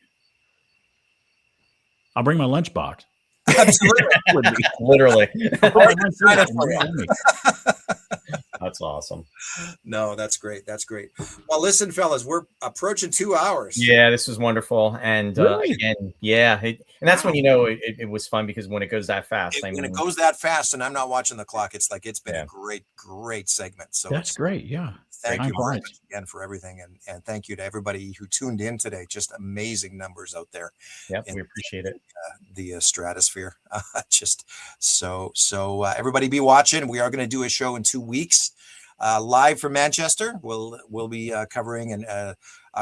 I'll bring my lunchbox. Absolutely. Literally. That's That's awesome. No, that's great. That's great. Well, listen, fellas, we're approaching 2 hours. Yeah, this was wonderful. And Really? again, yeah, and that's when you know it was fun, because when it goes that fast, When it goes that fast and I'm not watching the clock, it's like it's been Yeah. a great segment. So That's great. Yeah. thank Time you very flies. much again for everything, and thank you to everybody who tuned in today. Just amazing numbers out there. Yep, we appreciate it. The stratosphere. Just so everybody be watching. We are going to do a show in 2 weeks, live from Manchester. We'll be covering, and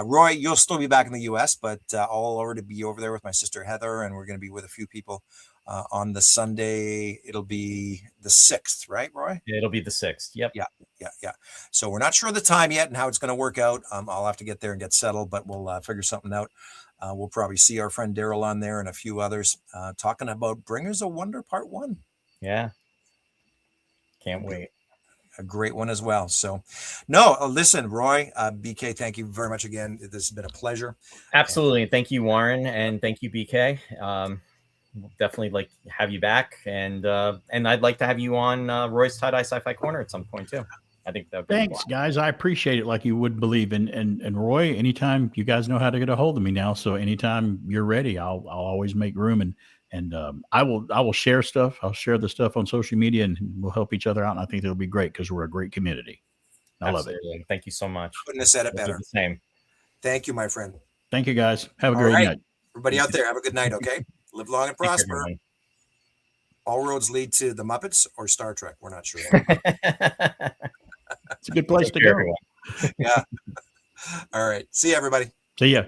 Roy, you'll still be back in the US, but I'll already be over there with my sister Heather, and we're going to be with a few people on the Sunday. It'll be the 6th, right, Roy? It'll be the 6th. Yep. Yeah. So we're not sure of the time yet and how it's going to work out. I'll have to get there and get settled, but we'll figure something out. We'll probably see our friend Daryl on there and a few others talking about Bringers of Wonder Part 1. Yeah. Can't wait. A great one as well. So, no, listen, Roy, BK, thank you very much again. This has been a pleasure. Absolutely. Thank you, Warren, and thank you, BK. We'll definitely like to have you back, and I'd like to have you on Roy's Tie-Dye Sci-Fi Corner at some point too. I think that. Thanks, guys. I appreciate it like you would believe. And Roy, anytime, you guys know how to get a hold of me now. So anytime you're ready, I'll always make room, and I will share stuff. I'll share the stuff on social media, and we'll help each other out. And I think it'll be great because we're a great community. I love it. Thank you so much. Couldn't have said it better. The same. Thank you, my friend. Thank you, guys. Have a great night. Everybody out there, have a good night. Okay. Live long and prosper. All roads lead to the Muppets or Star Trek. We're not sure. It's a good place to go. Yeah. All right. See you, everybody. See ya.